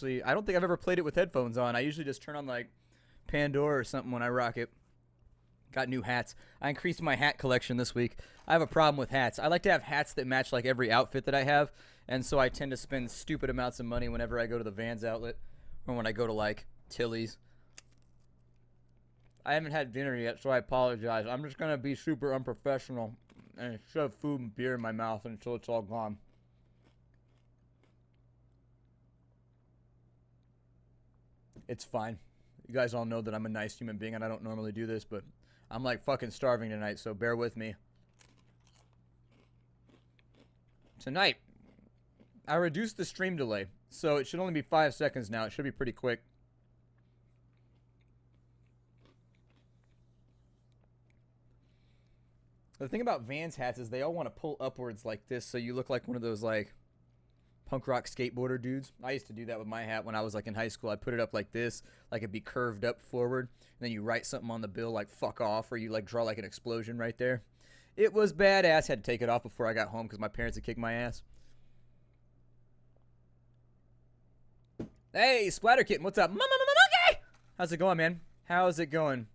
actually. I don't think I've ever played it with headphones on. I usually just turn on like Pandora or something when I rock it. Got new hats. I increased my hat collection this week. I have a problem with hats. I like to have hats that match like every outfit that I have, and so I tend to spend stupid amounts of money whenever I go to the Vans outlet or when I go to like Tilly's. I haven't had dinner yet, so I apologize. I'm just gonna be super unprofessional and shove food and beer in my mouth until it's all gone. It's fine. You guys all know that I'm a nice human being and I don't normally do this, but I'm like fucking starving tonight, so bear with me. Tonight, I reduced the stream delay, so it should only be 5 seconds now. It should be pretty quick. The thing about Vans hats is they all want to pull upwards like this, so you look like one of those like punk rock skateboarder dudes. I used to do that with my hat when I was like in high school. I'd put it up like this, like it'd be curved up forward, and then you write something on the bill like fuck off, or you like draw like an explosion right there. It was badass. Had to take it off before I got home because my parents had kicked my ass. Hey, Splattercat, what's up? Monkey! How's it going, man? How's it going?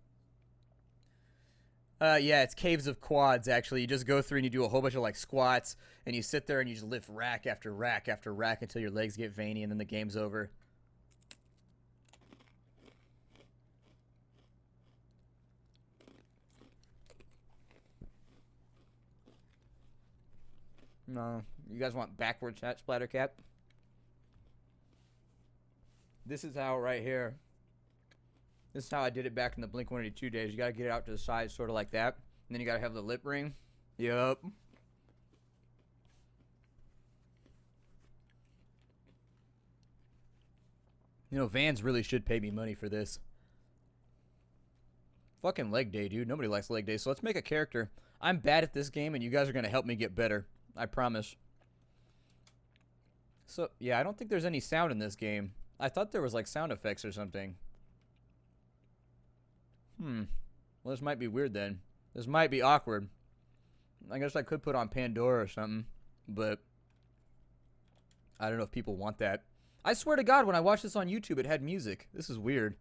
Yeah, it's Caves of Quads, actually. You just go through and you do a whole bunch of, like, squats, and you sit there and you just lift rack after rack after rack until your legs get veiny, and then the game's over. No. You guys want backwards hat, Splattercat? This is how right here. This is how I did it back in the Blink-182 days. You gotta get it out to the side, sort of like that. And then you gotta have the lip ring. Yup. You know, Vans really should pay me money for this. Fucking leg day, dude. Nobody likes leg day. So let's make a character. I'm bad at this game, and you guys are gonna help me get better. I promise. So, yeah, I don't think there's any sound in this game. I thought there was, like, sound effects or something. Well, this might be weird then. This might be awkward. I guess I could put on Pandora or something, but I don't know if people want that. I swear to God, when I watched this on YouTube, it had music. This is weird.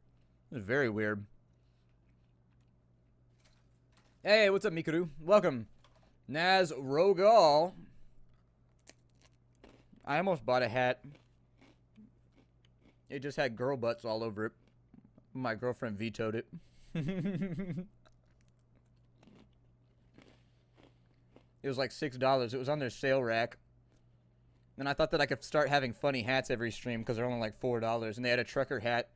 This is very weird. Hey, what's up, Mikuru? Welcome. Naz Rogal. I almost bought a hat. It just had girl butts all over it. My girlfriend vetoed it. It was like $6. It was on their sale rack. And I thought that I could start having funny hats every stream because they're only like $4. And they had a trucker hat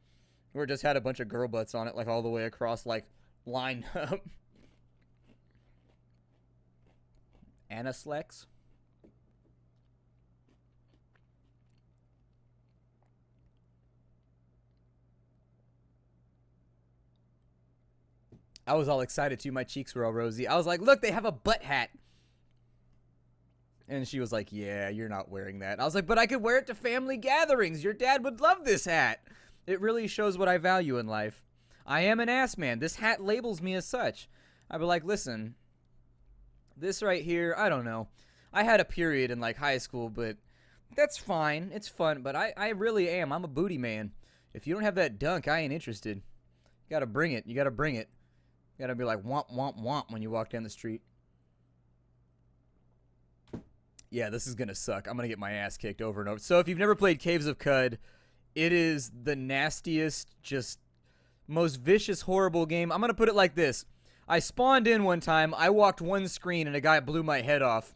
where it just had a bunch of girl butts on it, like all the way across, like lined up. Anaslex. I was all excited too. My cheeks were all rosy. I was like, look, they have a butt hat. And she was like, yeah, you're not wearing that. I was like, but I could wear it to family gatherings. Your dad would love this hat. It really shows what I value in life. I am an ass man. This hat labels me as such. I'd be like, listen, this right here, I don't know. I had a period in like high school, but that's fine. It's fun, but I really am. I'm a booty man. If you don't have that dunk, I ain't interested. You gotta bring it. You gotta bring it. You gotta be like womp, womp, womp when you walk down the street. Yeah, this is gonna suck. I'm gonna get my ass kicked over and over. So if you've never played Caves of Qud, it is the nastiest, just most vicious, horrible game. I'm gonna put it like this. I spawned in one time, I walked one screen, and a guy blew my head off.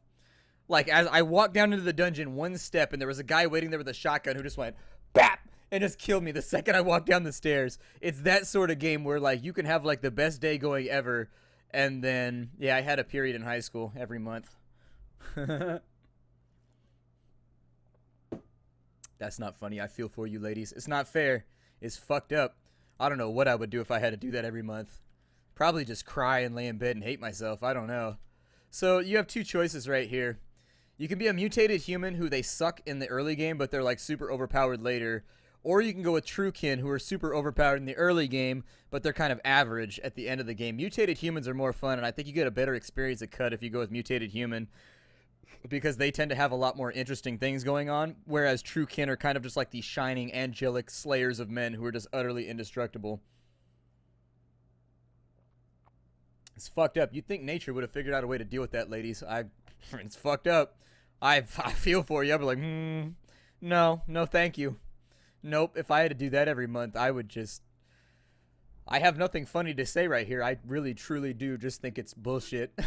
Like, as I walked down into the dungeon one step, and there was a guy waiting there with a shotgun who just went, BAP! And just killed me the second I walked down the stairs. It's that sort of game where, like, you can have, like, the best day going ever, and then, yeah, I had a period in high school every month. That's not funny. I feel for you, ladies. It's not fair. It's fucked up. I don't know what I would do if I had to do that every month. Probably just cry and lay in bed and hate myself. I don't know. So you have two choices right here. You can be a mutated human who they suck in the early game, but they're like super overpowered later. Or you can go with Truekin, who are super overpowered in the early game, but they're kind of average at the end of the game. Mutated humans are more fun, and I think you get a better experience at Qud if you go with mutated human. because they tend to have a lot more interesting things going on, whereas true kin are kind of just like these shining angelic slayers of men who are just utterly indestructible. It's fucked up. You'd think nature would have figured out a way to deal with that, ladies. It's fucked up. I feel for you. I'd be like, no, thank you. Nope. If I had to do that every month, I would just. I have nothing funny to say right here. I really, truly do just think it's bullshit.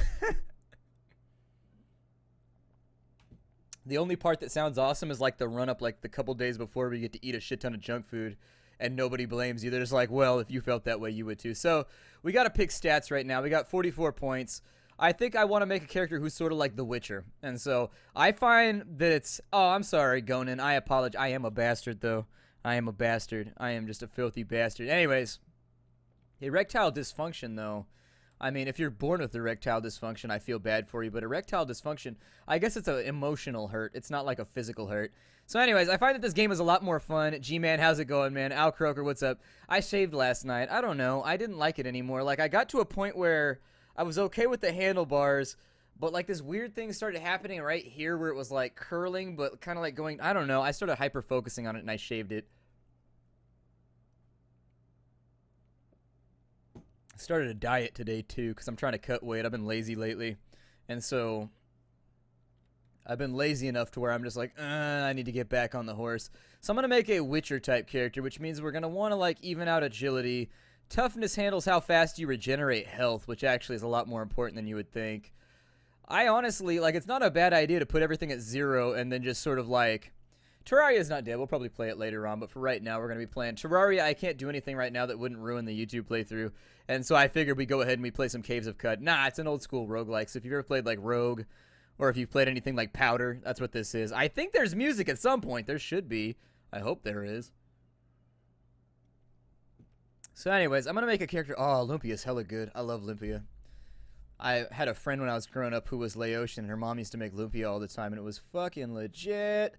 The only part that sounds awesome is like the run up, like the couple days before we get to eat a shit ton of junk food, and nobody blames you. They're just like, well, if you felt that way, you would too. So we got to pick stats right now. We got 44 points. I think I want to make a character who's sort of like The Witcher. And so I find that it's... Oh, I'm sorry, Gonan. I apologize. I am a bastard, though. I am a bastard. I am just a filthy bastard. Anyways, erectile dysfunction, though. I mean, if you're born with erectile dysfunction, I feel bad for you. But erectile dysfunction, I guess it's an emotional hurt. It's not like a physical hurt. So anyways, I find that this game is a lot more fun. G-Man, how's it going, man? Al Croker, what's up? I shaved last night. I don't know. I didn't like it anymore. Like, I got to a point where I was okay with the handlebars, but like this weird thing started happening right here where it was like curling, but kind of like going, I don't know. I started hyper-focusing on it and I shaved it. Started a diet today too because I'm trying to cut weight. I've been lazy lately, and so I've been lazy enough to where I'm just like, I need to get back on the horse. So I'm gonna make a Witcher type character, which means we're gonna want to like even out agility. Toughness handles how fast you regenerate health, which actually is a lot more important than you would think. I honestly like it's not a bad idea to put everything at 0 and then just sort of like. Terraria is not dead. We'll probably play it later on, but for right now, we're going to be playing Terraria. I can't do anything right now that wouldn't ruin the YouTube playthrough, and so I figured we go ahead and we play some Caves of Cud. Nah, it's an old school roguelike, so if you've ever played like Rogue, or if you've played anything like Powder, that's what this is. I think there's music at some point. There should be. I hope there is. So anyways, I'm going to make a character. Oh, Olympia is hella good. I love Olympia. I had a friend when I was growing up who was Laotian, and her mom used to make lumpia all the time, and it was fucking legit.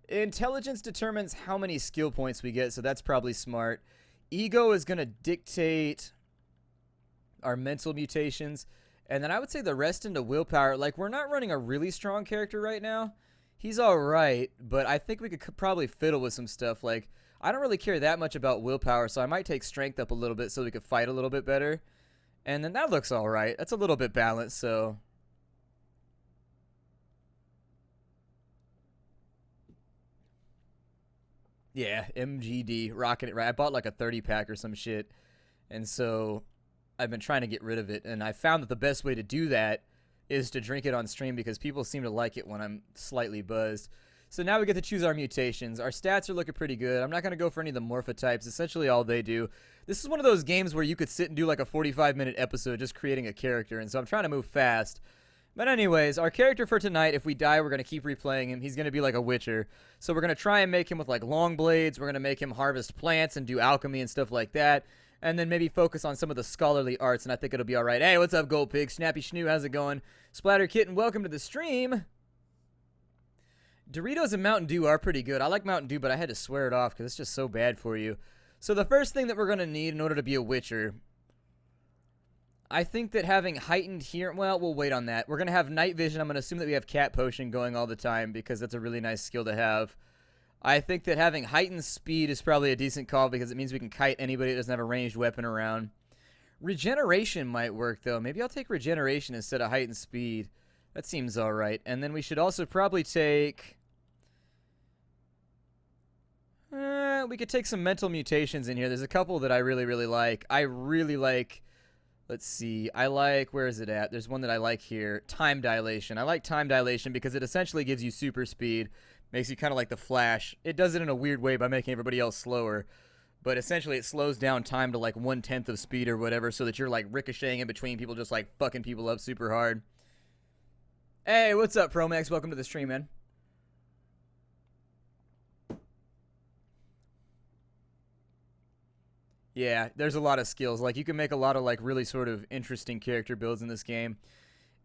Intelligence determines how many skill points we get, so that's probably smart. Ego is going to dictate our mental mutations, and then I would say the rest into willpower. Like, we're not running a really strong character right now. He's all right, but I think we could probably fiddle with some stuff. Like, I don't really care that much about willpower, so I might take strength up a little bit so we could fight a little bit better. And then that looks all right. That's a little bit balanced, so... Yeah, MGD, rocking it right. I bought like a 30-pack or some shit, and so I've been trying to get rid of it, and I found that the best way to do that is to drink it on stream because people seem to like it when I'm slightly buzzed. So now we get to choose our mutations. Our stats are looking pretty good. I'm not going to go for any of the morphotypes. Essentially all they do. This is one of those games where you could sit and do like a 45-minute episode just creating a character, and so I'm trying to move fast. But anyways, our character for tonight, if we die, we're going to keep replaying him. He's going to be like a Witcher. So we're going to try and make him with like long blades. We're going to make him harvest plants and do alchemy and stuff like that. And then maybe focus on some of the scholarly arts, and I think it'll be all right. Hey, what's up, Gold Pig? Snappy Schnoo, how's it going? Splatter Kitten, welcome to the stream. Doritos and Mountain Dew are pretty good. I like Mountain Dew, but I had to swear it off because it's just so bad for you. So the first thing that we're going to need in order to be a Witcher... I think that having heightened hearing, well, we'll wait on that. We're going to have night vision. I'm going to assume that we have cat potion going all the time because that's a really nice skill to have. I think that having heightened speed is probably a decent call because it means we can kite anybody that doesn't have a ranged weapon around. Regeneration might work, though. Maybe I'll take regeneration instead of heightened speed. That seems all right. And then we should also probably take... we could take some mental mutations in here. There's a couple that I really, really like. I really like... Let's see. I like, where is it at? There's one that I like here. Time dilation. I like time dilation because it essentially gives you super speed. Makes you kind of like the Flash. It does it in a weird way by making everybody else slower. But essentially it slows down time to like 1/10 of speed or whatever so that you're like ricocheting in between people just like fucking people up super hard. Hey, what's up, Promax? Welcome to the stream, man. Yeah, there's a lot of skills. Like, you can make a lot of, like, really sort of interesting character builds in this game.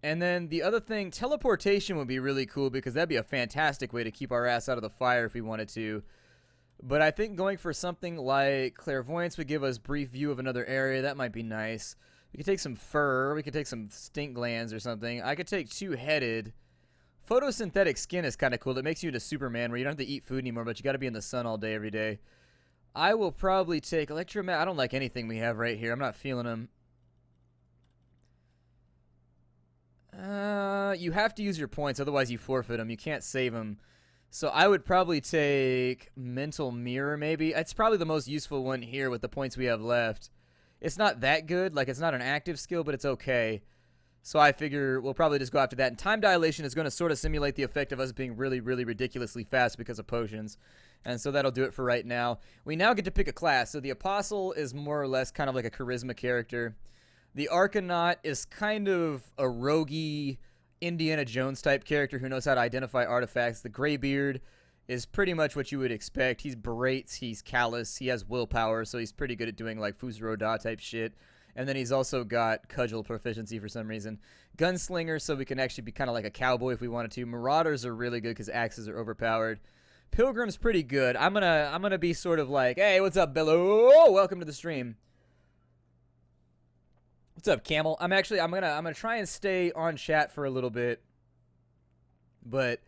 And then the other thing, teleportation would be really cool because that'd be a fantastic way to keep our ass out of the fire if we wanted to. But I think going for something like clairvoyance would give us brief view of another area. That might be nice. We could take some fur. We could take some stink glands or something. I could take two-headed. Photosynthetic skin is kind of cool. It makes you into Superman where you don't have to eat food anymore, but you got to be in the sun all day every day. I will probably take Electromag. I don't like anything we have right here. I'm not feeling them. You have to use your points, otherwise you forfeit them. You can't save them. So I would probably take Mental Mirror, maybe. It's probably the most useful one here with the points we have left. It's not that good. Like, it's not an active skill, but it's okay. So I figure we'll probably just go after that. And Time Dilation is going to sort of simulate the effect of us being really, really ridiculously fast because of potions. And so that'll do it for right now. We now get to pick a class. So the Apostle is more or less kind of like a charisma character. The Archanaut is kind of a roguey Indiana Jones type character who knows how to identify artifacts. The Greybeard is pretty much what you would expect. He's berates, he's callous, he has willpower, so he's pretty good at doing like Fusro Da type shit. And then he's also got cudgel proficiency for some reason. Gunslinger, so we can actually be kind of like a cowboy if we wanted to. Marauders are really good because axes are overpowered. Pilgrim's pretty good. I'm gonna be sort of like, hey, what's up, Bello? Welcome to the stream. What's up, Camel? I'm gonna try and stay on chat for a little bit, but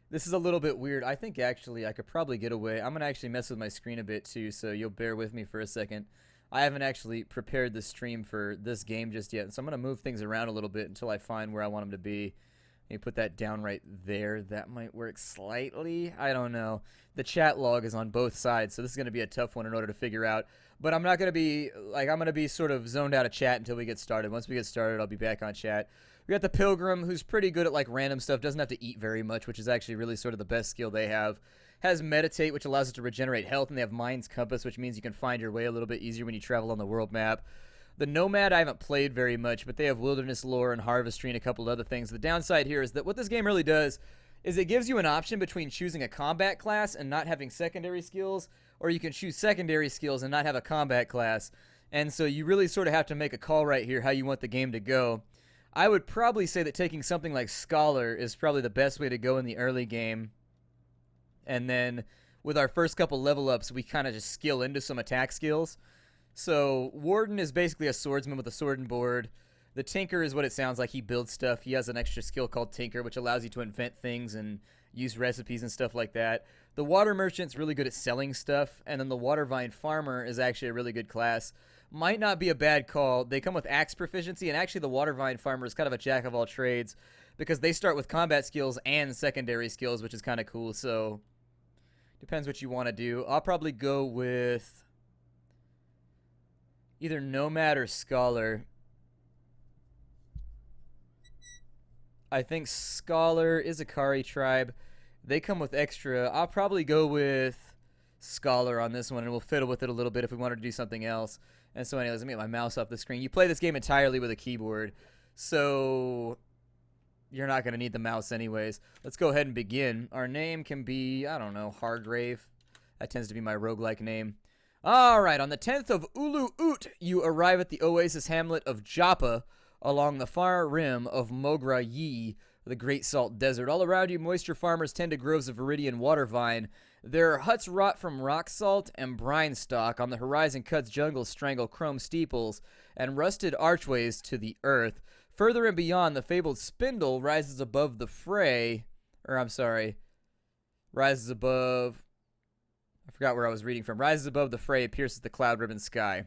this is a little bit weird. I think actually I could probably get away. I'm gonna actually mess with my screen a bit too, so you'll bear with me for a second. I haven't actually prepared the stream for this game just yet, so I'm gonna move things around a little bit until I find where I want them to be. Let me put that down right there. That might work slightly. I don't know. The chat log is on both sides, so this is gonna be a tough one in order to figure out. But I'm not going to be, like, I'm going to be sort of zoned out of chat until we get started. Once we get started, I'll be back on chat. We got the Pilgrim, who's pretty good at, like, random stuff. Doesn't have to eat very much, which is actually really sort of the best skill they have. Has Meditate, which allows us to regenerate health. And they have Mind's Compass, which means you can find your way a little bit easier when you travel on the world map. The Nomad I haven't played very much, but they have Wilderness Lore and Harvestry and a couple of other things. The downside here is that what this game really does is it gives you an option between choosing a combat class and not having secondary skills, or you can choose secondary skills and not have a combat class. And so you really sort of have to make a call right here how you want the game to go. I would probably say that taking something like Scholar is probably the best way to go in the early game. And then with our first couple level ups, we kind of just skill into some attack skills. So Warden is basically a swordsman with a sword and board. The Tinker is what it sounds like. He builds stuff. He has an extra skill called Tinker, which allows you to invent things and use recipes and stuff like that. The Water Merchant's really good at selling stuff, and then the Watervine Farmer is actually a really good class. Might not be a bad call. They come with axe proficiency, and actually the Watervine Farmer is kind of a jack of all trades because they start with combat skills and secondary skills, which is kind of cool. So depends what you want to do. I'll probably go with either Nomad or Scholar. I think Scholar, Izakari Tribe, they come with extra. I'll probably go with Scholar on this one, and we'll fiddle with it a little bit if we wanted to do something else. And so anyways, let me get my mouse off the screen. You play this game entirely with a keyboard, so you're not going to need the mouse anyways. Let's go ahead and begin. Our name can be, I don't know, Hargrave. That tends to be my roguelike name. All right, on the 10th of Ulu Ut, you arrive at the oasis hamlet of Joppa, along the far rim of Mogra Yi, the Great Salt Desert. All around you, moisture farmers tend to groves of Viridian water vine. Their huts rot from rock salt and brine stock. On the horizon, cuts jungles strangle chrome steeples and rusted archways to the earth. Further and beyond, the fabled spindle rises above the fray. Rises above... I forgot where I was reading from. Rises above the fray, pierces the cloud-ribbon sky.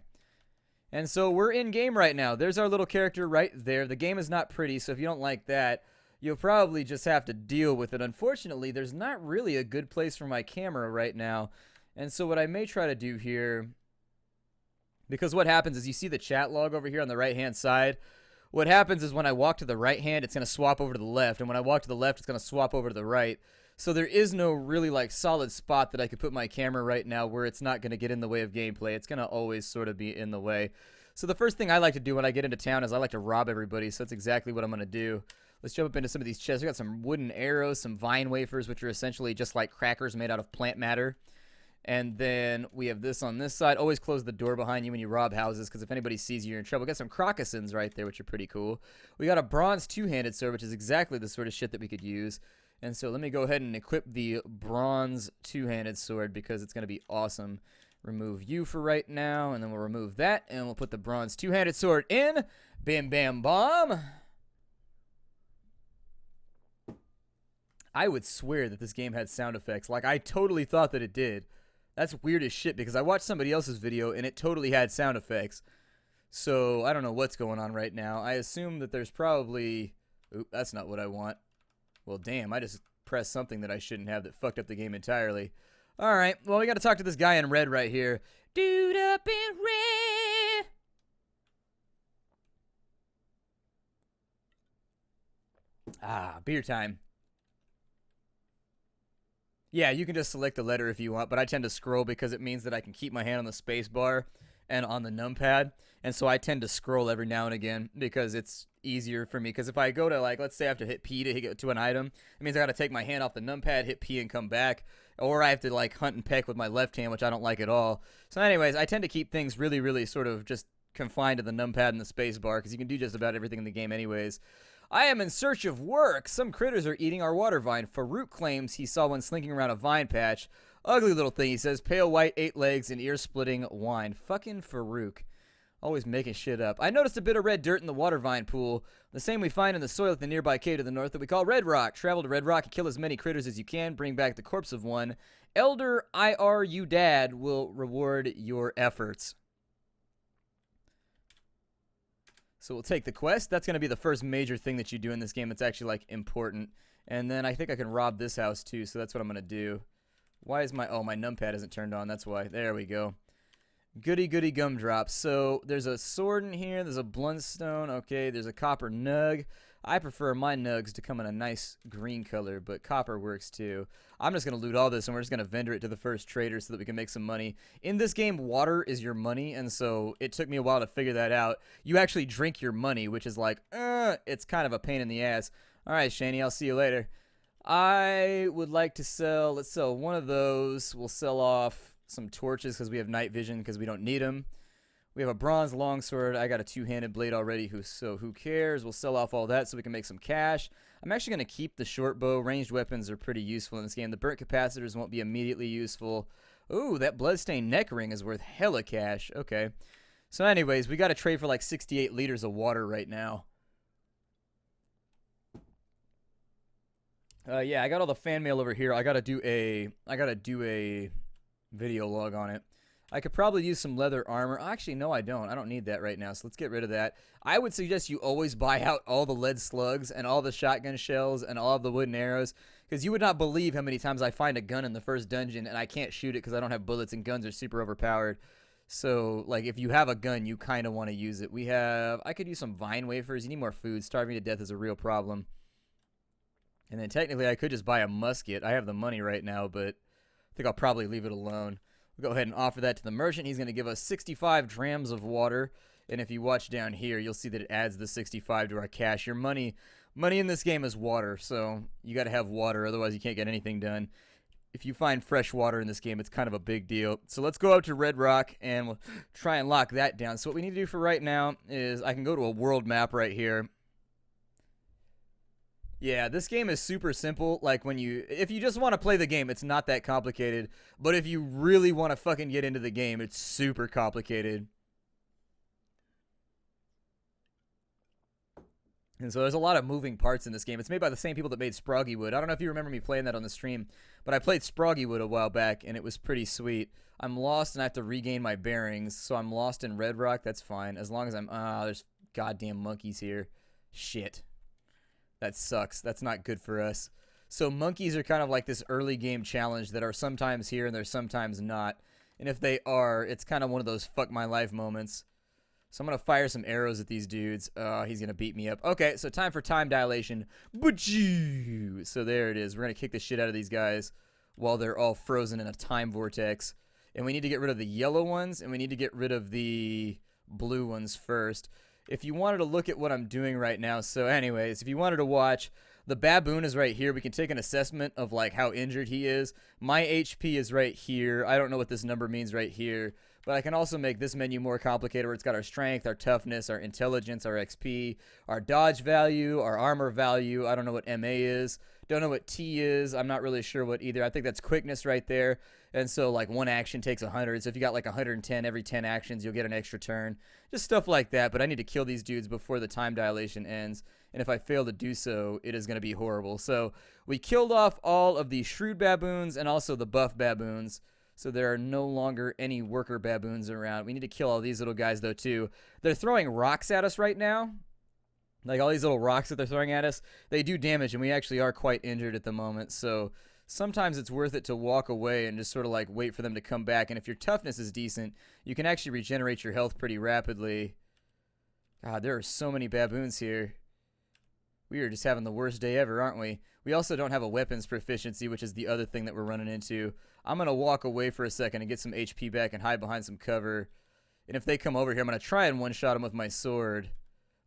And so we're in game right now. There's our little character right there. The game is not pretty, so if you don't like that, you'll probably just have to deal with it. Unfortunately, there's not really a good place for my camera right now. And so what I may try to do here, because what happens is you see the chat log over here on the right-hand side. What happens is when I walk to the right hand, it's going to swap over to the left. And when I walk to the left, it's going to swap over to the right. So there is no really like solid spot that I could put my camera right now where it's not going to get in the way of gameplay. It's going to always sort of be in the way. So the first thing I like to do when I get into town is I like to rob everybody. So that's exactly what I'm going to do. Let's jump up into some of these chests. We got some wooden arrows, some vine wafers, which are essentially just like crackers made out of plant matter. And then we have this on this side. Always close the door behind you when you rob houses, because if anybody sees you, you're in trouble. We got some crocossins right there, which are pretty cool. We got a bronze two-handed sword, which is exactly the sort of shit that we could use. And so let me go ahead and equip the bronze two-handed sword because it's going to be awesome. Remove you for right now, and then we'll remove that, and we'll put the bronze two-handed sword in. Bam, bam, bomb. I would swear that this game had sound effects. Like, I totally thought that it did. That's weird as shit because I watched somebody else's video and it totally had sound effects. So, I don't know what's going on right now. I assume that there's probably... Oop, that's not what I want. Well, damn, I just pressed something that I shouldn't have that fucked up the game entirely. Alright, well, we gotta talk to this guy in red right here. Dude up in red! Ah, beer time. Yeah, you can just select the letter if you want, but I tend to scroll because it means that I can keep my hand on the space bar and on the numpad, and so I tend to scroll every now and again because it's easier for me. Because if I go to, like, let's say I have to hit P to get to an item, it means I gotta take my hand off the numpad, hit P, and come back, or I have to, like, hunt and peck with my left hand, which I don't like at all. So anyways, I tend to keep things really, really sort of just confined to the numpad and the space bar because you can do just about everything in the game anyways. I am in search of work. Some critters are eating our water vine. Farouk claims he saw one slinking around a vine patch. Ugly little thing, he says. Pale white, 8 legs, and ear-splitting whine. Fucking Farouk. Always making shit up. I noticed a bit of red dirt in the water vine pool. The same we find in the soil at the nearby cave to the north that we call Red Rock. Travel to Red Rock and kill as many critters as you can. Bring back the corpse of one. Elder IRU Dad will reward your efforts. So we'll take the quest. That's going to be the first major thing that you do in this game that's actually, like, important. And then I think I can rob this house, too, so that's what I'm going to do. Why is my... Oh, my numpad isn't turned on. That's why. There we go. Goody, goody gumdrops. So there's a sword in here. There's a bluntstone. Okay, there's a copper nug. I prefer my nugs to come in a nice green color, but copper works, too. I'm just going to loot all this, and we're just going to vendor it to the first trader so that we can make some money. In this game, water is your money, and so it took me a while to figure that out. You actually drink your money, which is like, it's kind of a pain in the ass. All right, Shani, I'll see you later. I would like to sell, let's sell one of those. We'll sell off some torches because we have night vision because we don't need them. We have a bronze longsword. I got a two-handed blade already, so who cares? We'll sell off all that so we can make some cash. I'm actually going to keep the short bow. Ranged weapons are pretty useful in this game. The burnt capacitors won't be immediately useful. Ooh, that bloodstained neck ring is worth hella cash. Okay. So anyways, we got to trade for like 68 liters of water right now. Yeah, I got all the fan mail over here. I gotta do a video log on it. I could probably use some leather armor. Actually, no, I don't. I don't need that right now, so let's get rid of that. I would suggest you always buy out all the lead slugs and all the shotgun shells and all of the wooden arrows, because you would not believe how many times I find a gun in the first dungeon and I can't shoot it because I don't have bullets and guns are super overpowered. So, like, if you have a gun, you kind of want to use it. I could use some vine wafers. You need more food. Starving to death is a real problem. And then technically I could just buy a musket. I have the money right now, but I think I'll probably leave it alone. We'll go ahead and offer that to the merchant. He's going to give us 65 drams of water. And if you watch down here, you'll see that it adds the 65 to our cash. Your money in this game is water, so you got to have water. Otherwise, you can't get anything done. If you find fresh water in this game, it's kind of a big deal. So let's go up to Red Rock, and we'll try and lock that down. So what we need to do for right now is I can go to a world map right here. Yeah, this game is super simple. Like, if you just want to play the game, it's not that complicated. But if you really want to fucking get into the game, it's super complicated. And so there's a lot of moving parts in this game. It's made by the same people that made Sproggywood. I don't know if you remember me playing that on the stream, but I played Sproggywood a while back, and it was pretty sweet. I'm lost, and I have to regain my bearings, so I'm lost in Red Rock. That's fine, as long as I'm... there's goddamn monkeys here. Shit. That sucks. That's not good for us. So monkeys are kind of like this early game challenge that are sometimes here and they're sometimes not. And if they are, it's kind of one of those fuck my life moments. So I'm going to fire some arrows at these dudes. He's going to beat me up. Okay, so time for time dilation. So there it is. We're going to kick the shit out of these guys while they're all frozen in a time vortex. And we need to get rid of the yellow ones, and we need to get rid of the blue ones first. If you wanted to look at what I'm doing right now, so anyways, if you wanted to watch, the baboon is right here. We can take an assessment of like how injured he is. My HP is right here. I don't know what this number means right here, but I can also make this menu more complicated where it's got our strength, our toughness, our intelligence, our XP, our dodge value, our armor value. I don't know what MA is. Don't know what T is. I'm not really sure what either. I think that's quickness right there. And so, like, one action takes 100. So if you got like 110 every 10 actions, you'll get an extra turn. Just stuff like that. But I need to kill these dudes before the time dilation ends. And if I fail to do so, it is going to be horrible. So we killed off all of the shrewd baboons and also the buff baboons. So there are no longer any worker baboons around. We need to kill all these little guys, though, too. They're throwing rocks at us right now. Like, all these little rocks that they're throwing at us, they do damage, and we actually are quite injured at the moment. So sometimes it's worth it to walk away and just sort of, like, wait for them to come back. And if your toughness is decent, you can actually regenerate your health pretty rapidly. God, there are so many baboons here. We are just having the worst day ever, aren't we? We also don't have a weapons proficiency, which is the other thing that we're running into. I'm going to walk away for a second and get some HP back and hide behind some cover. And if they come over here, I'm going to try and one-shot them with my sword.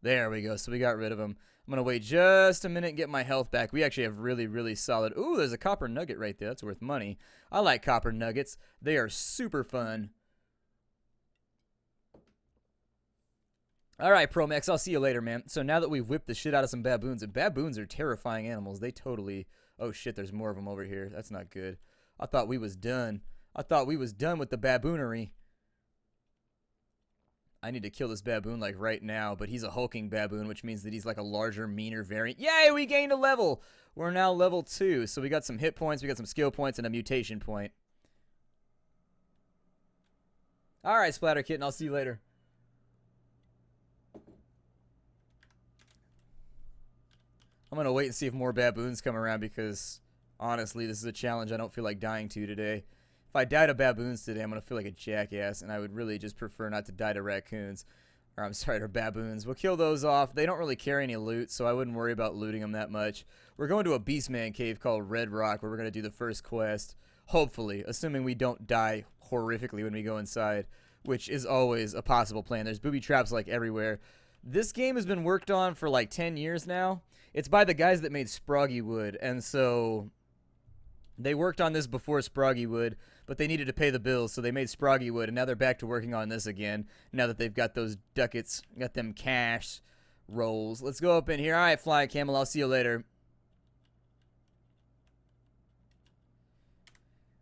There we go. So we got rid of them. I'm going to wait just a minute and get my health back. We actually have really, really solid... Ooh, there's a copper nugget right there. That's worth money. I like copper nuggets. They are super fun. All right, Promax, I'll see you later, man. So now that we've whipped the shit out of some baboons, and baboons are terrifying animals. They totally... Oh, shit, there's more of them over here. That's not good. I thought we was done. I thought we was done with the baboonery. I need to kill this baboon, like, right now, but he's a hulking baboon, which means that he's, like, a larger, meaner variant. Yay, we gained a level! We're now level 2, so we got some hit points, we got some skill points, and a mutation point. All right, Splattercat, and I'll see you later. I'm going to wait and see if more baboons come around because, honestly, this is a challenge I don't feel like dying to today. If I die to baboons today, I'm going to feel like a jackass, and I would really just prefer not to die to raccoons. Or, I'm sorry, to baboons. We'll kill those off. They don't really carry any loot, so I wouldn't worry about looting them that much. We're going to a Beastman cave called Red Rock, where we're going to do the first quest. Hopefully, assuming we don't die horrifically when we go inside, which is always a possible plan. There's booby traps, like, everywhere. This game has been worked on for, like, 10 years now. It's by the guys that made Sproggy Wood, and so they worked on this before Sproggy Wood, but they needed to pay the bills, so they made Sproggy Wood, and now they're back to working on this again, now that they've got those ducats, got them cash rolls. Let's go up in here. All right, Flying Camel, I'll see you later.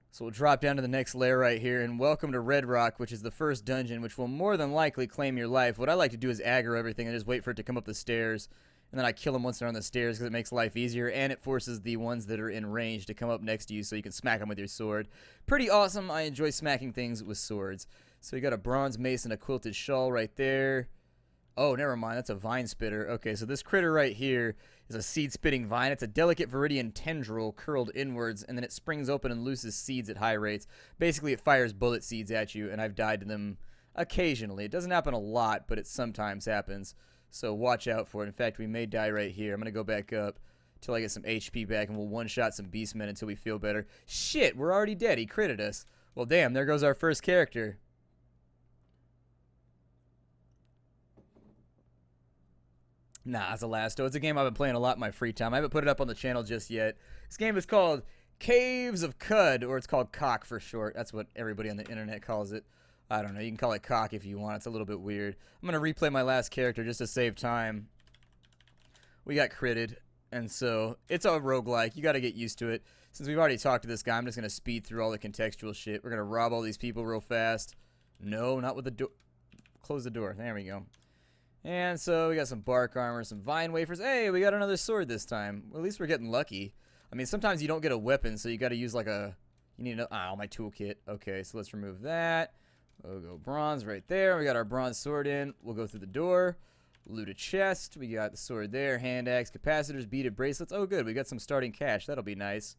So we'll drop down to the next layer right here, and welcome to Red Rock, which is the first dungeon, which will more than likely claim your life. What I like to do is aggro everything and just wait for it to come up the stairs. And then I kill them once they're on the stairs because it makes life easier, and it forces the ones that are in range to come up next to you so you can smack them with your sword. Pretty awesome. I enjoy smacking things with swords. So you got a bronze mace and a quilted shawl right there. Oh, never mind. That's a vine spitter. Okay, so this critter right here is a seed-spitting vine. It's a delicate viridian tendril curled inwards, and then it springs open and looses seeds at high rates. Basically, it fires bullet seeds at you, and I've died to them occasionally. It doesn't happen a lot, but it sometimes happens. So watch out for it. In fact, we may die right here. I'm going to go back up until I get some HP back, and we'll one-shot some beastmen until we feel better. Shit, we're already dead. He critted us. Well, damn, there goes our first character. Nah, it's a Lasto. It's a game I've been playing a lot in my free time. I haven't put it up on the channel just yet. This game is called Caves of Cud, or it's called Cock for short. That's what everybody on the internet calls it. I don't know. You can call it cock if you want. It's a little bit weird. I'm going to replay my last character just to save time. We got critted, and so it's a roguelike. You got to get used to it. Since we've already talked to this guy, I'm just going to speed through all the contextual shit. We're going to rob all these people real fast. No, not with the door. Close the door. There we go. And so we got some bark armor, some vine wafers. Hey, we got another sword this time. Well, at least we're getting lucky. I mean, sometimes you don't get a weapon, so you got to use like a... You need to... Oh, my toolkit. Okay, so let's remove that. We'll go bronze right there. We got our bronze sword in. We'll go through the door. Loot a chest. We got the sword there. Hand axe, capacitors, beaded bracelets. Oh, good. We got some starting cash. That'll be nice.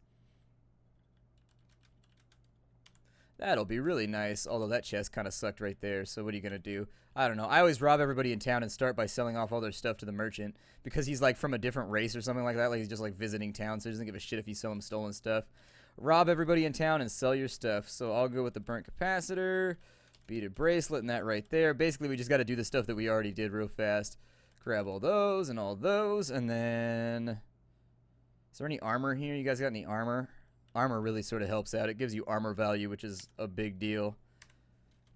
That'll be really nice. Although that chest kind of sucked right there. So what are you going to do? I don't know. I always rob everybody in town and start by selling off all their stuff to the merchant. Because he's like from a different race or something like that. Like he's just like visiting town. So he doesn't give a shit if you sell him stolen stuff. Rob everybody in town and sell your stuff. So I'll go with the burnt capacitor. Beaded bracelet and that right there. Basically, we just got to do the stuff that we already did real fast. Grab all those and all those. And then... Is there any armor here? You guys got any armor? Armor really sort of helps out. It gives you armor value, which is a big deal.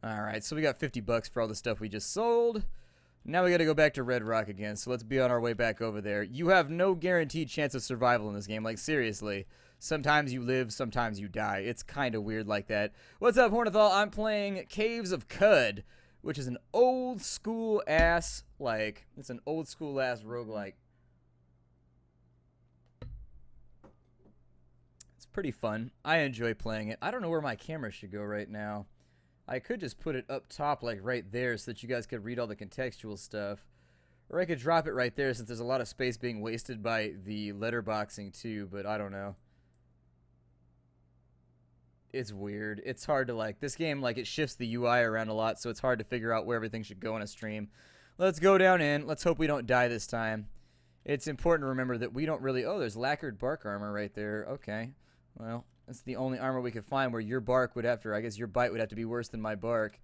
Alright, so we got $50 for all the stuff we just sold. Now we got to go back to Red Rock again, so let's be on our way back over there. You have no guaranteed chance of survival in this game, like seriously. Sometimes you live, sometimes you die. It's kind of weird like that. What's up, Hornethal? I'm playing Caves of Cud, which is an old school ass, it's an old school ass roguelike. It's pretty fun. I enjoy playing it. I don't know where my camera should go right now. I could just put it up top, like right there, so that you guys could read all the contextual stuff. Or I could drop it right there, since there's a lot of space being wasted by the letterboxing too, but I don't know. It's weird. It's hard to, this game, it shifts the UI around a lot, so it's hard to figure out where everything should go in a stream. Let's go down in. Let's hope we don't die this time. It's important to remember that we don't really... Oh, there's lacquered bark armor right there. Okay. Well... That's the only armor we could find where your bark would have to, I guess your bite would have to be worse than my bark.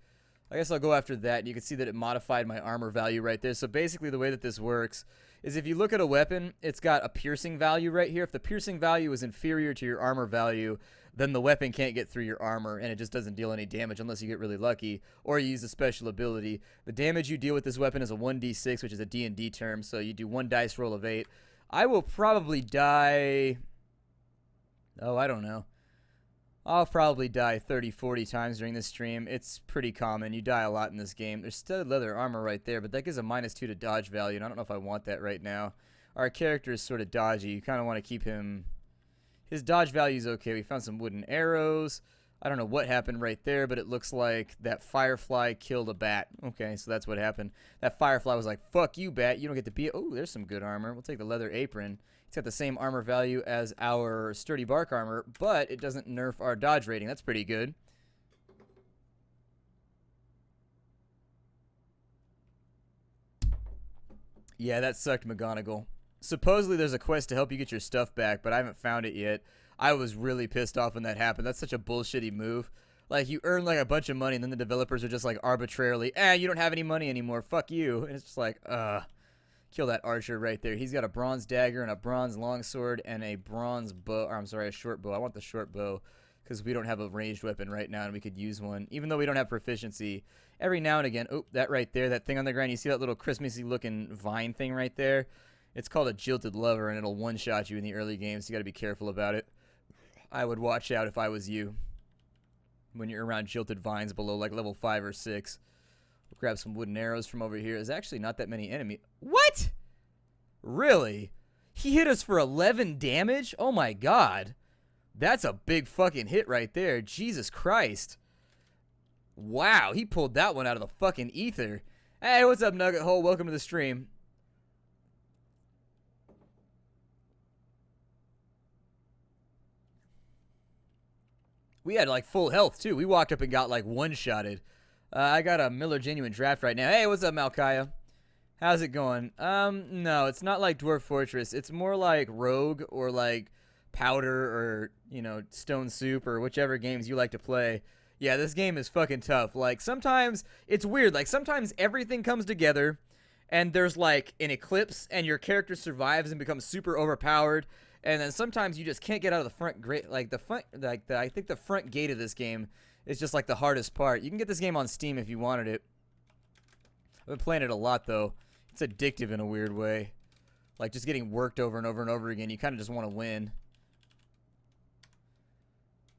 I guess I'll go after that, and you can see that it modified my armor value right there. So basically the way that this works is if you look at a weapon, it's got a piercing value right here. If the piercing value is inferior to your armor value, then the weapon can't get through your armor, and it just doesn't deal any damage unless you get really lucky, or you use a special ability. The damage you deal with this weapon is a 1d6, which is a D&D term, so you do 1 dice roll of 8. I will probably die... Oh, I don't know. I'll probably die 30, 40 times during this stream. It's pretty common. You die a lot in this game. There's studded leather armor right there, but that gives a -2 to dodge value, and I don't know if I want that right now. Our character is sort of dodgy. You kind of want to keep him... His dodge value is okay. We found some wooden arrows. I don't know what happened right there, but it looks like that firefly killed a bat. Okay, so that's what happened. That firefly was like, fuck you, bat. You don't get to be... Oh, there's some good armor. We'll take the leather apron. It's got the same armor value as our sturdy bark armor, but it doesn't nerf our dodge rating. That's pretty good. Yeah, that sucked, McGonagall. Supposedly there's a quest to help you get your stuff back, but I haven't found it yet. I was really pissed off when that happened. That's such a bullshitty move. You earn a bunch of money, and then the developers are just arbitrarily, you don't have any money anymore. Fuck you. And it's just kill that archer right there. He's got a bronze dagger and a bronze longsword and a bronze bow. Or I'm sorry, a short bow. I want the short bow because we don't have a ranged weapon right now, and we could use one. Even though we don't have proficiency, every now and again... Oh, that right there, that thing on the ground. You see that little Christmassy-looking vine thing right there? It's called a jilted lover, and it'll one-shot you in the early games. You got to be careful about it. I would watch out if I was you when you're around jilted vines below, level 5 or 6. Grab some wooden arrows from over here. There's actually not that many enemies. What? Really? He hit us for 11 damage? Oh my god. That's a big fucking hit right there. Jesus Christ. Wow, he pulled that one out of the fucking ether. Hey, what's up, Nugget Hole? Welcome to the stream. We had full health too. We walked up and got one-shotted. I got a Miller Genuine Draft right now. Hey, what's up, Malkaya? How's it going? No, it's not like Dwarf Fortress. It's more like Rogue or Powder or, Stone Soup or whichever games you like to play. Yeah, this game is fucking tough. Sometimes it's weird. Sometimes everything comes together and there's an eclipse and your character survives and becomes super overpowered. And then sometimes you just can't get out of the front gate. I think the front gate of this game is just the hardest part. You can get this game on Steam if you wanted it. I've been playing it a lot though. It's addictive in a weird way. Just getting worked over and over and over again. You kind of just want to win.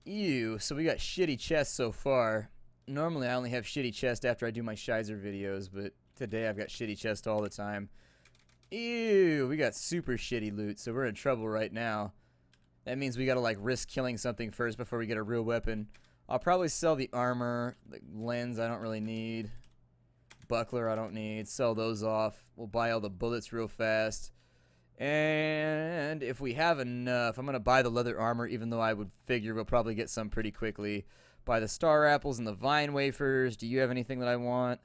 Ew, so we got shitty chests so far. Normally I only have shitty chest after I do my Shizer videos, but today I've got shitty chest all the time. Ew, we got super shitty loot, so we're in trouble right now. That means we gotta risk killing something first before we get a real weapon. I'll probably sell the armor. The lens I don't really need. Buckler I don't need. Sell those off. We'll buy all the bullets real fast. And if we have enough, I'm going to buy the leather armor, even though I would figure we'll probably get some pretty quickly. Buy the star apples and the vine wafers. Do you have anything that I want?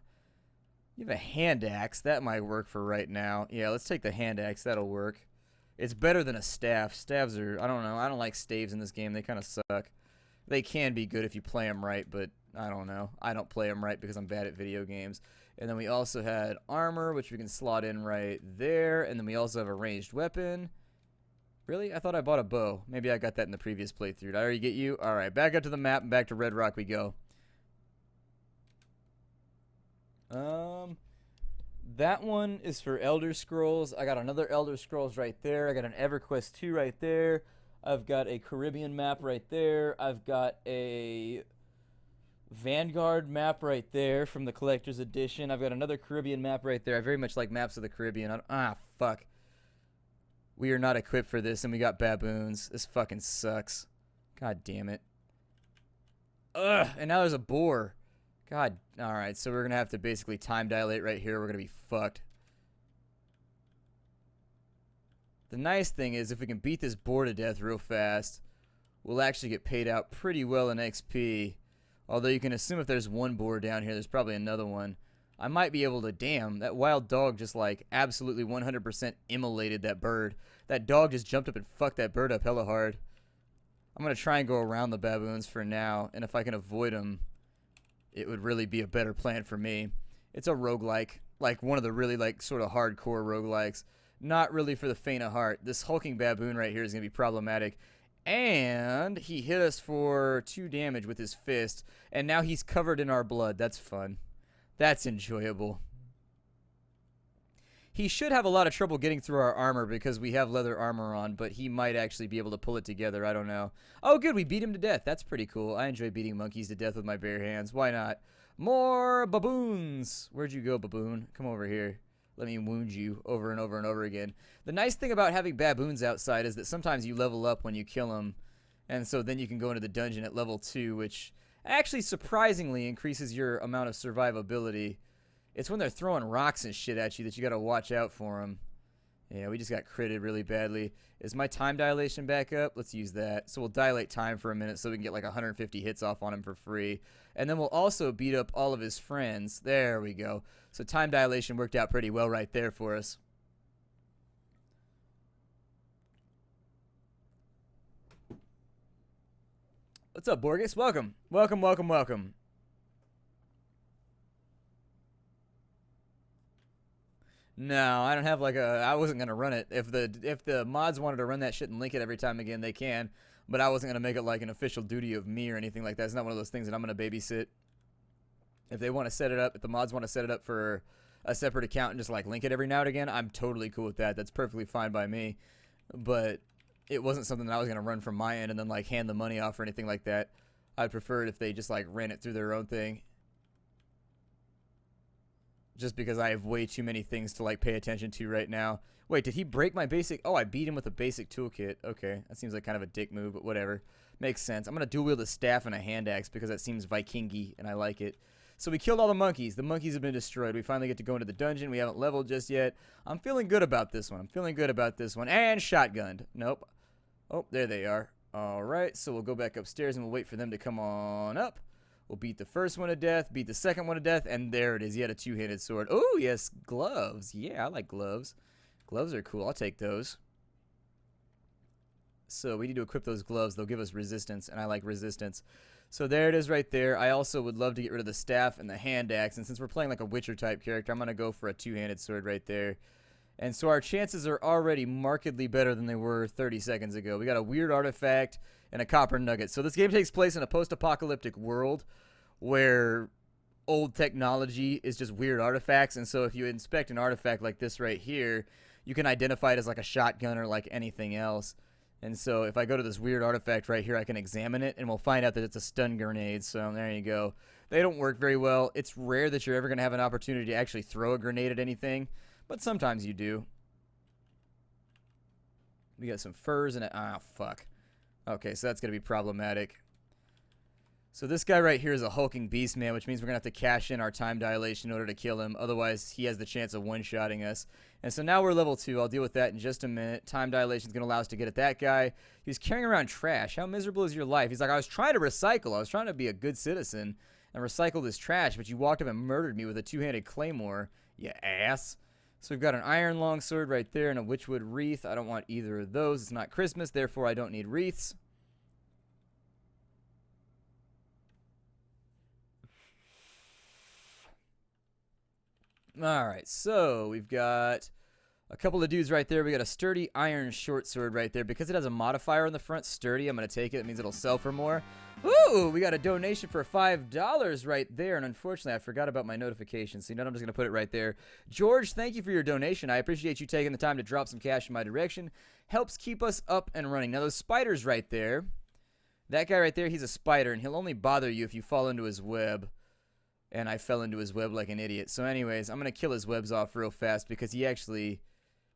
You have a hand axe. That might work for right now. Yeah, let's take the hand axe. That'll work. It's better than a staff. Staves are, I don't know. I don't like staves in this game. They kind of suck. They can be good if you play them right, but I don't know. I don't play them right because I'm bad at video games. And then we also had armor, which we can slot in right there. And then we also have a ranged weapon. Really? I thought I bought a bow. Maybe I got that in the previous playthrough. Did I already get you? All right, back up to the map and back to Red Rock we go. That one is for Elder Scrolls. I got another Elder Scrolls right there. I got an EverQuest 2 right there. I've got a Caribbean map right there. I've got a Vanguard map right there from the Collector's Edition. I've got another Caribbean map right there. I very much like maps of the Caribbean. Fuck. We are not equipped for this, and we got baboons. This fucking sucks. God damn it. Ugh, and now there's a boar. God, alright, so we're going to have to basically time dilate right here. We're going to be fucked. The nice thing is, if we can beat this boar to death real fast, we'll actually get paid out pretty well in XP. Although you can assume if there's one boar down here, there's probably another one. I might be able to, damn, that wild dog just like absolutely 100% immolated that bird. That dog just jumped up and fucked that bird up hella hard. I'm going to try and go around the baboons for now, and if I can avoid them, it would really be a better plan for me. It's a roguelike, like one of the really like sort of hardcore roguelikes. Not really for the faint of heart. This hulking baboon right here is going to be problematic. And he hit us for 2 damage with his fist, and now he's covered in our blood. That's fun. That's enjoyable. He should have a lot of trouble getting through our armor because we have leather armor on, but he might actually be able to pull it together. I don't know. Oh, good. We beat him to death. That's pretty cool. I enjoy beating monkeys to death with my bare hands. Why not? More baboons. Where'd you go, baboon? Come over here. Let me wound you over and over and over again. The nice thing about having baboons outside is that sometimes you level up when you kill them, and so then you can go into the dungeon at level 2, which actually surprisingly increases your amount of survivability. It's when they're throwing rocks and shit at you that you gotta watch out for them. Yeah, we just got critted really badly. Is my time dilation back up? Let's use that. So we'll dilate time for a minute so we can get like 150 hits off on him for free. And then we'll also beat up all of his friends. There we go. So time dilation worked out pretty well right there for us. What's up, Borges? Welcome. Welcome, welcome, welcome. No, I don't have like a. I wasn't gonna run it. If the mods wanted to run that shit and link it every time again, they can. But I wasn't gonna make it like an official duty of me or anything like that. It's not one of those things that I'm gonna babysit. If they want to set it up, if the mods want to set it up for a separate account and just like link it every now and again, I'm totally cool with that. That's perfectly fine by me. But it wasn't something that I was gonna run from my end and then like hand the money off or anything like that. I'd prefer it if they just like ran it through their own thing. Just because I have way too many things to like pay attention to right now. Wait, did he break my basic? Oh, I beat him with a basic toolkit. Okay, that seems like kind of a dick move, but whatever. Makes sense. I'm going to dual wield a staff and a hand axe because that seems Vikingy and I like it. So we killed all the monkeys. The monkeys have been destroyed. We finally get to go into the dungeon. We haven't leveled just yet. I'm feeling good about this one. I'm feeling good about this one. And shotgunned. Nope. Oh, there they are. All right, so we'll go back upstairs and we'll wait for them to come on up. We'll beat the first one to death, beat the second one to death, and there it is. He had a 2-handed sword. Oh, yes, gloves. Yeah, I like gloves. Gloves are cool. I'll take those. So we need to equip those gloves. They'll give us resistance, and I like resistance. So there it is right there. I also would love to get rid of the staff and the hand axe, and since we're playing like a Witcher-type character, I'm going to go for a 2-handed sword right there. And so our chances are already markedly better than they were 30 seconds ago. We got a weird artifact and a copper nugget. So this game takes place in a post-apocalyptic world where old technology is just weird artifacts. And so if you inspect an artifact like this right here, you can identify it as like a shotgun or like anything else. And so if I go to this weird artifact right here, I can examine it and we'll find out that it's a stun grenade. So there you go. They don't work very well. It's rare that you're ever going to have an opportunity to actually throw a grenade at anything, but sometimes you do. We got some furs and fuck. Okay, so that's going to be problematic. So this guy right here is a hulking beast man, which means we're going to have to cash in our time dilation in order to kill him. Otherwise, he has the chance of one-shotting us. And so now we're level 2. I'll deal with that in just a minute. Time dilation is going to allow us to get at that guy. He's carrying around trash. How miserable is your life? He's like, I was trying to recycle. I was trying to be a good citizen and recycle this trash, but you walked up and murdered me with a 2-handed claymore, you ass. So we've got an iron longsword right there and a witchwood wreath. I don't want either of those. It's not Christmas, therefore I don't need wreaths. Alright, so we've got A couple of dudes right there. We got a sturdy iron short sword right there. Because it has a modifier on the front, sturdy, I'm going to take it. It means it'll sell for more. Ooh, we got a donation for $5 right there. And unfortunately, I forgot about my notifications. So, you know what? I'm just going to put it right there. George, thank you for your donation. I appreciate you taking the time to drop some cash in my direction. Helps keep us up and running. Now, those spiders right there. That guy right there, he's a spider. And he'll only bother you if you fall into his web. And I fell into his web like an idiot. So anyways, I'm going to kill his webs off real fast. Because he actually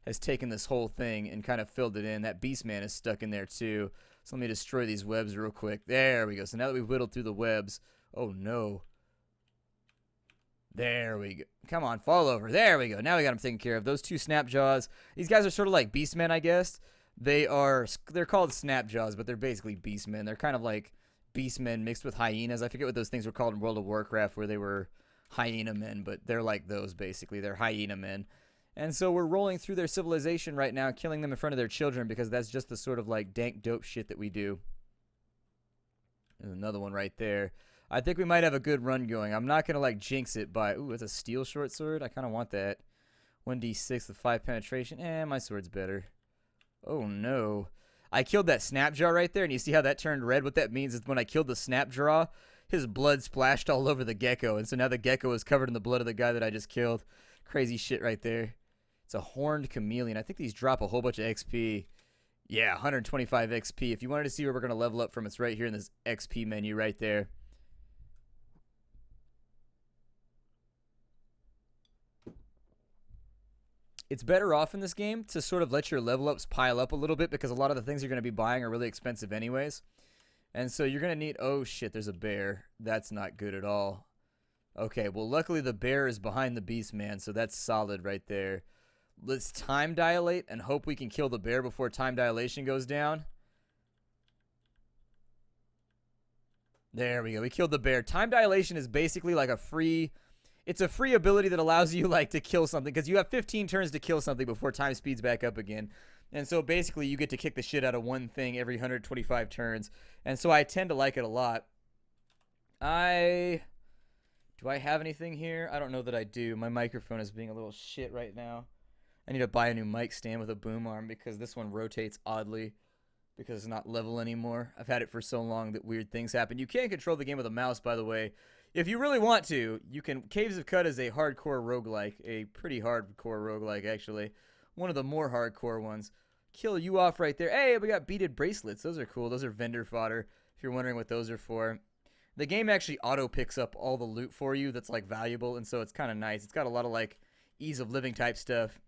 has taken this whole thing and kind of filled it in. That beast man is stuck in there too. So let me destroy these webs real quick. There we go. So now that we've whittled through the webs. Oh no. There we go. Come on, fall over. There we go. Now we got them taken care of. Those two snap jaws. These guys are sort of like beastmen, I guess. They're called snap jaws, but they're basically beastmen. They're kind of like beastmen mixed with hyenas. I forget what those things were called in World of Warcraft where they were hyena men, but they're like those basically. They're hyena men. And so we're rolling through their civilization right now, killing them in front of their children because that's just the sort of like dank dope shit that we do. There's another one right there. I think we might have a good run going. I'm not going to like jinx it by, ooh, it's a steel short sword. I kind of want that. 1d6 with 5 penetration. My sword's better. Oh no. I killed that snapjaw right there, and you see how that turned red? What that means is when I killed the snapjaw, his blood splashed all over the gecko, and so now the gecko is covered in the blood of the guy that I just killed. Crazy shit right there. It's a horned chameleon. I think these drop a whole bunch of XP. Yeah, 125 XP. If you wanted to see where we're going to level up from, it's right here in this XP menu right there. It's better off in this game to sort of let your level ups pile up a little bit because a lot of the things you're going to be buying are really expensive anyways. And so you're going to need... Oh, shit, there's a bear. That's not good at all. Okay, well, luckily the bear is behind the beast man, so that's solid right there. Let's time dilate and hope we can kill the bear before time dilation goes down. There we go. We killed the bear. Time dilation is basically like a free... It's a free ability that allows you like to kill something because you have 15 turns to kill something before time speeds back up again. And so basically you get to kick the shit out of one thing every 125 turns. And so I tend to like it a lot. Do I have anything here? I don't know that I do. My microphone is being a little shit right now. I need to buy a new mic stand with a boom arm because this one rotates oddly because it's not level anymore. I've had it for so long that weird things happen. You can control the game with a mouse, by the way. If you really want to, you can. Caves of Cut is a hardcore roguelike, a pretty hardcore roguelike, actually. One of the more hardcore ones. Kill you off right there. Hey, we got beaded bracelets. Those are cool. Those are vendor fodder, if you're wondering what those are for. The game actually auto-picks up all the loot for you that's, like, valuable, and so it's kind of nice. It's got a lot of, like, ease of living type stuff.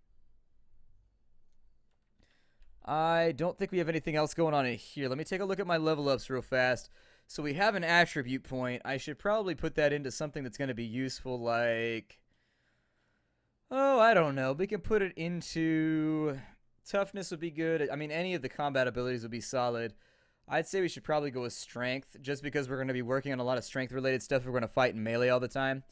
I don't think we have anything else going on in here. Let me take a look at my level ups real fast. So we have an attribute point. I should probably put that into something that's going to be useful like... Oh, I don't know. We can put it into... Toughness would be good. I mean, any of the combat abilities would be solid. I'd say we should probably go with strength just because we're going to be working on a lot of strength-related stuff. We're going to fight in melee all the time.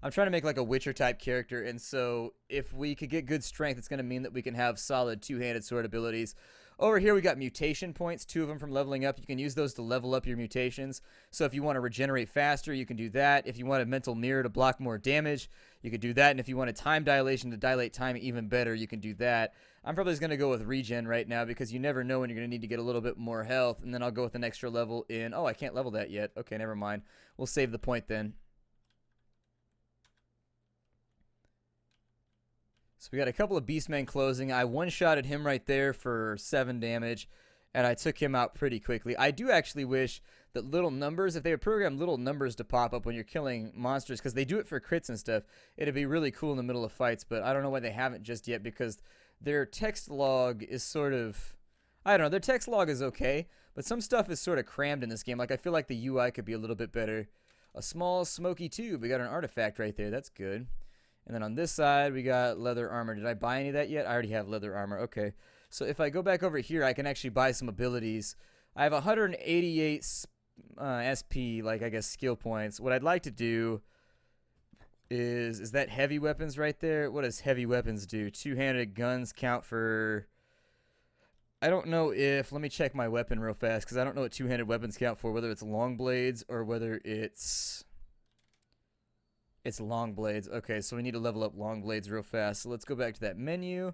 I'm trying to make like a Witcher-type character, and so if we could get good strength, it's going to mean that we can have solid two-handed sword abilities. Over here, we got mutation points, 2 of them from leveling up. You can use those to level up your mutations. So if you want to regenerate faster, you can do that. If you want a mental mirror to block more damage, you can do that. And if you want a time dilation to dilate time even better, you can do that. I'm probably just going to go with regen right now because you never know when you're going to need to get a little bit more health. And then I'll go with an extra level in... Oh, I can't level that yet. Okay, never mind. We'll save the point then. So we got a couple of Beastmen closing. I one-shotted him right there for 7 damage, and I took him out pretty quickly. I do actually wish that little numbers, if they would program little numbers to pop up when you're killing monsters, because they do it for crits and stuff, it'd be really cool in the middle of fights, but I don't know why they haven't just yet, because their text log is sort of... I don't know, their text log is okay, but some stuff is sort of crammed in this game. Like, I feel like the UI could be a little bit better. A small smoky tube. We got an artifact right there. That's good. And then on this side, we got leather armor. Did I buy any of that yet? I already have leather armor. Okay. So if I go back over here, I can actually buy some abilities. I have 188 SP, like, I guess, skill points. What I'd like to do is that heavy weapons right there? What does heavy weapons do? Two-handed guns count for... I don't know if... Let me check my weapon real fast, because I don't know what two-handed weapons count for, whether it's long blades or whether it's... It's long blades. Okay, so we need to level up long blades real fast. So let's go back to that menu.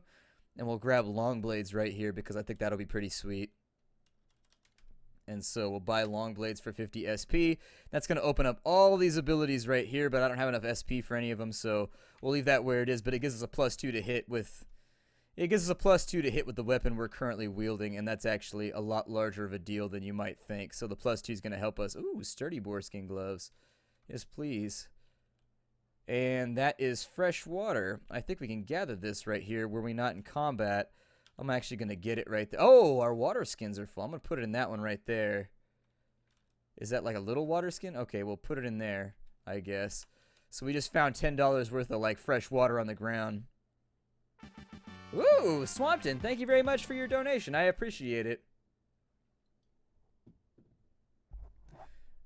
And we'll grab long blades right here because I think that'll be pretty sweet. And so we'll buy long blades for 50 SP. That's going to open up all these abilities right here, but I don't have enough SP for any of them, so we'll leave that where it is. But it gives us a +2 to hit with... It gives us a +2 to hit with the weapon we're currently wielding, and that's actually a lot larger of a deal than you might think. So the +2 is going to help us. Ooh, sturdy boarskin gloves. Yes, please. And that is fresh water. I think we can gather this right here. Were we not in combat? I'm actually going to get it right there. Oh, our water skins are full. I'm going to put it in that one right there. Is that like a little water skin? Okay, we'll put it in there, I guess. So we just found $10 worth of like fresh water on the ground. Ooh, Swampton, thank you very much for your donation. I appreciate it.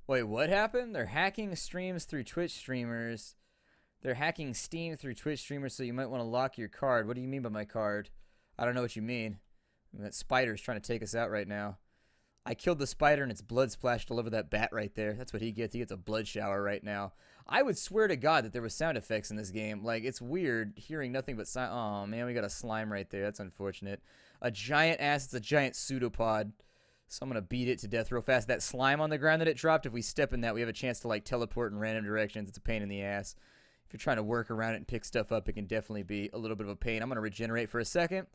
Wait, what happened? They're hacking streams through Twitch streamers. They're hacking Steam through Twitch streamers, so you might want to lock your card. What do you mean by my card? I don't know what you mean. That spider's trying to take us out right now. I killed the spider and its blood splashed all over that bat right there. That's what he gets. He gets a blood shower right now. I would swear to God that there was sound effects in this game. Like, it's weird hearing nothing but sound. Oh, man, we got a slime right there. That's unfortunate. A giant ass. It's a giant pseudopod. So I'm going to beat it to death real fast. That slime on the ground that it dropped, if we step in that, we have a chance to, like, teleport in random directions. It's a pain in the ass. If you're trying to work around it and pick stuff up, it can definitely be a little bit of a pain. I'm going to regenerate for a second.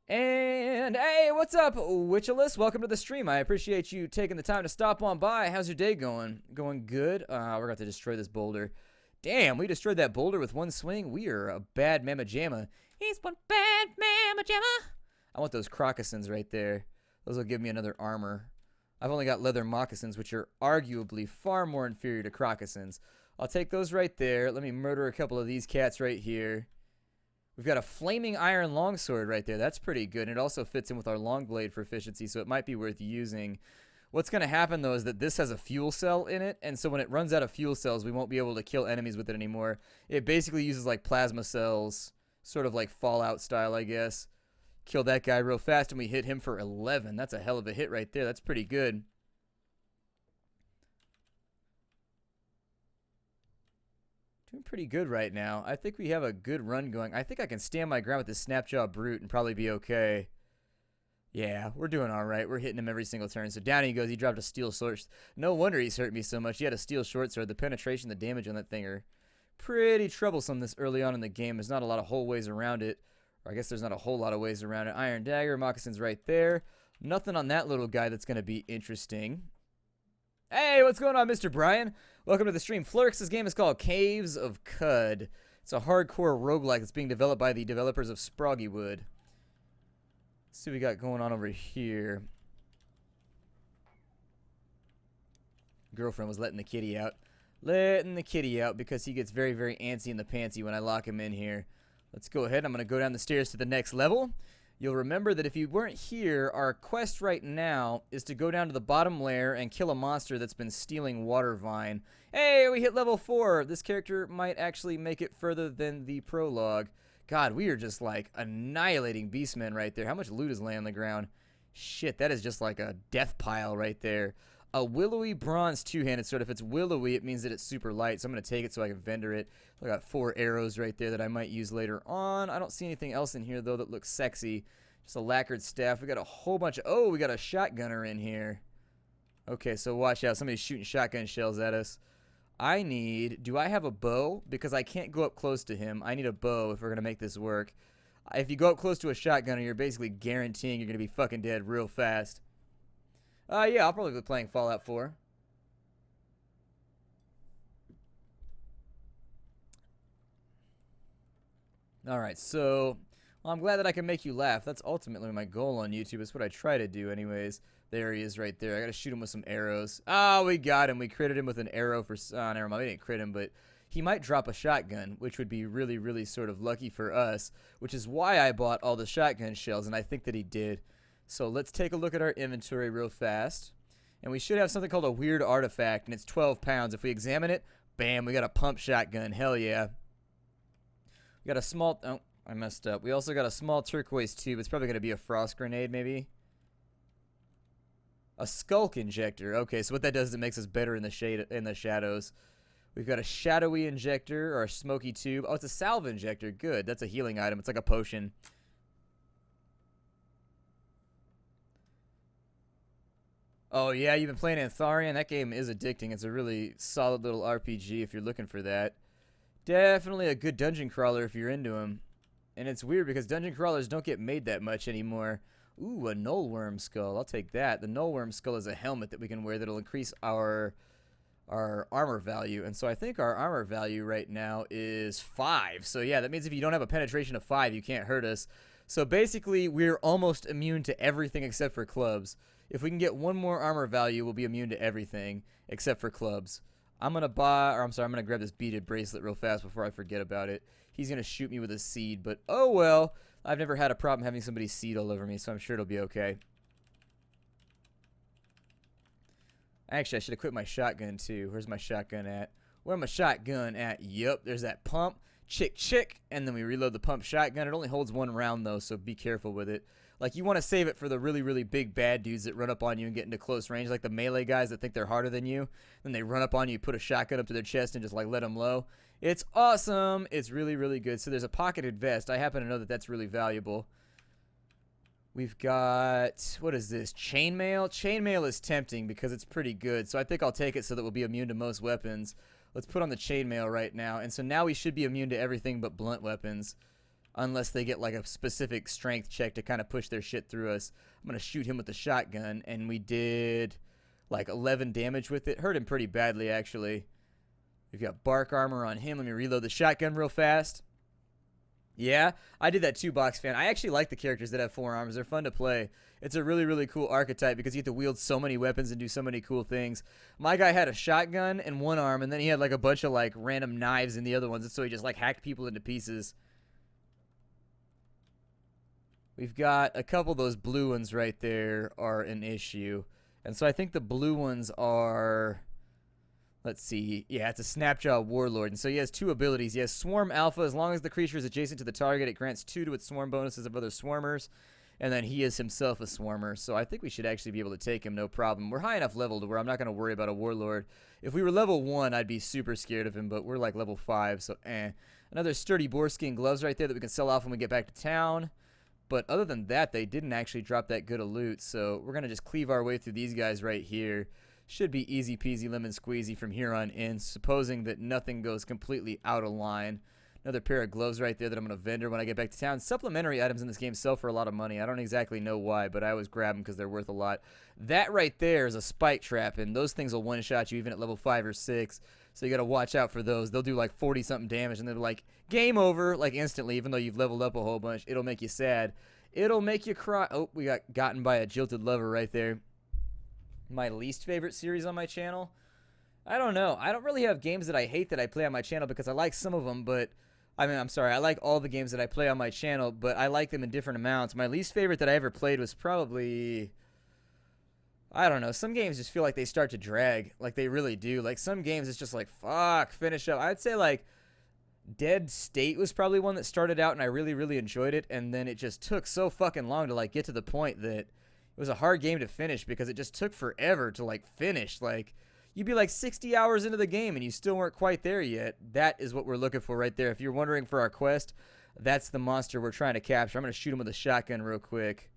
And, hey, what's up, Witcheless? Welcome to the stream. I appreciate you taking the time to stop on by. How's your day going? Going good? We're going to destroy this boulder. Damn, we destroyed that boulder with one swing. We are a bad mamma jamma. He's one bad mamma jamma. I want those crocossins right there. Those will give me another armor. I've only got leather moccasins, which are arguably far more inferior to crocossins. I'll take those right there. Let me murder a couple of these cats right here. We've got a flaming iron longsword right there. That's pretty good. And it also fits in with our long blade for efficiency, so it might be worth using. What's going to happen, though, is that this has a fuel cell in it, and so when it runs out of fuel cells, we won't be able to kill enemies with it anymore. It basically uses, like, plasma cells, sort of like Fallout style, I guess. Kill that guy real fast, and we hit him for 11. That's a hell of a hit right there. That's pretty good. Doing pretty good right now. I think we have a good run going. I think I can stand my ground with this Snapjaw Brute and probably be okay. Yeah, we're doing all right. We're hitting him every single turn. So down he goes. He dropped a steel sword. No wonder he's hurt me so much. He had a steel short sword. The penetration, the damage on that thing are pretty troublesome this early on in the game. There's not a lot of whole ways around it. Or I guess there's not a whole lot of ways around it. Iron Dagger, moccasins right there. Nothing on that little guy that's going to be interesting. Hey, what's going on, Mr. Brian? Welcome to the stream. Flurx's game is called Caves of Cud. It's a hardcore roguelike that's being developed by the developers of Sproggywood. Let's see what we got going on over here. Girlfriend was letting the kitty out. Letting the kitty out because he gets very, very antsy in the pantsy when I lock him in here. Let's go ahead. I'm going to go down the stairs to the next level. You'll remember that if you weren't here, our quest right now is to go down to the bottom layer and kill a monster that's been stealing water vine. Hey, we hit level 4. This character might actually make it further than the prologue. God, we are just like annihilating beastmen right there. How much loot is laying on the ground? Shit, that is just like a death pile right there. A willowy bronze two-handed sword. If it's willowy, it means that it's super light, so I'm going to take it so I can vendor it. I got 4 arrows right there that I might use later on. I don't see anything else in here, though, that looks sexy. Just a lacquered staff. We got a whole bunch of... Oh, we got a shotgunner in here. Okay, so watch out. Somebody's shooting shotgun shells at us. I need... Do I have a bow? Because I can't go up close to him. I need a bow if we're going to make this work. If you go up close to a shotgunner, you're basically guaranteeing you're going to be fucking dead real fast. Yeah, I'll probably be playing Fallout 4. Alright, so... Well, I'm glad that I can make you laugh. That's ultimately my goal on YouTube. It's what I try to do anyways. There he is right there. I gotta shoot him with some arrows. Oh, we got him. We critted him with an arrow for... never mind. We didn't crit him, but... He might drop a shotgun, which would be really, really sort of lucky for us. Which is why I bought all the shotgun shells, and I think that he did. So let's take a look at our inventory real fast. And we should have something called a weird artifact, and it's 12 pounds. If we examine it, bam, we got a pump shotgun. Hell yeah. We got a small... Oh, I messed up. We also got a small turquoise tube. It's probably going to be a frost grenade, maybe. A skulk injector. Okay, so what that does is it makes us better in the shade in the shadows. We've got a shadowy injector or a smoky tube. Oh, it's a salve injector. Good. That's a healing item. It's like a potion. Oh yeah, you've been playing Antharian. That game is addicting. It's a really solid little RPG if you're looking for that. Definitely a good dungeon crawler if you're into them. And it's weird because dungeon crawlers don't get made that much anymore. Ooh, a nullworm skull. I'll take that. The nullworm skull is a helmet that we can wear that'll increase our armor value. And so I think our armor value right now is 5. So yeah, that means if you don't have a penetration of 5, you can't hurt us. So basically, we're almost immune to everything except for clubs. If we can get one more armor value, we'll be immune to everything except for clubs. I'm going to grab this beaded bracelet real fast before I forget about it. He's going to shoot me with a seed, but oh well. I've never had a problem having somebody seed all over me, so I'm sure it'll be okay. Actually, I should equip my shotgun too. Where's my shotgun at? Where's my shotgun at? Yup, there's that pump. Chick, chick. And then we reload the pump shotgun. It only holds 1 round, though, so be careful with it. Like, you want to save it for the really, really big bad dudes that run up on you and get into close range, like the melee guys that think they're harder than you. Then they run up on you, put a shotgun up to their chest, and just, like, let them low. It's awesome. It's really, really good. So there's a pocketed vest. I happen to know that that's really valuable. We've got, what is this? Chainmail? Chainmail is tempting because it's pretty good. So I think I'll take it so that we'll be immune to most weapons. Let's put on the chainmail right now. And so now we should be immune to everything but blunt weapons. Unless they get like a specific strength check to kind of push their shit through us. I'm going to shoot him with the shotgun. And we did like 11 damage with it. Hurt him pretty badly, actually. We've got bark armor on him. Let me reload the shotgun real fast. Yeah, I did that too, Box Fan. I actually like the characters that have forearms. They're fun to play. It's a really, really cool archetype because you get to wield so many weapons and do so many cool things. My guy had a shotgun in one arm, and then he had like a bunch of like random knives in the other ones, and so he just like hacked people into pieces. We've got a couple of those blue ones right there are an issue. And so I think the blue ones are... Let's see. Yeah, it's a Snapjaw Warlord. And so he has 2 abilities. He has Swarm Alpha. As long as the creature is adjacent to the target, it grants 2 to its swarm bonuses of other swarmers. And then he is himself a swarmer. So I think we should actually be able to take him, no problem. We're high enough level to where I'm not going to worry about a Warlord. If we were level 1, I'd be super scared of him, but we're like level 5, so eh. Another sturdy boarskin gloves right there that we can sell off when we get back to town. But other than that, they didn't actually drop that good of loot. So we're going to just cleave our way through these guys right here. Should be easy peasy lemon squeezy from here on in, supposing that nothing goes completely out of line. Another pair of gloves right there that I'm going to vendor when I get back to town. Supplementary items in this game sell for a lot of money. I don't exactly know why, but I always grab them because they're worth a lot. That right there is a spike trap, and those things will one-shot you even at level 5 or 6. So you got to watch out for those. They'll do like 40-something damage, and they're like, game over, like instantly, even though you've leveled up a whole bunch. It'll make you sad. It'll make you cry. Oh, we got gotten by a jilted lover right there. My least favorite series on my channel? I don't know. I don't really have games that I hate that I play on my channel because I like some of them, but... I'm sorry. I like all the games that I play on my channel, but I like them in different amounts. My least favorite that I ever played was probably... I don't know. Some games just feel like they start to drag. Like, they really do. Like, some games it's just like, fuck, finish up. I'd say, like... Dead State was probably one that started out and I really, really enjoyed it, and then it just took so fucking long to, like, get to the point that it was a hard game to finish because it just took forever to, like, finish. Like, you'd be, like, 60 hours into the game and you still weren't quite there yet. That is what we're looking for right there. If you're wondering for our quest, that's the monster we're trying to capture. I'm going to shoot him with a shotgun real quick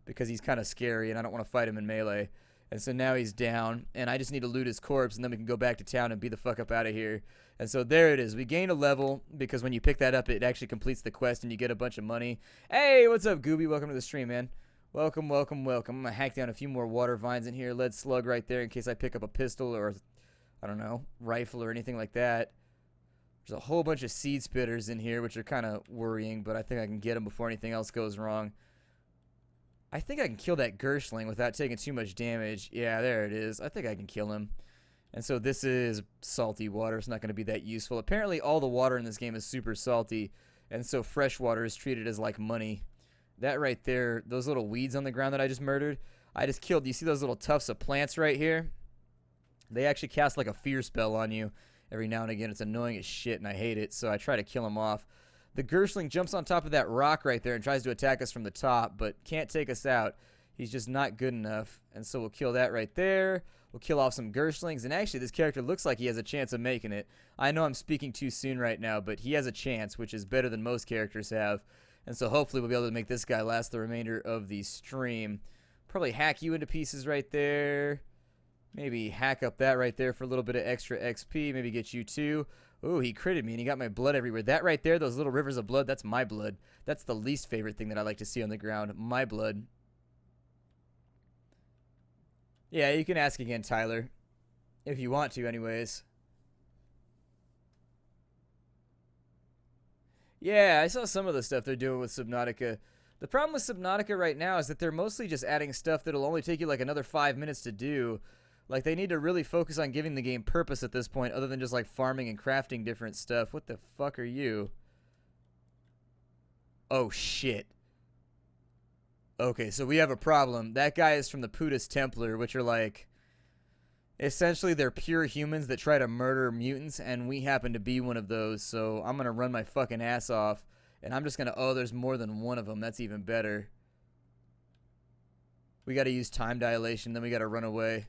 because he's kind of scary and I don't want to fight him in melee. And so now he's down, and I just need to loot his corpse, and then we can go back to town and be the fuck up out of here. And so there it is. We gained a level, because when you pick that up, it actually completes the quest, and you get a bunch of money. Hey, what's up, Gooby? Welcome to the stream, man. Welcome, welcome, welcome. I'm going to hack down a few more water vines in here. Lead slug right there in case I pick up a pistol or, I don't know, rifle or anything like that. There's a whole bunch of seed spitters in here, which are kind of worrying, but I think I can get them before anything else goes wrong. I think I can kill that Gershling without taking too much damage. Yeah, there it is. I think I can kill him. And so this is salty water. It's not going to be that useful. Apparently all the water in this game is super salty, and so fresh water is treated as like money. That right there, those little weeds on the ground that I just murdered, I just killed. You see those little tufts of plants right here? They actually cast like a fear spell on you every now and again. It's annoying as shit, and I hate it, so I try to kill them off. The Gershling jumps on top of that rock right there and tries to attack us from the top, but can't take us out. He's just not good enough. And so we'll kill that right there. We'll kill off some Gershlings. And actually, this character looks like he has a chance of making it. I know I'm speaking too soon right now, but he has a chance, which is better than most characters have. And so hopefully we'll be able to make this guy last the remainder of the stream. Probably hack you into pieces right there. Maybe hack up that right there for a little bit of extra XP. Maybe get you too. Ooh, he critted me and he got my blood everywhere. That right there, those little rivers of blood, that's my blood. That's the least favorite thing that I like to see on the ground. My blood. Yeah, you can ask again, Tyler. If you want to, anyways. Yeah, I saw some of the stuff they're doing with Subnautica. The problem with Subnautica right now is that they're mostly just adding stuff that'll only take you like another 5 minutes to do. Like, they need to really focus on giving the game purpose at this point, other than just, like, farming and crafting different stuff. What the fuck are you? Oh, shit. Okay, so we have a problem. That guy is from the Pootis Templar, which are, like, essentially they're pure humans that try to murder mutants, and we happen to be one of those, so I'm gonna run my fucking ass off, and I'm just gonna... Oh, there's more than one of them. That's even better. We gotta use time dilation, then we gotta run away.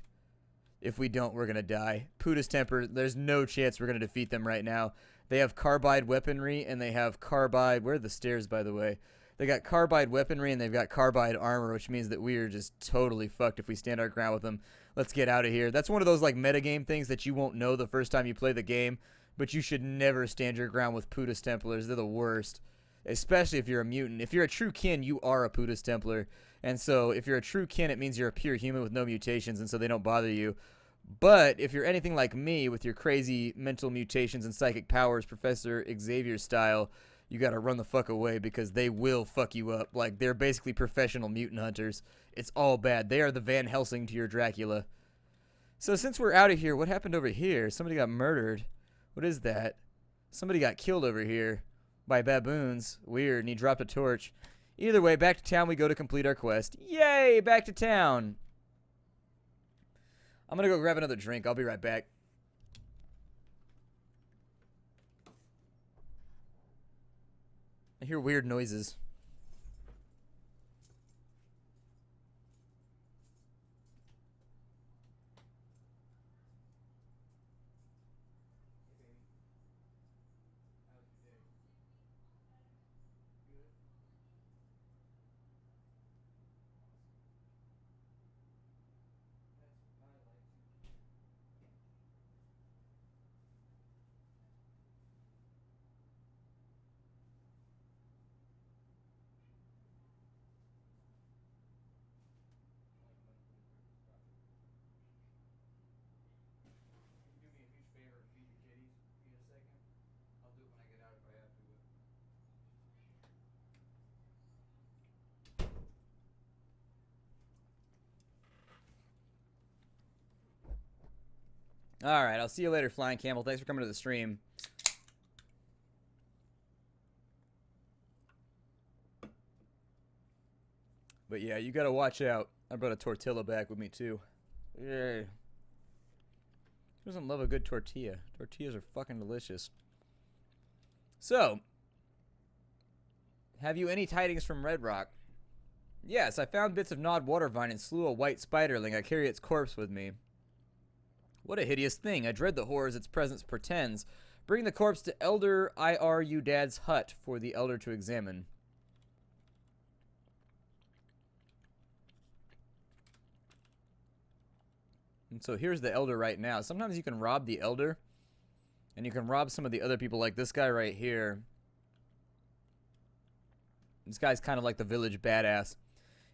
If we don't, we're going to die. Pootis Temper, there's no chance we're going to defeat them right now. They have carbide weaponry, and they have carbide... Where are the stairs, by the way? They got carbide weaponry, and they've got carbide armor, which means that we are just totally fucked if we stand our ground with them. Let's get out of here. That's one of those, like, metagame things that you won't know the first time you play the game, but you should never stand your ground with Pootis Templars. They're the worst, especially if you're a mutant. If you're a true kin, you are a Pootis Templar. And so if you're a true kin, it means you're a pure human with no mutations, and so they don't bother you. But if you're anything like me with your crazy mental mutations and psychic powers, Professor Xavier style, you gotta run the fuck away because they will fuck you up. Like, they're basically professional mutant hunters. It's all bad. They are the Van Helsing to your Dracula. So since we're out of here, what happened over here? Somebody got murdered. What is that? Somebody got killed over here by baboons. Weird, and he dropped a torch. Either way, back to town we go to complete our quest. Yay, back to town. I'm going to go grab another drink. I'll be right back. I hear weird noises. All right, I'll see you later, Flying Camel. Thanks for coming to the stream. But yeah, you gotta watch out. I brought a tortilla back with me too. Yeah. Who doesn't love a good tortilla? Tortillas are fucking delicious. So, have you any tidings from Red Rock? Yes, I found bits of gnawed water vine and slew a white spiderling. I carry its corpse with me. What a hideous thing. I dread the horrors its presence portends. Bring the corpse to Elder I.R.U. Dad's hut for the elder to examine. And so here's the elder right now. Sometimes you can rob the elder, and you can rob some of the other people, like this guy right here. This guy's kind of like the village badass.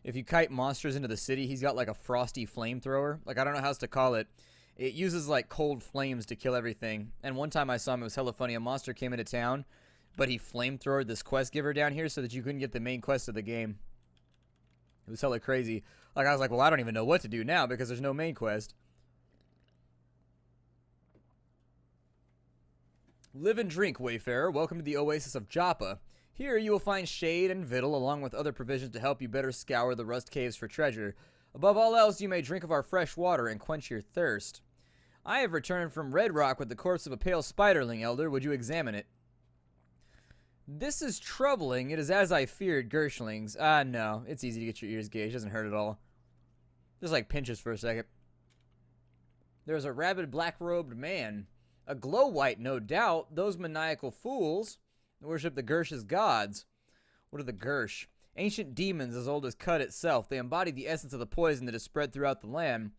If you kite monsters into the city, he's got like a frosty flamethrower. Like, I don't know how else to call it. It uses like cold flames to kill everything. And one time I saw him, it was hella funny. A monster came into town, but he flamethrowed this quest giver down here so that you couldn't get the main quest of the game. It was hella crazy. Like, I was like, well, I don't even know what to do now because there's no main quest. Live and drink, Wayfarer. Welcome to the Oasis of Joppa. Here you will find shade and victual along with other provisions to help you better scour the rust caves for treasure. Above all else, you may drink of our fresh water and quench your thirst. I have returned from Red Rock with the corpse of a pale spiderling, Elder. Would you examine it? This is troubling. It is as I feared, Gershlings. No. It's easy to get your ears gauged. It doesn't hurt at all. Just like pinches for a second. There's a rabid black-robed man. A glow-white, no doubt. Those maniacal fools worship the Gersh as gods. What are the Gersh? Ancient demons as old as Cud itself. They embody the essence of the poison that is spread throughout the land.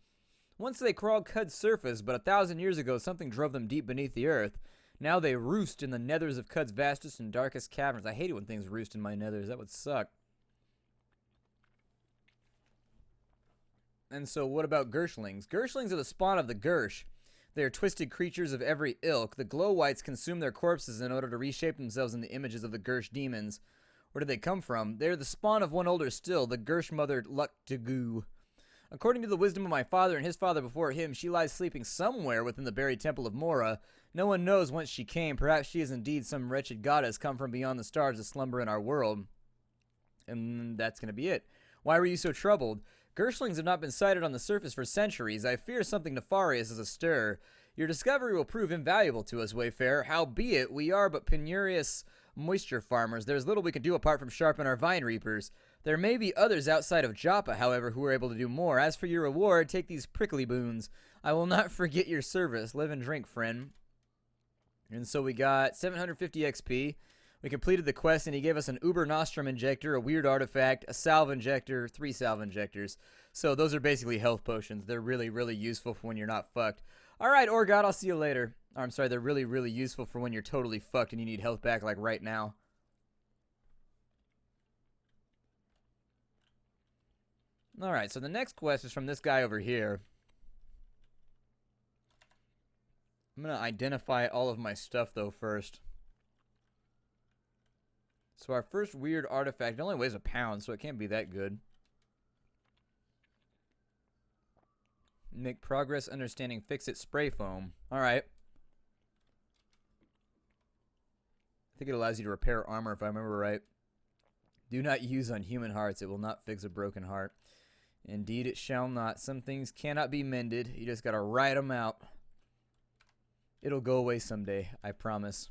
Once they crawled Cud's surface, but 1,000 years ago something drove them deep beneath the earth. Now they roost in the nethers of Cud's vastest and darkest caverns. I hate it when things roost in my nethers. That would suck. And so what about Gershlings? Gershlings are the spawn of the Gersh. They are twisted creatures of every ilk. The glow whites consume their corpses in order to reshape themselves in the images of the Gersh demons. Where did they come from? They are the spawn of one older still, the Gersh mother Luktagu. According to the wisdom of my father and his father before him, she lies sleeping somewhere within the buried temple of Mora. No one knows whence she came. Perhaps she is indeed some wretched goddess come from beyond the stars to slumber in our world. And that's going to be it. Why were you so troubled? Gershlings have not been sighted on the surface for centuries. I fear something nefarious is astir. Your discovery will prove invaluable to us, Wayfarer. Howbeit, we are but penurious moisture farmers. There's little we can do apart from sharpen our vine reapers. There may be others outside of Joppa, however, who are able to do more. As for your reward, take these prickly boons. I will not forget your service. Live and drink, friend. And so we got 750 XP. We completed the quest, and he gave us an Uber Nostrum injector, a weird artifact, a salve injector, 3 salve injectors. So those are basically health potions. They're really, really useful for when you're not fucked. All right, Orgot, I'll see you later. Oh, I'm sorry, they're really, really useful for when you're totally fucked and you need health back, like right now. All right, so the next quest is from this guy over here. I'm going to identify all of my stuff, though, first. So our first weird artifact, it only weighs 1 pound, so it can't be that good. Make progress understanding fix-it spray foam. Alright. I think it allows you to repair armor if I remember right. Do not use on human hearts. It will not fix a broken heart. Indeed it shall not. Some things cannot be mended. You just gotta write them out. It'll go away someday, I promise.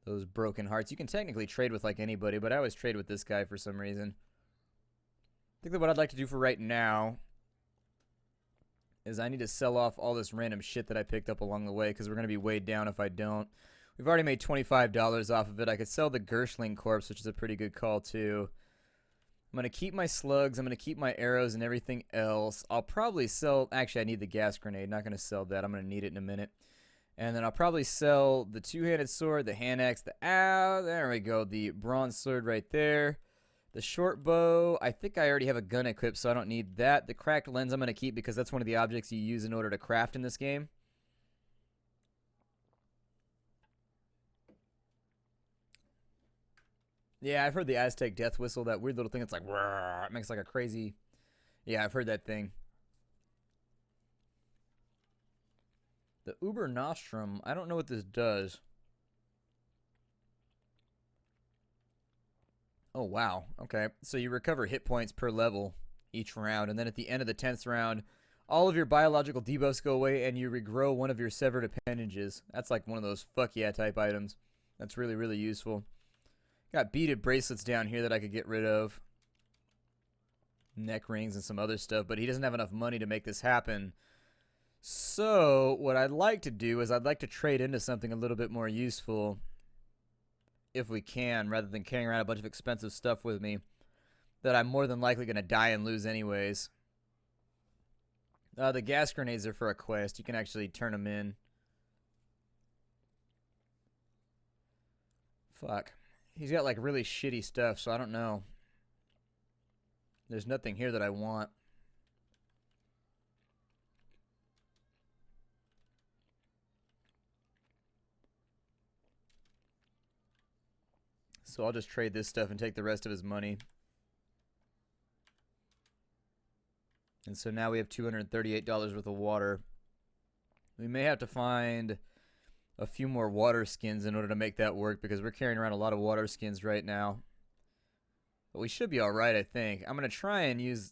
Those broken hearts. You can technically trade with like anybody, but I always trade with this guy for some reason. I think that what I'd like to do for right now is I need to sell off all this random shit that I picked up along the way because we're going to be weighed down if I don't. We've already made $25 off of it. I could sell the Gershling corpse, which is a pretty good call too. I'm going to keep my slugs. I'm going to keep my arrows and everything else. I'll probably sell... Actually, I need the gas grenade. Not going to sell that. I'm going to need it in a minute. And then I'll probably sell the two-handed sword, the hand axe, the... there we go. The bronze sword right there. The short bow. I think I already have a gun equipped, so I don't need that. The cracked lens I'm going to keep because that's one of the objects you use in order to craft in this game. Yeah, I've heard the Aztec death whistle, that weird little thing that's like, it makes like a crazy... Yeah, I've heard that thing. The Uber Nostrum, I don't know what this does. Oh, wow. Okay, so you recover hit points per level each round, and then at the end of the 10th round, all of your biological debuffs go away, and you regrow one of your severed appendages. That's like one of those fuck yeah type items. That's really, really useful. Got beaded bracelets down here that I could get rid of. Neck rings and some other stuff, but he doesn't have enough money to make this happen. So, what I'd like to do is I'd like to trade into something a little bit more useful, if we can, rather than carrying around a bunch of expensive stuff with me that I'm more than likely going to die and lose anyways. The gas grenades are for a quest. You can actually turn them in. Fuck. He's got like really shitty stuff, so I don't know. There's nothing here that I want. So I'll just trade this stuff and take the rest of his money. And so now we have $238 worth of water. We may have to find a few more water skins in order to make that work because we're carrying around a lot of water skins right now. But we should be alright, I think. I'm going to try and use...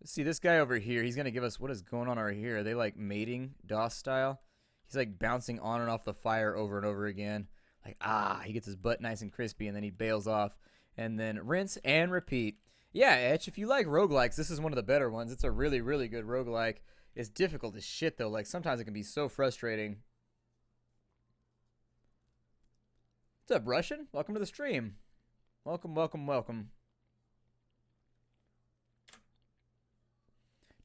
See, this guy over here, he's going to give us... What is going on over here? Are they like mating, DOS style? He's like bouncing on and off the fire over and over again. Like, he gets his butt nice and crispy, and then he bails off. And then rinse and repeat. Yeah, Etch, if you like roguelikes, this is one of the better ones. It's a really, really good roguelike. It's difficult as shit, though. Like, sometimes it can be so frustrating. What's up, Russian? Welcome to the stream. Welcome, welcome, welcome.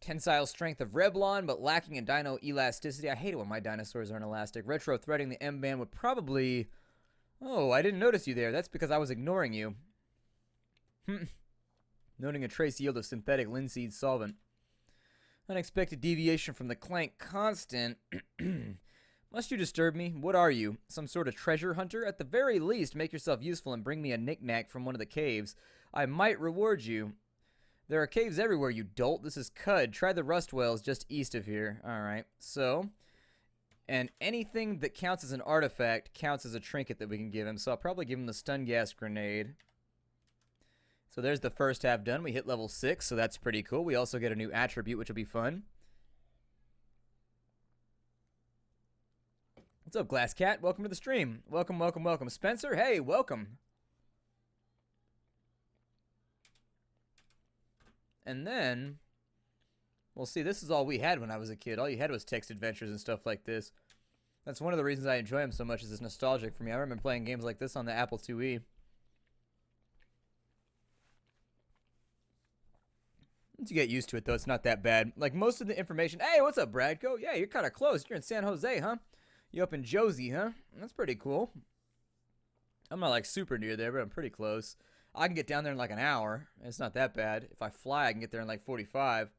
Tensile strength of Reblon, but lacking in dino elasticity. I hate it when my dinosaurs aren't elastic. Retro threading the M-band would probably... Oh, I didn't notice you there. That's because I was ignoring you. Noting a trace yield of synthetic linseed solvent. Unexpected deviation from the clank constant. Must you disturb me? What are you? Some sort of treasure hunter? At the very least, make yourself useful and bring me a knick-knack from one of the caves. I might reward you. There are caves everywhere, you dolt. This is Cud. Try the rust wells just east of here. Alright, so... And anything that counts as an artifact counts as a trinket that we can give him. So I'll probably give him the stun gas grenade. So there's the first half done. We hit level 6, so that's pretty cool. We also get a new attribute, which will be fun. What's up, Glass Cat? Welcome to the stream. Welcome, welcome, welcome. Spencer, hey, welcome. And then, well, see, this is all we had when I was a kid. All you had was text adventures and stuff like this. That's one of the reasons I enjoy them so much, is it's nostalgic for me. I remember playing games like this on the Apple IIe. Once you get used to it, though, it's not that bad. Like, most of the information... Hey, what's up, Bradco? Yeah, you're kind of close. You're in San Jose, huh? You up in Josie, huh? That's pretty cool. I'm not, like, super near there, but I'm pretty close. I can get down there in like an hour. It's not that bad. If I fly, I can get there in like 45.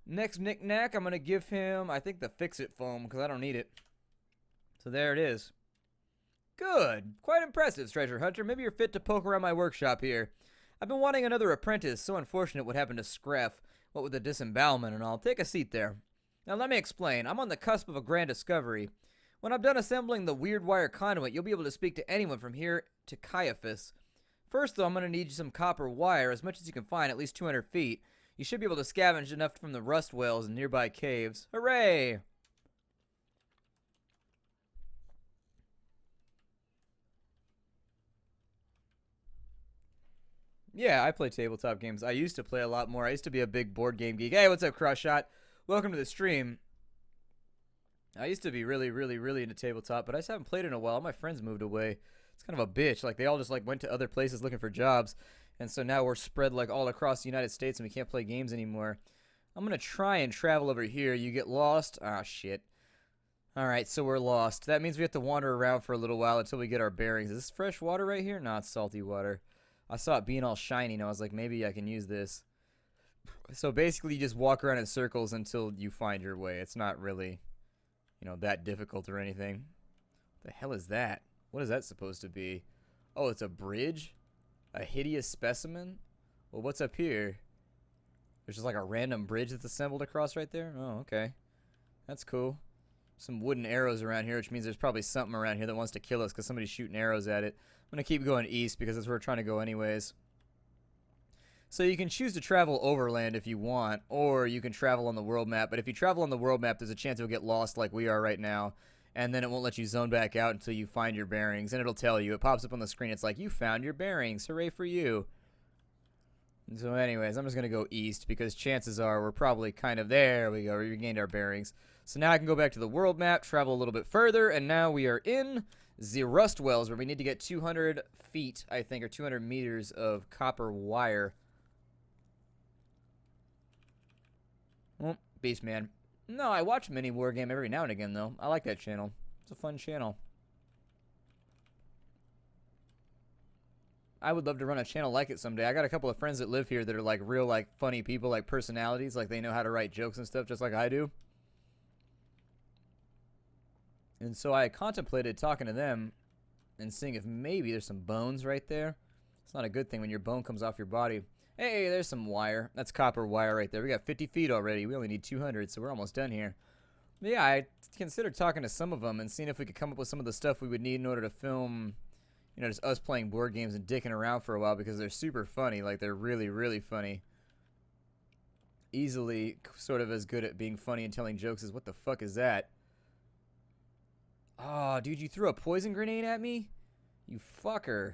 Next knick-knack, I'm going to give him, I think, the Fix-It foam, because I don't need it. So there it is. Good. Quite impressive, treasure hunter. Maybe you're fit to poke around my workshop here. I've been wanting another apprentice. So unfortunate what happened to Scref. What with the disembowelment and all. Take a seat there. Now let me explain. I'm on the cusp of a grand discovery. When I'm done assembling the weird wire conduit, you'll be able to speak to anyone from here to Caiaphas. First, though, I'm going to need some copper wire, as much as you can find, at least 200 feet. You should be able to scavenge enough from the rust wells and nearby caves. Hooray! Yeah, I play tabletop games. I used to play a lot more. I used to be a big board game geek. Hey, what's up, Crossshot? Welcome to the stream. I used to be really, really, really into tabletop, but I just haven't played in a while. All my friends moved away. It's kind of a bitch. Like, they all just, like, went to other places looking for jobs. And so now we're spread, like, all across the United States, and we can't play games anymore. I'm going to try and travel over here. You get lost? Ah, shit. Alright, so we're lost. That means we have to wander around for a little while until we get our bearings. Is this fresh water right here? No, it's salty water. I saw it being all shiny, and I was like, maybe I can use this. So basically, you just walk around in circles until you find your way. It's not really, you know, that difficult or anything. What the hell is that? What is that supposed to be? Oh, it's a bridge? A hideous specimen? Well, what's up here? There's just like a random bridge that's assembled across right there? Oh, okay. That's cool. Some wooden arrows around here, which means there's probably something around here that wants to kill us because somebody's shooting arrows at it. I'm going to keep going east because that's where we're trying to go anyways. So you can choose to travel overland if you want, or you can travel on the world map. But if you travel on the world map, there's a chance you'll get lost like we are right now. And then it won't let you zone back out until you find your bearings. And it'll tell you. It pops up on the screen. It's like, you found your bearings. Hooray for you. And so anyways, I'm just going to go east because chances are we're probably kind of there. We go. We regained our bearings. So now I can go back to the world map, travel a little bit further, and now we are in the rust wells where we need to get 200 feet, I think, or 200 meters of copper wire. Well, Beast Man. No, I watch Mini War Game every now and again, though. I like that channel. It's a fun channel. I would love to run a channel like it someday. I got a couple of friends that live here that are, like, real, like, funny people, like, personalities. Like, they know how to write jokes and stuff just like I do. And so I contemplated talking to them and seeing if maybe there's some bones right there. It's not a good thing when your bone comes off your body. Hey, there's some wire. That's copper wire right there. We got 50 feet already. We only need 200, so we're almost done here. But yeah, I considered talking to some of them and seeing if we could come up with some of the stuff we would need in order to film, you know, just us playing board games and dicking around for a while because they're super funny. Like, they're really, really funny. Easily sort of as good at being funny and telling jokes as what the fuck is that? Oh, dude, you threw a poison grenade at me? You fucker.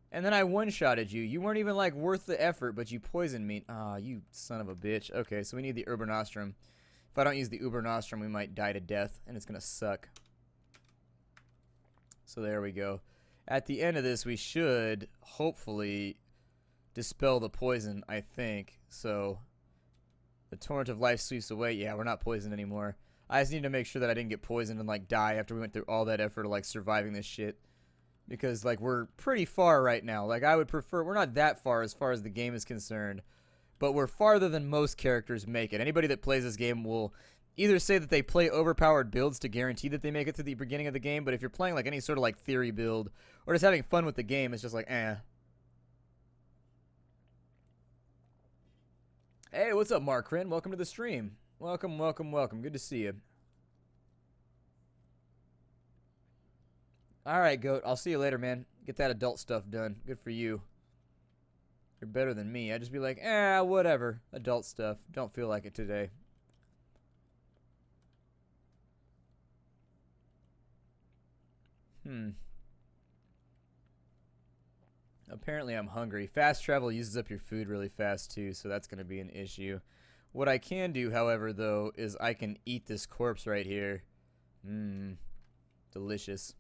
And then I one-shotted you. You weren't even, like, worth the effort, but you poisoned me. Ah, you son of a bitch. Okay, so we need the Uber-Nostrum. If I don't use the Uber-Nostrum, we might die to death, and it's going to suck. So there we go. At the end of this, we should hopefully dispel the poison, I think. So the torrent of life sweeps away. Yeah, we're not poisoned anymore. I just need to make sure that I didn't get poisoned and like die after we went through all that effort of like surviving this shit. Because like we're pretty far right now. Like I would prefer, we're not that far as the game is concerned, but we're farther than most characters make it. Anybody that plays this game will either say that they play overpowered builds to guarantee that they make it to the beginning of the game, but if you're playing like any sort of like theory build or just having fun with the game, it's just like, eh. Hey, what's up, Mark Rin? Welcome to the stream. Welcome, welcome, welcome. Good to see you. All right, Goat. I'll see you later, man. Get that adult stuff done. Good for you. You're better than me. I'd just be like, whatever. Adult stuff. Don't feel like it today. Apparently I'm hungry. Fast travel uses up your food really fast too, so that's going to be an issue. What I can do, however, though, is I can eat this corpse right here. Delicious.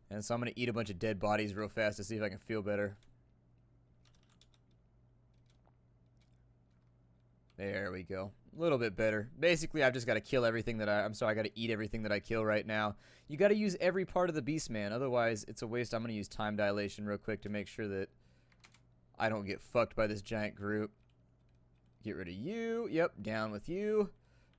And so I'm going to eat a bunch of dead bodies real fast to see if I can feel better. There we go. A little bit better. Basically, I've just got to kill everything that I got to eat everything that I kill right now. You got to use every part of the beast, man. Otherwise, it's a waste. I'm going to use time dilation real quick to make sure that I don't get fucked by this giant group. Get rid of you. Yep, down with you.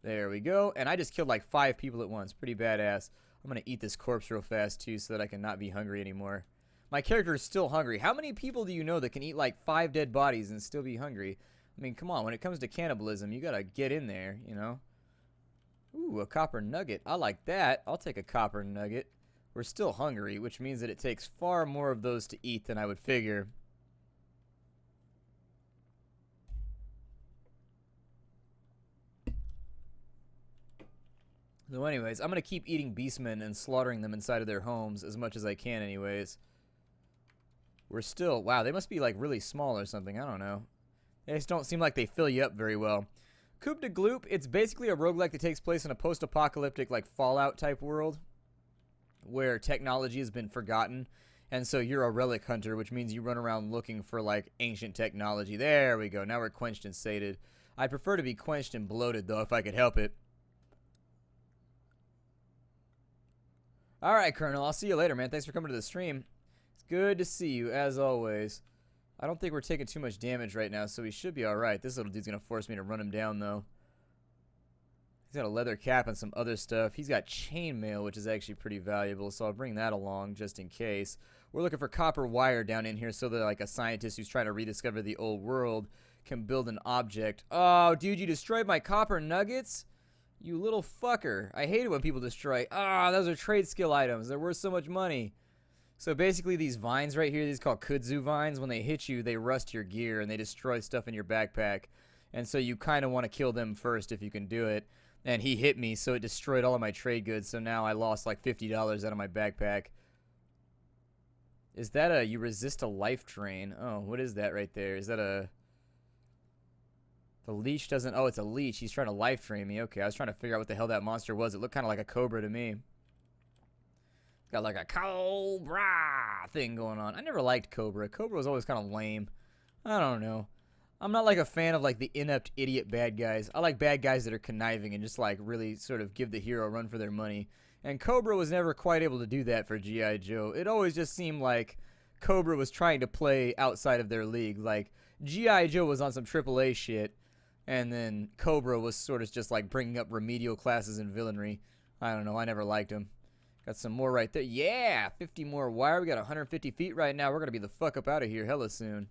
There we go. And I just killed like 5 people at once. Pretty badass. I'm going to eat this corpse real fast, too, so that I can not be hungry anymore. My character is still hungry. How many people do you know that can eat like 5 dead bodies and still be hungry? I mean, come on. When it comes to cannibalism, you got to get in there, you know? Ooh, a copper nugget. I like that. I'll take a copper nugget. We're still hungry, which means that it takes far more of those to eat than I would figure. So anyways, I'm going to keep eating beastmen and slaughtering them inside of their homes as much as I can anyways. We're still... Wow, they must be like really small or something. I don't know. They just don't seem like they fill you up very well. Coup de Gloop, it's basically a roguelike that takes place in a post-apocalyptic like Fallout type world where technology has been forgotten. And so you're a relic hunter, which means you run around looking for like ancient technology. There we go. Now we're quenched and sated. I prefer to be quenched and bloated though if I could help it. Alright, Colonel. I'll see you later, man. Thanks for coming to the stream. It's good to see you, as always. I don't think we're taking too much damage right now, so we should be alright. This little dude's going to force me to run him down, though. He's got a leather cap and some other stuff. He's got chainmail, which is actually pretty valuable, so I'll bring that along just in case. We're looking for copper wire down in here so that, like, a scientist who's trying to rediscover the old world can build an object. Oh, dude, you destroyed my copper nuggets? You little fucker. I hate it when people destroy. Those are trade skill items. They're worth so much money. So basically these vines right here, these are called kudzu vines. When they hit you, they rust your gear and they destroy stuff in your backpack. And so you kind of want to kill them first if you can do it. And he hit me, so it destroyed all of my trade goods. So now I lost like $50 out of my backpack. Is that a, you resist a life drain? Oh, what is that right there? Is that a... The leech doesn't... Oh, it's a leech. He's trying to life drain me. Okay, I was trying to figure out what the hell that monster was. It looked kind of like a cobra to me. Got like a cobra thing going on. I never liked Cobra. Cobra was always kind of lame. I don't know. I'm not like a fan of like the inept idiot bad guys. I like bad guys that are conniving and just like really sort of give the hero a run for their money. And Cobra was never quite able to do that for G.I. Joe. It always just seemed like Cobra was trying to play outside of their league. Like G.I. Joe was on some AAA shit. And then Cobra was sort of just like bringing up remedial classes and villainry. I don't know. I never liked him. Got some more right there. Yeah, 50 more wire. We got 150 feet right now. We're going to be the fuck up out of here hella soon.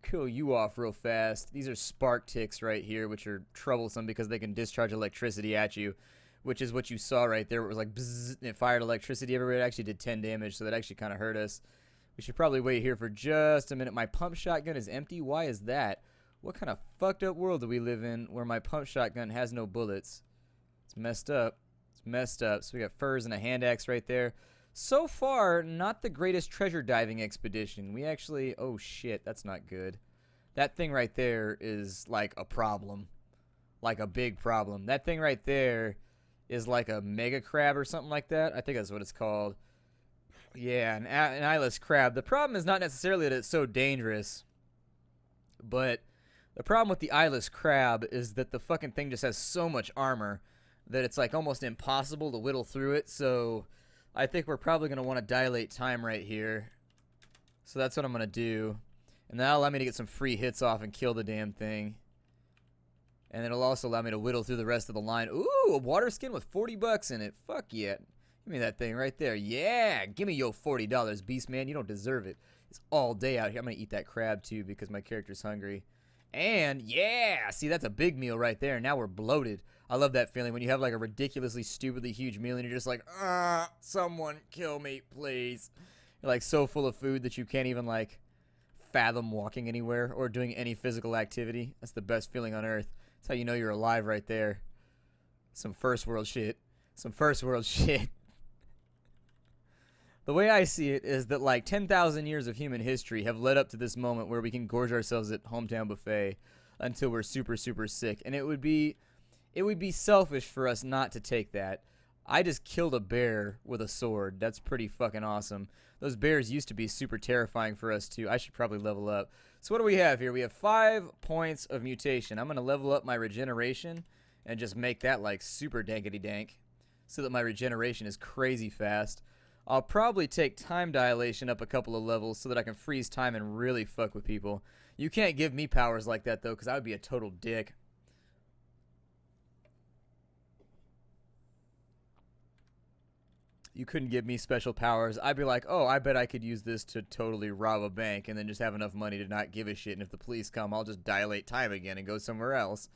Kill you off real fast. These are spark ticks right here, which are troublesome because they can discharge electricity at you, which is what you saw right there. It was like bzzz, and it fired electricity everywhere. It actually did 10 damage, so that actually kind of hurt us. We should probably wait here for just a minute. My pump shotgun is empty. Why is that? What kind of fucked up world do we live in where my pump shotgun has no bullets? It's messed up. It's messed up. So we got furs and a hand axe right there. So far, not the greatest treasure diving expedition. We actually... Oh, shit. That's not good. That thing right there is like a problem. Like a big problem. That thing right there is like a mega crab or something like that. I think that's what it's called. Yeah, an eyeless crab. The problem is not necessarily that it's so dangerous, but the problem with the eyeless crab is that the fucking thing just has so much armor that it's like almost impossible to whittle through it. So I think we're probably going to want to dilate time right here. So that's what I'm going to do. And that'll allow me to get some free hits off and kill the damn thing. And it'll also allow me to whittle through the rest of the line. Ooh, a water skin with 40 bucks in it. Fuck yeah. Give me that thing right there. Yeah, give me your $40, beast man. You don't deserve it. It's all day out here. I'm going to eat that crab too because my character's hungry. And yeah, see, that's a big meal right there. Now we're bloated. I love that feeling when you have like a ridiculously, stupidly huge meal and you're just like, someone kill me, please. You're like so full of food that you can't even like fathom walking anywhere or doing any physical activity. That's the best feeling on earth. That's how you know you're alive right there. Some first world shit. Some first world shit. The way I see it is that like 10,000 years of human history have led up to this moment where we can gorge ourselves at Hometown Buffet until we're super, super sick. And it would be selfish for us not to take that. I just killed a bear with a sword. That's pretty fucking awesome. Those bears used to be super terrifying for us too. I should probably level up. So what do we have here? We have 5 points of mutation. I'm going to level up my regeneration and just make that like super dankety dank so that my regeneration is crazy fast. I'll probably take time dilation up a couple of levels so that I can freeze time and really fuck with people. You can't give me powers like that though because I would be a total dick. You couldn't give me special powers. I'd be like, oh, I bet I could use this to totally rob a bank and then just have enough money to not give a shit. And if the police come, I'll just dilate time again and go somewhere else.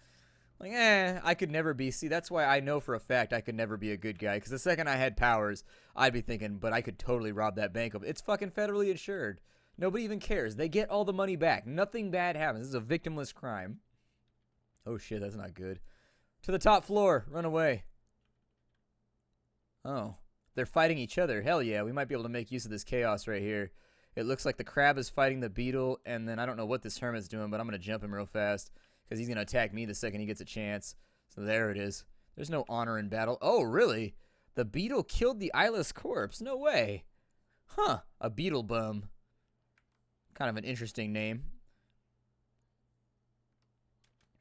Like, I could never be. See, that's why I know for a fact I could never be a good guy. Because the second I had powers, I'd be thinking, but I could totally rob that bank of. It's fucking federally insured. Nobody even cares. They get all the money back. Nothing bad happens. This is a victimless crime. Oh shit, that's not good. To the top floor. Run away. Oh. They're fighting each other. Hell yeah, we might be able to make use of this chaos right here. It looks like the crab is fighting the beetle, and then I don't know what this hermit's doing, but I'm going to jump him real fast because he's going to attack me the second he gets a chance. So there it is. There's no honor in battle. Oh, really? The beetle killed the eyeless corpse? No way. Huh. A beetle bum. Kind of an interesting name.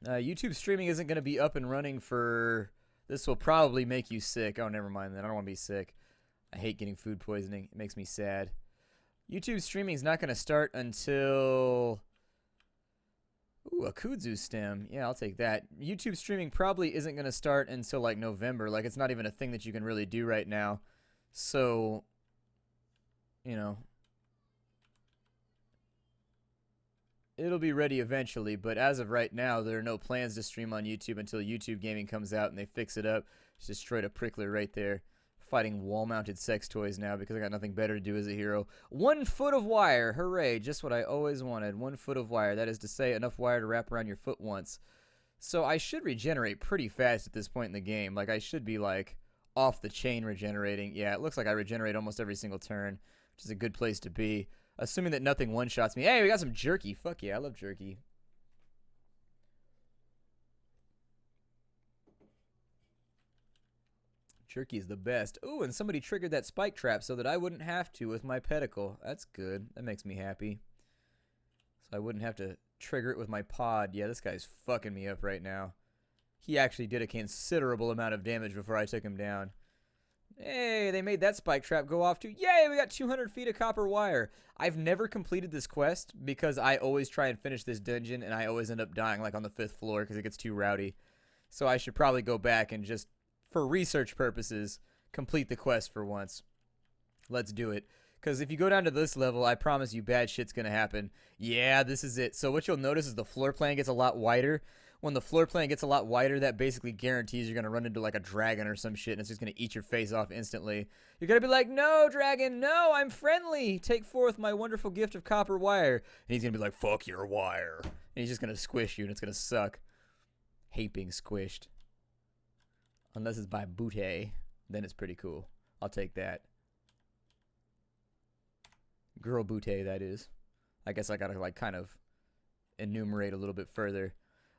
YouTube streaming isn't going to be up and running for... This will probably make you sick. Oh, never mind then. I don't want to be sick. I hate getting food poisoning. It makes me sad. YouTube streaming is not going to start until... Ooh, a kudzu stem. Yeah, I'll take that. YouTube streaming probably isn't going to start until like November. Like, it's not even a thing that you can really do right now. So, you know... It'll be ready eventually, but as of right now, there are no plans to stream on YouTube until YouTube Gaming comes out and they fix it up. Just destroyed a prickler right there. Fighting wall-mounted sex toys now because I got nothing better to do as a hero. 1 foot of wire. Hooray. Just what I always wanted. 1 foot of wire. That is to say, enough wire to wrap around your foot once. So I should regenerate pretty fast at this point in the game. Like, I should be, like, off the chain regenerating. Yeah, it looks like I regenerate almost every single turn, which is a good place to be. Assuming that nothing one-shots me. Hey, we got some jerky. Fuck yeah, I love jerky. Jerky is the best. Ooh, and somebody triggered that spike trap so that I wouldn't have to with my pedicle. That's good. That makes me happy. So I wouldn't have to trigger it with my pod. Yeah, this guy's fucking me up right now. He actually did a considerable amount of damage before I took him down. Hey, they made that spike trap go off too. Yay, we got 200 feet of copper wire. I've never completed this quest because I always try and finish this dungeon and I always end up dying like on the 5th floor because it gets too rowdy. So I should probably go back and just, for research purposes, complete the quest for once. Let's do it. Because if you go down to this level, I promise you bad shit's going to happen. Yeah, this is it. So what you'll notice is the floor plan gets a lot wider. When the floor plan gets a lot wider, that basically guarantees you're going to run into like a dragon or some shit and it's just going to eat your face off instantly. You're going to be like, no, dragon, no, I'm friendly. Take forth my wonderful gift of copper wire. And he's going to be like, fuck your wire. And he's just going to squish you and it's going to suck. Hate being squished. Unless it's by Butte, then it's pretty cool. I'll take that. Girl Butte, that is. I guess I got to like kind of enumerate a little bit further.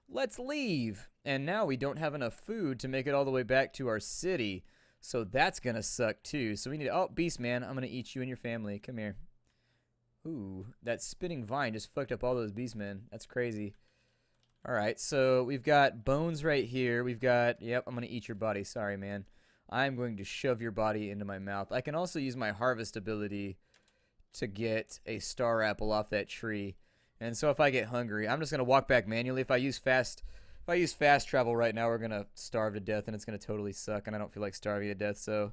Let's leave. And now we don't have enough food to make it all the way back to our city. So that's gonna suck too. So we need, oh, Beast Man, I'm gonna eat you and your family. Come here. Ooh, that spinning vine just fucked up all those beastmen. That's crazy. All right, so we've got bones right here. We've got, yep, I'm going to eat your body. Sorry, man. I'm going to shove your body into my mouth. I can also use my harvest ability to get a star apple off that tree. And so if I get hungry, I'm just going to walk back manually. If I use fast travel right now, we're going to starve to death, and it's going to totally suck, and I don't feel like starving to death. So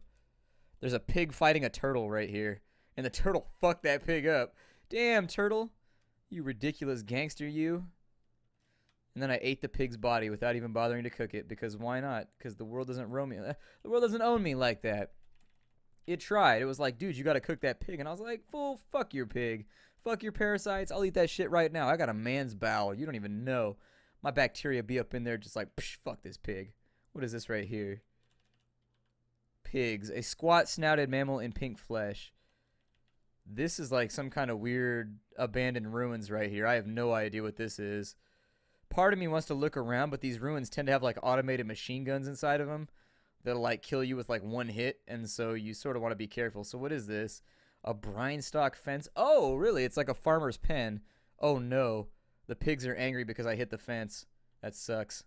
there's a pig fighting a turtle right here. And the turtle fucked that pig up. Damn, turtle. You ridiculous gangster, you. And then I ate the pig's body without even bothering to cook it. Because why not? Because the world doesn't roam me. The world doesn't own me like that. It tried. It was like, dude, you got to cook that pig. And I was like, fool, fuck your pig. Fuck your parasites. I'll eat that shit right now. I got a man's bowel. You don't even know. My bacteria be up in there just like, psh, fuck this pig. What is this right here? Pigs. A squat snouted mammal in pink flesh. This is like some kind of weird abandoned ruins right here. I have no idea what this is. Part of me wants to look around, but these ruins tend to have like automated machine guns inside of them that'll like kill you with like one hit, and so you sort of want to be careful. So what is this? A brine stock fence? Oh, really? It's like a farmer's pen. Oh no. The pigs are angry because I hit the fence. That sucks.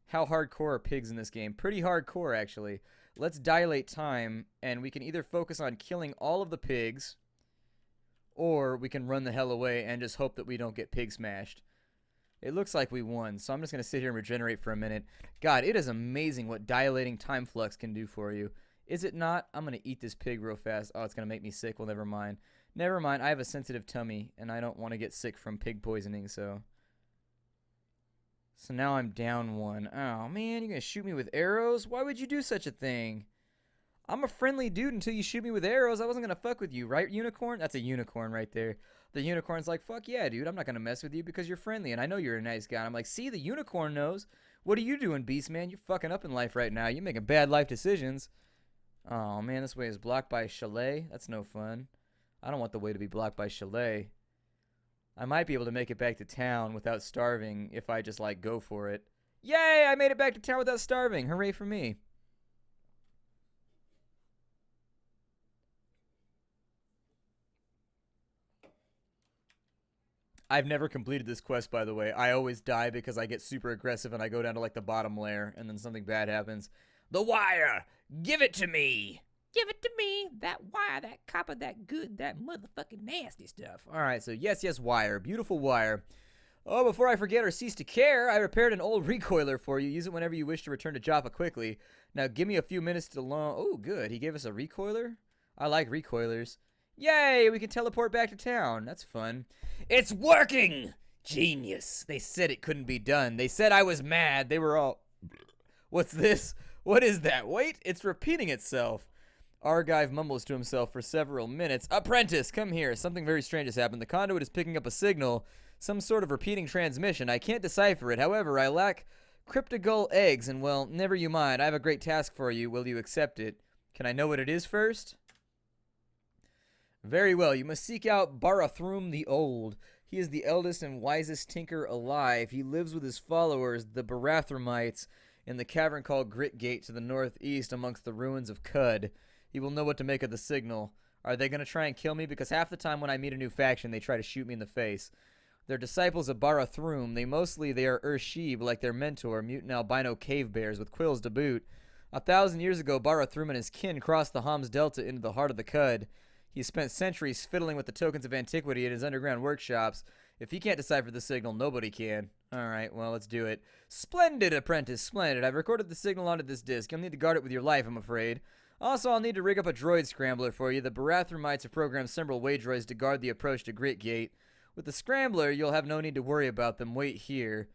How hardcore are pigs in this game? Pretty hardcore, actually. Let's dilate time, and we can either focus on killing all of the pigs, or we can run the hell away and just hope that we don't get pig smashed. It looks like we won, so I'm just going to sit here and regenerate for a minute. God, it is amazing what dilating time flux can do for you. Is it not? I'm going to eat this pig real fast. Oh, it's going to make me sick. Well, never mind. Never mind. I have a sensitive tummy, and I don't want to get sick from pig poisoning, so... So now I'm down one. Oh, man, you're going to shoot me with arrows? Why would you do such a thing? I'm a friendly dude until you shoot me with arrows. I wasn't going to fuck with you, right, unicorn? That's a unicorn right there. The unicorn's like, fuck yeah, dude. I'm not going to mess with you because you're friendly, and I know you're a nice guy. And I'm like, see, the unicorn knows. What are you doing, beast man? You're fucking up in life right now. You're making bad life decisions. Oh, man, this way is blocked by chalet. That's no fun. I don't want the way to be blocked by chalet. I might be able to make it back to town without starving if I just, like, go for it. Yay, I made it back to town without starving. Hooray for me. I've never completed this quest, by the way. I always die because I get super aggressive and I go down to, like, the bottom layer, and then something bad happens. The wire! Give it to me! Give it to me! That wire, that copper, that good, that motherfucking nasty stuff. Alright, so yes, wire. Beautiful wire. Oh, before I forget or cease to care, I repaired an old recoiler for you. Use it whenever you wish to return to Joppa quickly. Now, give me a few minutes to loan... Oh, good. He gave us a recoiler? I like recoilers. Yay! We can teleport back to town. That's fun. It's working! Genius. They said it couldn't be done. They said I was mad. They were all... What's this? What is that? Wait, it's repeating itself. Argive mumbles to himself for several minutes. Apprentice, come here. Something very strange has happened. The conduit is picking up a signal. Some sort of repeating transmission. I can't decipher it. However, I lack cryptogull eggs, and well, never you mind. I have a great task for you. Will you accept it? Can I know what it is first? Very well. You must seek out Barathrum the Old. He is the eldest and wisest tinker alive. He lives with his followers, the Barathrumites, in the cavern called Gritgate to the northeast amongst the ruins of Cud. He will know what to make of the signal. Are they going to try and kill me? Because half the time when I meet a new faction, they try to shoot me in the face. They're disciples of Barathrum. They are Urshib, like their mentor, mutant albino cave bears with quills to boot. 1,000 years ago, Barathrum and his kin crossed the Homs Delta into the heart of the Cud. He spent centuries fiddling with the tokens of antiquity in his underground workshops. If he can't decipher the signal, nobody can. Alright, well, let's do it. Splendid, apprentice, splendid. I've recorded the signal onto this disc. You'll need to guard it with your life, I'm afraid. Also, I'll need to rig up a droid scrambler for you. The Barathrumites have programmed several way droids to guard the approach to Gritgate. With the scrambler, you'll have no need to worry about them. Wait here.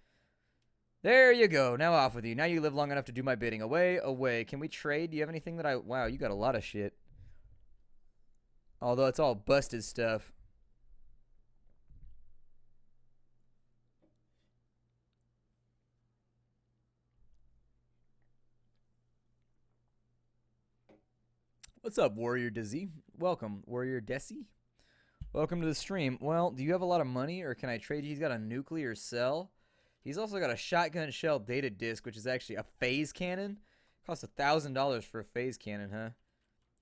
There you go. Now off with you. Now you live long enough to do my bidding. Away, away. Can we trade? Do you have anything that I... Wow, you got a lot of shit. Although it's all busted stuff. What's up, Warrior Dizzy? Welcome, Warrior Desi. Welcome to the stream. Well, do you have a lot of money, or can I trade you? He's got a nuclear cell. He's also got a shotgun shell data disc, which is actually a phase cannon. Costs $1,000 for a phase cannon, huh?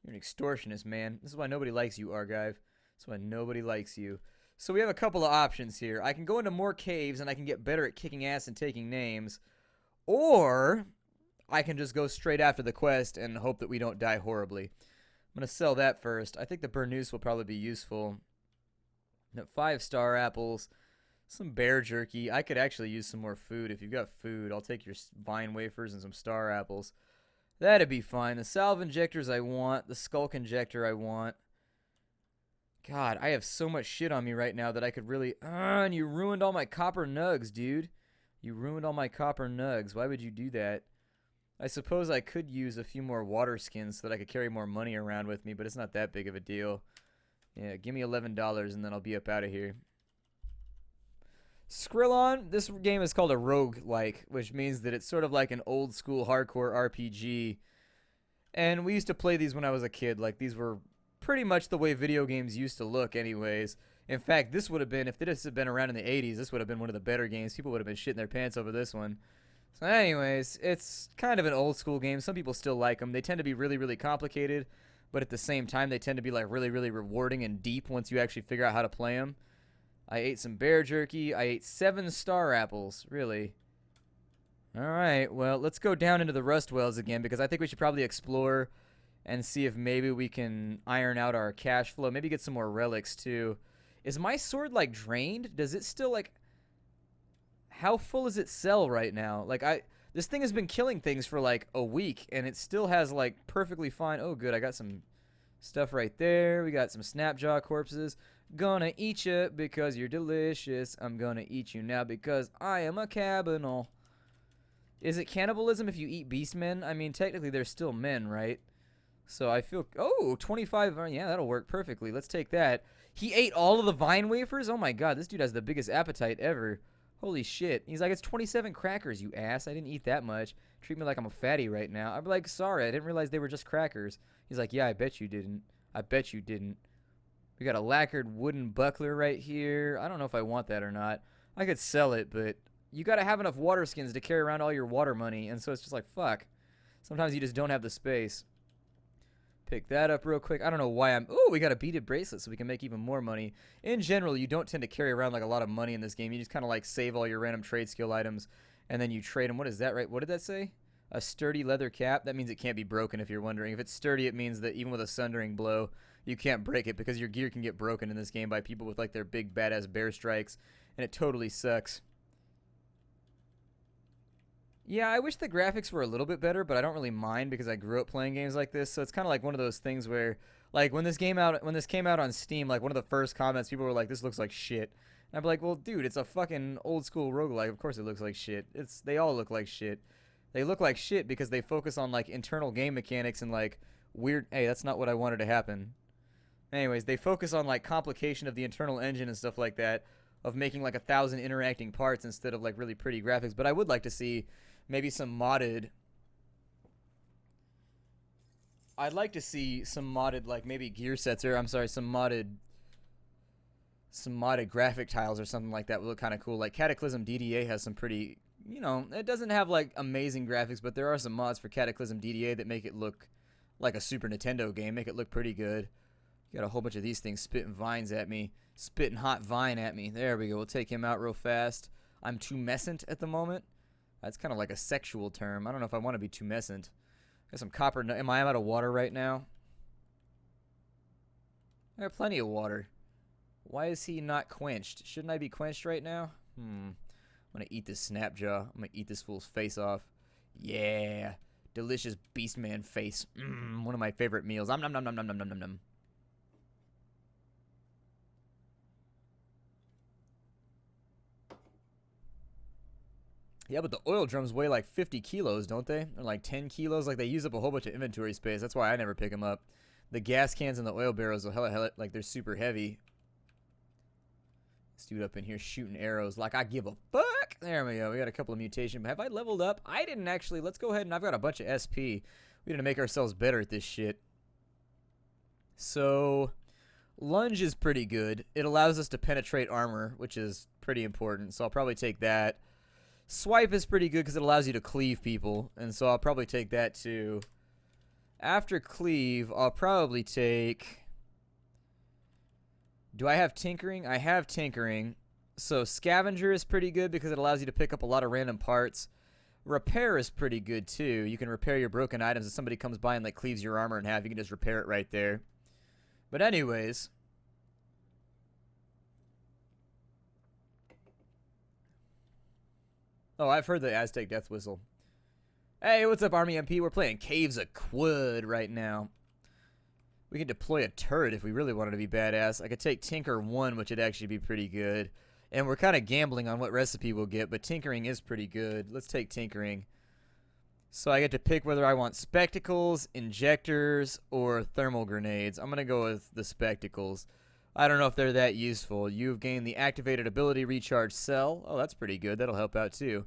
You're an extortionist, man. This is why nobody likes you, Argive. That's why nobody likes you. So we have a couple of options here. I can go into more caves and I can get better at kicking ass and taking names. Or I can just go straight after the quest and hope that we don't die horribly. I'm going to sell that first. I think the Burnous will probably be useful. 5-star apples. Some bear jerky. I could actually use some more food. If you've got food, I'll take your vine wafers and some star apples. That'd be fine. The salve injectors I want. The skulk injector I want. God, I have so much shit on me right now that I could really... and you ruined all my copper nugs, dude. You ruined all my copper nugs. Why would you do that? I suppose I could use a few more water skins so that I could carry more money around with me, but it's not that big of a deal. Yeah, give me $11 and then I'll be up out of here. Skrillon, this game is called a roguelike, which means that it's sort of like an old school hardcore RPG. And we used to play these when I was a kid. Like, these were pretty much the way video games used to look anyways. In fact, this would have been, if this had been around in the 80s, this would have been one of the better games. People would have been shitting their pants over this one. So anyways, it's kind of an old school game. Some people still like them. They tend to be really, really complicated, but at the same time, they tend to be like really, really rewarding and deep once you actually figure out how to play them. I ate some bear jerky. I ate 7 star apples. Really? Alright, well, let's go down into the rust wells again, because I think we should probably explore and see if maybe we can iron out our cash flow. Maybe get some more relics, too. Is my sword, like, drained? Does it still, like... How full does it sell right now? Like, this thing has been killing things for, like, a week, and it still has, like, perfectly fine... Oh, good, I got some stuff right there. We got some snapjaw corpses. Gonna eat you because you're delicious. I'm gonna eat you now because I am a cannibal. Is it cannibalism if you eat beastmen? I mean, technically they're still men, right? So I feel... Oh, 25... Yeah, that'll work perfectly. Let's take that. He ate all of the vine wafers? Oh my god, this dude has the biggest appetite ever. Holy shit. He's like, it's 27 crackers, you ass. I didn't eat that much. Treat me like I'm a fatty right now. I'd be like, sorry, I didn't realize they were just crackers. He's like, yeah, I bet you didn't. I bet you didn't. We got a lacquered wooden buckler right here. I don't know if I want that or not. I could sell it, but you got to have enough water skins to carry around all your water money, and so it's just like, fuck. Sometimes you just don't have the space. Pick that up real quick. I don't know why I'm... Ooh, we got a beaded bracelet so we can make even more money. In general, you don't tend to carry around like a lot of money in this game. You just kind of like save all your random trade skill items, and then you trade them. What is that, right? What did that say? A sturdy leather cap? That means it can't be broken, if you're wondering. If it's sturdy, it means that even with a sundering blow, you can't break it, because your gear can get broken in this game by people with like their big badass bear strikes, and it totally sucks. Yeah, I wish the graphics were a little bit better, but I don't really mind because I grew up playing games like this. So it's kind of like one of those things where, like, when this came out on Steam, like one of the first comments, people were like, "This looks like shit." And I'd be like, "Well, dude, it's a fucking old school roguelike. Of course it looks like shit. They all look like shit. They look like shit because they focus on like internal game mechanics and like weird. Hey, that's not what I wanted to happen. Anyways, they focus on like complication of the internal engine and stuff like that, of making like 1,000 interacting parts instead of like really pretty graphics. But I would like to see maybe some modded... I'd like to see some modded, like, maybe gear sets, or, I'm sorry, some modded graphic tiles or something like that would look kind of cool. Like, Cataclysm DDA has some pretty, you know, it doesn't have, like, amazing graphics, but there are some mods for Cataclysm DDA that make it look like a Super Nintendo game, make it look pretty good. Got a whole bunch of these things spitting vines at me, spitting hot vine at me. There we go, we'll take him out real fast. I'm tumescent at the moment. That's kind of like a sexual term. I don't know if I want to be tumescent. Got some copper. Am I out of water right now? I have plenty of water. Why is he not quenched? Shouldn't I be quenched right now? I'm going to eat this snapjaw. I'm going to eat this fool's face off. Yeah. Delicious beastman face. One of my favorite meals. Nom nom nom nom nom nom nom nom. Yeah, but the oil drums weigh like 50 kilos, don't they? Or like 10 kilos. Like, they use up a whole bunch of inventory space. That's why I never pick them up. The gas cans and the oil barrels, like, they're super heavy. This dude up in here shooting arrows like I give a fuck. There we go. We got a couple of mutations. Have I leveled up? I didn't actually. Let's go ahead and I've got a bunch of SP. We need to make ourselves better at this shit. So, lunge is pretty good. It allows us to penetrate armor, which is pretty important. So I'll probably take that. Swipe is pretty good because it allows you to cleave people, and so I'll probably take that too. After cleave, I'll probably take... Do I have tinkering? I have tinkering. So scavenger is pretty good because it allows you to pick up a lot of random parts. Repair is pretty good too. You can repair your broken items. If somebody comes by and like cleaves your armor in half, you can just repair it right there. But anyways... Oh, I've heard the Aztec Death Whistle. Hey, what's up, Army MP? We're playing Caves of Quud right now. We can deploy a turret if we really wanted to be badass. I could take Tinker 1, which would actually be pretty good. And we're kind of gambling on what recipe we'll get, but Tinkering is pretty good. Let's take Tinkering. So I get to pick whether I want Spectacles, Injectors, or Thermal Grenades. I'm going to go with the Spectacles. I don't know if they're that useful. You've gained the Activated Ability Recharge Cell. Oh, that's pretty good. That'll help out too.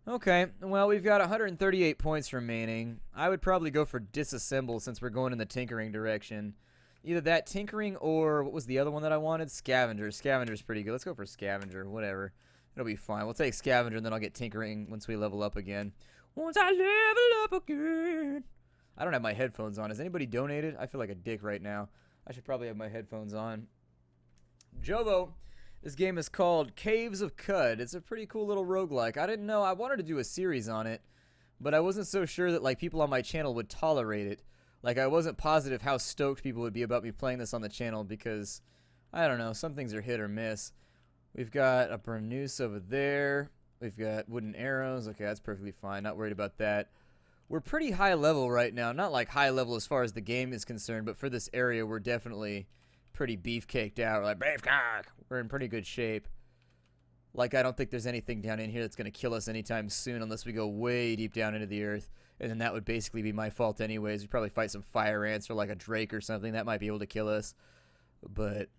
Okay, well, we've got 138 points remaining. I would probably go for Disassemble since we're going in the Tinkering direction. Either that, Tinkering, or what was the other one that I wanted? Scavenger. Scavenger's pretty good. Let's go for Scavenger. Whatever. It'll be fine. We'll take Scavenger, and then I'll get Tinkering once we level up again. Once I level up again. I don't have my headphones on. Has anybody donated? I feel like a dick right now. I should probably have my headphones on. Jovo, this game is called Caves of Quud. It's a pretty cool little roguelike. I didn't know. I wanted to do a series on it, but I wasn't so sure that like people on my channel would tolerate it. Like I wasn't positive how stoked people would be about me playing this on the channel because, I don't know, some things are hit or miss. We've got a burnoose over there. We've got wooden arrows. Okay, that's perfectly fine. Not worried about that. We're pretty high level right now. Not like high level as far as the game is concerned, but for this area, we're definitely pretty beefcaked out. We're like, beefcake! We're in pretty good shape. Like, I don't think there's anything down in here that's going to kill us anytime soon unless we go way deep down into the earth. And then that would basically be my fault anyways. We'd probably fight some fire ants or like a drake or something. That might be able to kill us. But...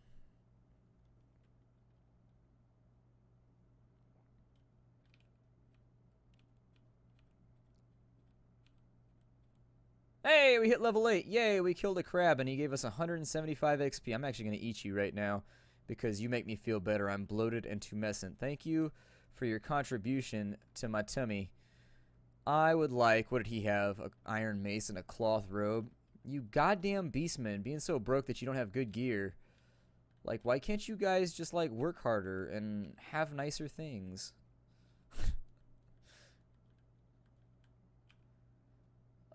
Hey, we hit level 8. Yay, we killed a crab, and he gave us 175 XP. I'm actually going to eat you right now because you make me feel better. I'm bloated and tumescent. Thank you for your contribution to my tummy. I would like, what did he have? An iron mace and a cloth robe. You goddamn beastmen, being so broke that you don't have good gear. Like, why can't you guys just, like, work harder and have nicer things?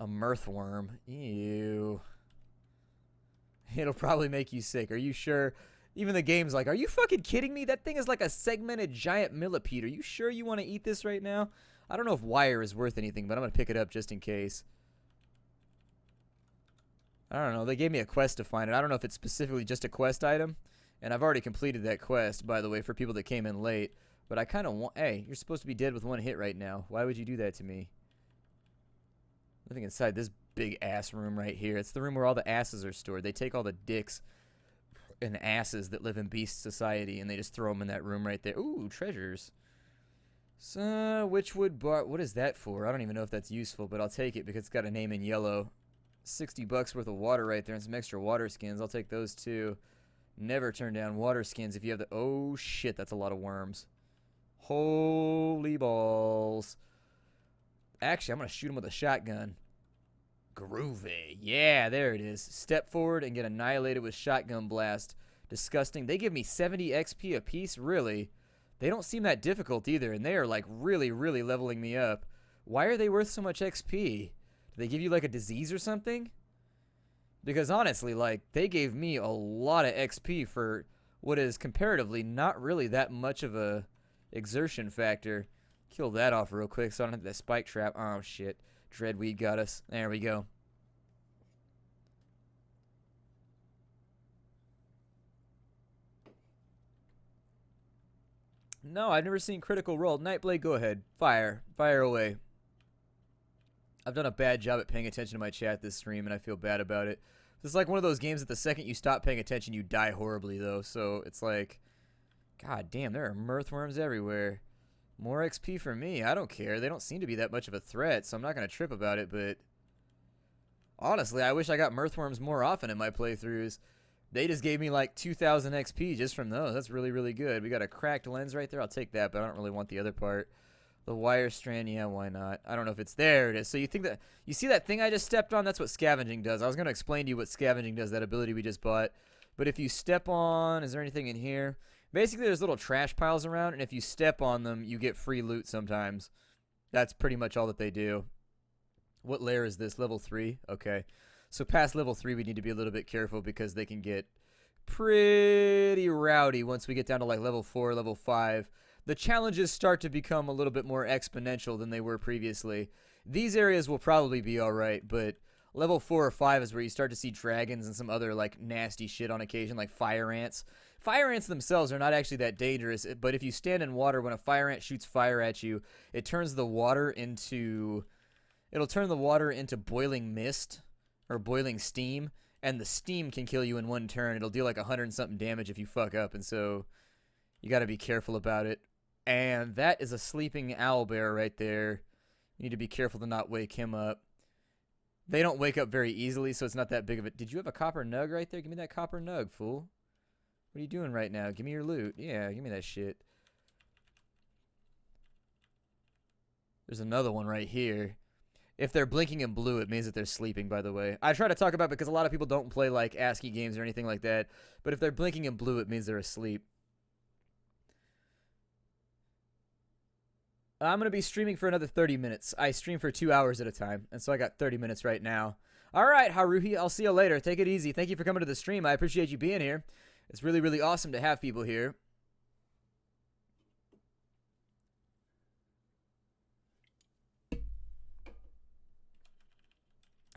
A mirthworm. Ew. It'll probably make you sick. Are you sure? Even the game's like, are you fucking kidding me? That thing is like a segmented giant millipede. Are you sure you want to eat this right now? I don't know if wire is worth anything, but I'm going to pick it up just in case. I don't know. They gave me a quest to find it. I don't know if it's specifically just a quest item. And I've already completed that quest, by the way, for people that came in late. But I kind of want... Hey, you're supposed to be dead with one hit right now. Why would you do that to me? Living inside this big ass room right here. It's the room where all the asses are stored. They take all the dicks and asses that live in beast society and they just throw them in that room right there. Ooh, treasures. So, Witchwood bar. What is that for? I don't even know if that's useful, but I'll take it because it's got a name in yellow. $60 worth of water right there and some extra water skins. I'll take those too. Never turn down water skins if you have the... Oh, shit, that's a lot of worms. Holy balls. Actually, I'm going to shoot him with a shotgun. Groovy. Yeah, there it is. Step forward and get annihilated with shotgun blast. Disgusting. They give me 70 XP apiece? Really? They don't seem that difficult either, and they are, like, really, really leveling me up. Why are they worth so much XP? Do they give you, like, a disease or something? Because, honestly, like, they gave me a lot of XP for what is comparatively not really that much of a exertion factor. Kill that off real quick so I don't have that spike trap. Oh, shit. Dreadweed got us. There we go. No, I've never seen Critical Role. Nightblade, go ahead. Fire. Fire away. I've done a bad job at paying attention to my chat this stream, and I feel bad about it. It's like one of those games that the second you stop paying attention, you die horribly, though. So it's like, god damn, there are mirthworms everywhere. More XP for me. I don't care. They don't seem to be that much of a threat, so I'm not going to trip about it, but honestly, I wish I got mirthworms more often in my playthroughs. They just gave me like 2,000 XP just from those. That's really, really good. We got a cracked lens right there. I'll take that, but I don't really want the other part. The wire strand, yeah, why not? I don't know if it's there. It is. So you think that you see that thing I just stepped on? That's what scavenging does. I was gonna explain to you what scavenging does, that ability we just bought. But if you step on, is there anything in here? Basically, there's little trash piles around, and if you step on them, you get free loot sometimes. That's pretty much all that they do. What layer is this? Level 3? Okay. So past level 3, we need to be a little bit careful because they can get pretty rowdy once we get down to like level 4, level 5. The challenges start to become a little bit more exponential than they were previously. These areas will probably be alright, but level 4 or 5 is where you start to see dragons and some other like nasty shit on occasion, like fire ants. Fire ants themselves are not actually that dangerous, but if you stand in water, when a fire ant shoots fire at you, it turns the water into... It'll turn the water into boiling mist or boiling steam, and the steam can kill you in one turn. It'll deal like 100 and something damage if you fuck up, and so you got to be careful about it. And that is a sleeping owlbear right there. You need to be careful to not wake him up. They don't wake up very easily, so it's not that big of a... Did you have a copper nug right there? Give me that copper nug, fool. What are you doing right now? Give me your loot. Yeah, give me that shit. There's another one right here. If they're blinking in blue, it means that they're sleeping, by the way. I try to talk about it because a lot of people don't play like ASCII games or anything like that. But if they're blinking in blue, it means they're asleep. I'm going to be streaming for another 30 minutes. I stream for 2 hours at a time, and so I got 30 minutes right now. All right, Haruhi, I'll see you later. Take it easy. Thank you for coming to the stream. I appreciate you being here. It's really, really awesome to have people here.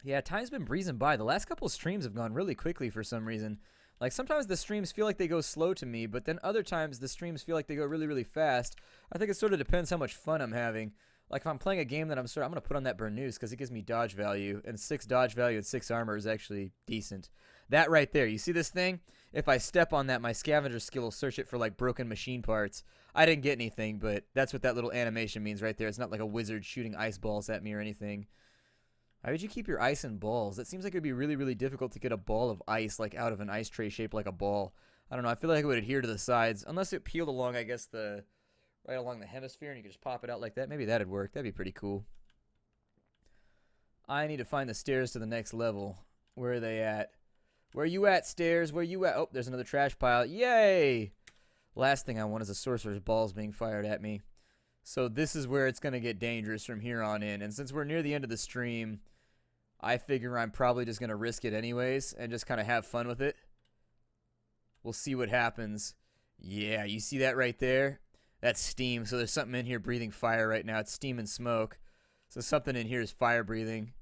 Yeah, time's been breezing by. The last couple of streams have gone really quickly for some reason. Like, sometimes the streams feel like they go slow to me, but then other times the streams feel like they go really, really fast. I think it sort of depends how much fun I'm having. Like, if I'm playing a game that I'm going to put on that Burnous because it gives me dodge value, and 6 dodge value and 6 armor is actually decent. That right there, you see this thing? If I step on that, my scavenger skill will search it for, like, broken machine parts. I didn't get anything, but that's what that little animation means right there. It's not like a wizard shooting ice balls at me or anything. Why would you keep your ice in balls? That seems like it would be really, really difficult to get a ball of ice, like, out of an ice tray shaped like a ball. I don't know. I feel like it would adhere to the sides. Unless it peeled along, I guess, right along the hemisphere, and you could just pop it out like that. Maybe that'd work. That'd be pretty cool. I need to find the stairs to the next level. Where are they at? Where you at, stairs? Where you at? Oh, there's another trash pile. Yay! Last thing I want is a sorcerer's balls being fired at me. So this is where it's going to get dangerous from here on in. And since we're near the end of the stream, I figure I'm probably just going to risk it anyways and just kind of have fun with it. We'll see what happens. Yeah, you see that right there? That's steam. So there's something in here breathing fire right now. It's steam and smoke. So something in here is fire breathing.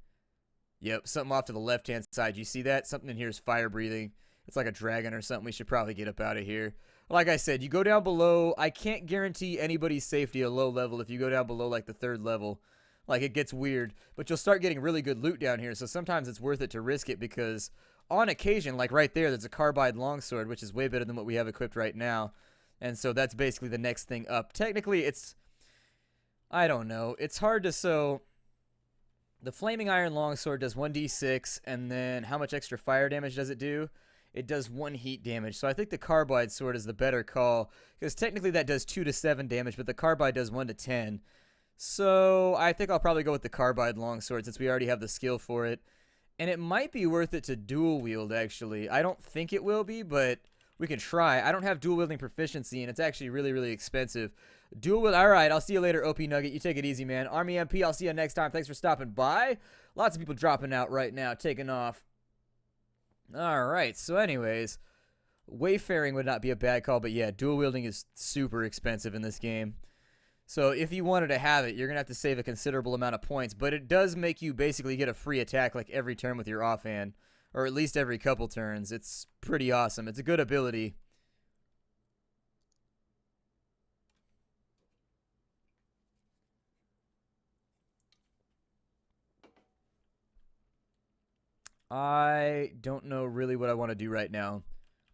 Yep, something off to the left-hand side. You see that? Something in here is fire breathing. It's like a dragon or something. We should probably get up out of here. Like I said, you go down below. I can't guarantee anybody's safety at low level if you go down below like the 3rd level. Like, it gets weird. But you'll start getting really good loot down here. So sometimes it's worth it to risk it because on occasion, like right there, there's a carbide longsword, which is way better than what we have equipped right now. And so that's basically the next thing up. Technically, it's... I don't know. It's hard to... So... The Flaming Iron Longsword does 1d6, and then how much extra fire damage does it do? It does 1 heat damage. So I think the Carbide Sword is the better call, because technically that does 2 to 7 damage, but the Carbide does 1 to 10. So I think I'll probably go with the Carbide Longsword, since we already have the skill for it. And it might be worth it to dual wield, actually. I don't think it will be, but we can try. I don't have dual wielding proficiency, and it's actually really, really expensive. Dual wield. All right, I'll see you later, OP Nugget. You take it easy, man. Army MP, I'll see you next time. Thanks for stopping by. Lots of people dropping out right now, taking off. All right, so anyways, wayfaring would not be a bad call, but yeah, dual wielding is super expensive in this game. So if you wanted to have it, you're going to have to save a considerable amount of points, but it does make you basically get a free attack like every turn with your offhand, or at least every couple turns. It's pretty awesome. It's a good ability. I don't know really what I want to do right now.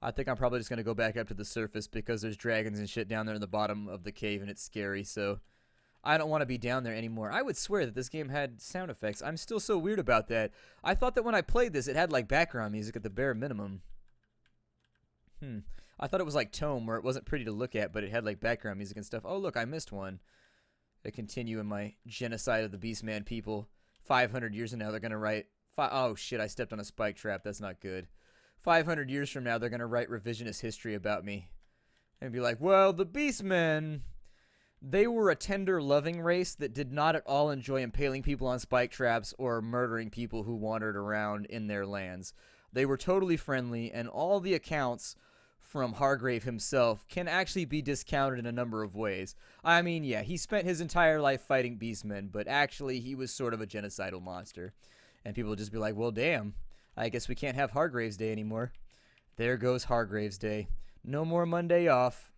I think I'm probably just going to go back up to the surface because there's dragons and shit down there in the bottom of the cave and it's scary, so I don't want to be down there anymore. I would swear that this game had sound effects. I'm still so weird about that. I thought that when I played this, it had like background music at the bare minimum. I thought it was like Tome where it wasn't pretty to look at, but it had like background music and stuff. Oh, look, I missed one. I continue in my genocide of the Beastman people. 500 years from now, they're going to write... Oh, shit, I stepped on a spike trap. That's not good. 500 years from now, they're going to write revisionist history about me. And be like, well, the Beastmen... They were a tender, loving race that did not at all enjoy impaling people on spike traps or murdering people who wandered around in their lands. They were totally friendly, and all the accounts from Hargrave himself can actually be discounted in a number of ways. I mean, yeah, he spent his entire life fighting beastmen, but actually he was sort of a genocidal monster. And people would just be like, well, damn, I guess we can't have Hargrave's Day anymore. There goes Hargrave's Day. No more Monday off.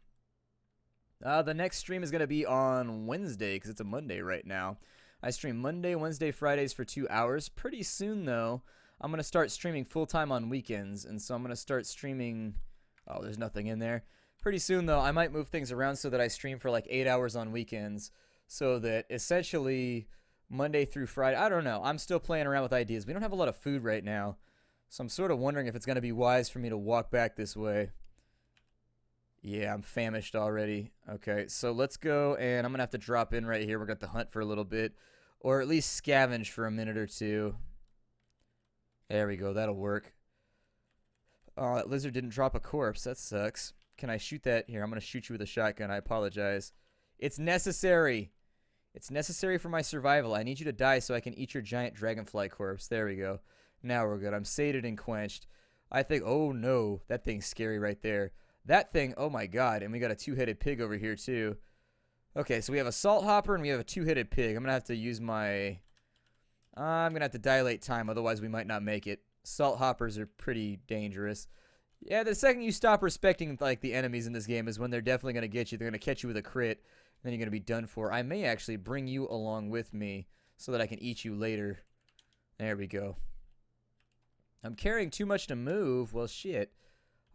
The next stream is going to be on Wednesday because it's a Monday right now. I stream Monday, Wednesday, Fridays for 2 hours. Pretty soon, though, I'm going to start streaming full-time on weekends. And so I'm going to start streaming... Oh, there's nothing in there. Pretty soon, though, I might move things around so that I stream for like 8 hours on weekends. So that essentially Monday through Friday... I don't know. I'm still playing around with ideas. We don't have a lot of food right now. So I'm sort of wondering if it's going to be wise for me to walk back this way. Yeah, I'm famished already. Okay, so let's go, and I'm going to have to drop in right here. We're going to have to hunt for a little bit, or at least scavenge for a minute or two. There we go. That'll work. Oh, that lizard didn't drop a corpse. That sucks. Can I shoot that? Here, I'm going to shoot you with a shotgun. I apologize. It's necessary. It's necessary for my survival. I need you to die so I can eat your giant dragonfly corpse. There we go. Now we're good. I'm sated and quenched. I think, oh no, that thing's scary right there. That thing, oh my god, and we got a two-headed pig over here too. Okay, so we have a salt hopper and we have a two-headed pig. I'm going to have to use my... I'm going to have to dilate time, otherwise we might not make it. Salt hoppers are pretty dangerous. Yeah, the second you stop respecting like the enemies in this game is when they're definitely going to get you. They're going to catch you with a crit, then you're going to be done for. I may actually bring you along with me so that I can eat you later. There we go. I'm carrying too much to move. Well, shit.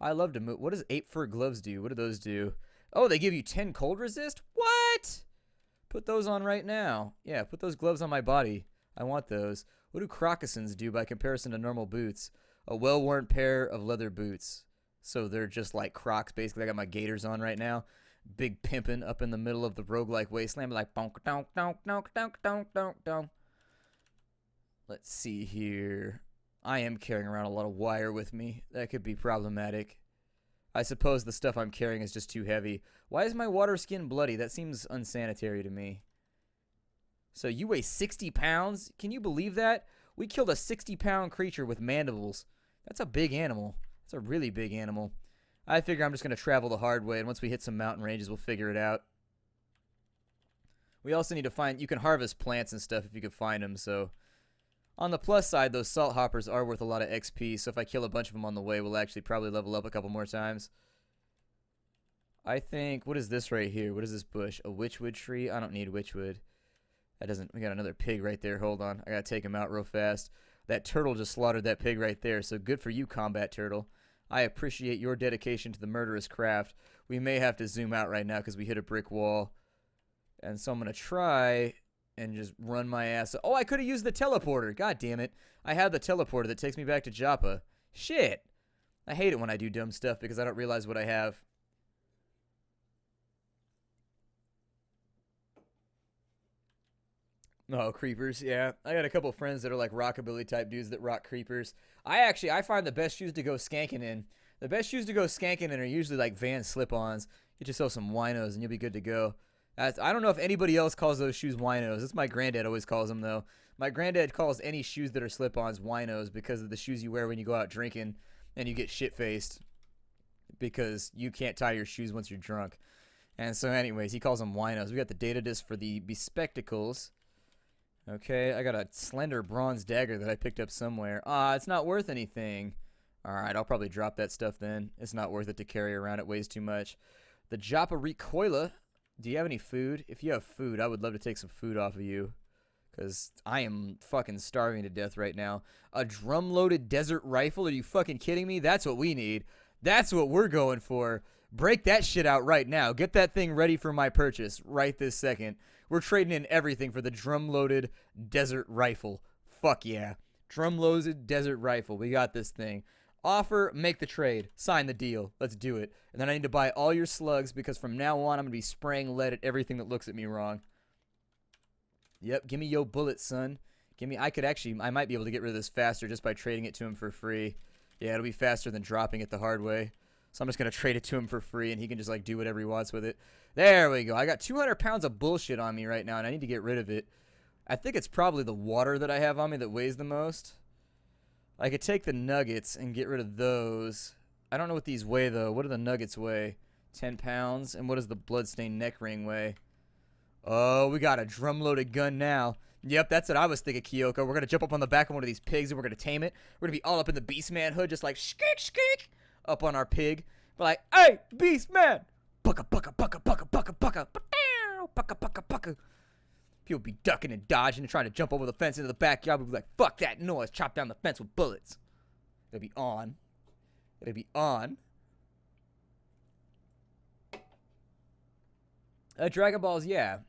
I love to move. What does 8 fur gloves do? What do those do? Oh, they give you 10 cold resist? What? Put those on right now. Yeah, put those gloves on my body. I want those. What do crocossins do by comparison to normal boots? A well-worn pair of leather boots. So they're just like Crocs, basically. I got my gaiters on right now. Big pimpin' up in the middle of the roguelike wasteland. Like, bonk, donk, donk, donk, donk, donk, donk, donk. Let's see here. I am carrying around a lot of wire with me. That could be problematic. I suppose the stuff I'm carrying is just too heavy. Why is my water skin bloody? That seems unsanitary to me. So you weigh 60 pounds? Can you believe that? We killed a 60-pound creature with mandibles. That's a big animal. That's a really big animal. I figure I'm just going to travel the hard way, and once we hit some mountain ranges, we'll figure it out. We also need to find... You can harvest plants and stuff if you can find them, so... On the plus side, those salt hoppers are worth a lot of XP, so if I kill a bunch of them on the way, we'll actually probably level up a couple more times. I think, what is this right here? What is this bush? A witchwood tree? I don't need witchwood. That doesn't, we got another pig right there. Hold on, I gotta take him out real fast. That turtle just slaughtered that pig right there, so good for you, combat turtle. I appreciate your dedication to the murderous craft. We may have to zoom out right now because we hit a brick wall. And so I'm gonna try... and just run my ass. Oh, I could have used the teleporter. God damn it. I have the teleporter that takes me back to Joppa. Shit. I hate it when I do dumb stuff because I don't realize what I have. Oh, creepers. Yeah. I got a couple friends that are like rockabilly type dudes that rock creepers. I find the best shoes to go skanking in. The best shoes to go skanking in are usually like Van slip-ons. Get yourself some winos and you'll be good to go. I don't know if anybody else calls those shoes winos. That's my granddad always calls them, though. My granddad calls any shoes that are slip-ons winos because of the shoes you wear when you go out drinking and you get shit-faced because you can't tie your shoes once you're drunk. And so anyways, he calls them winos. We got the data disc for the bespectacles. Okay, I got a slender bronze dagger that I picked up somewhere. It's not worth anything. Alright, I'll probably drop that stuff then. It's not worth it to carry around. It weighs too much. The Joppa Recoiler. Do you have any food? If you have food, I would love to take some food off of you. Because I am fucking starving to death right now. A drum-loaded desert rifle? Are you fucking kidding me? That's what we need. That's what we're going for. Break that shit out right now. Get that thing ready for my purchase right this second. We're trading in everything for the drum-loaded desert rifle. Fuck yeah. Drum-loaded desert rifle. We got this thing. Offer, make the trade, sign the deal. Let's do it. And then I need to buy all your slugs because from now on I'm going to be spraying lead at everything that looks at me wrong. Yep, give me yo bullets, son. Give me. I might be able to get rid of this faster just by trading it to him for free. Yeah, it'll be faster than dropping it the hard way. So I'm just gonna trade it to him for free, and he can just like do whatever he wants with it. There we go. I got 200 pounds of bullshit on me right now, and I need to get rid of it. I think it's probably the water that I have on me that weighs the most. I could take the nuggets and get rid of those. I don't know what these weigh though. What do the nuggets weigh? 10 pounds. And what does the bloodstained neck ring weigh? Oh, we got a drum-loaded gun now. Yep, that's what I was thinking, Kyoko. We're going to jump up on the back of one of these pigs and we're going to tame it. We're going to be all up in the Beastman hood, just like skeek, skeek, up on our pig. But like, hey, Beastman! Bucka, bucka, bucka, bucka, bucka, bucka, bucka, bucka, bucka. People be ducking and dodging and trying to jump over the fence into the backyard. We'll be like, fuck that noise. Chop down the fence with bullets. It'll be on. It'll be on. Dragon Balls, yeah.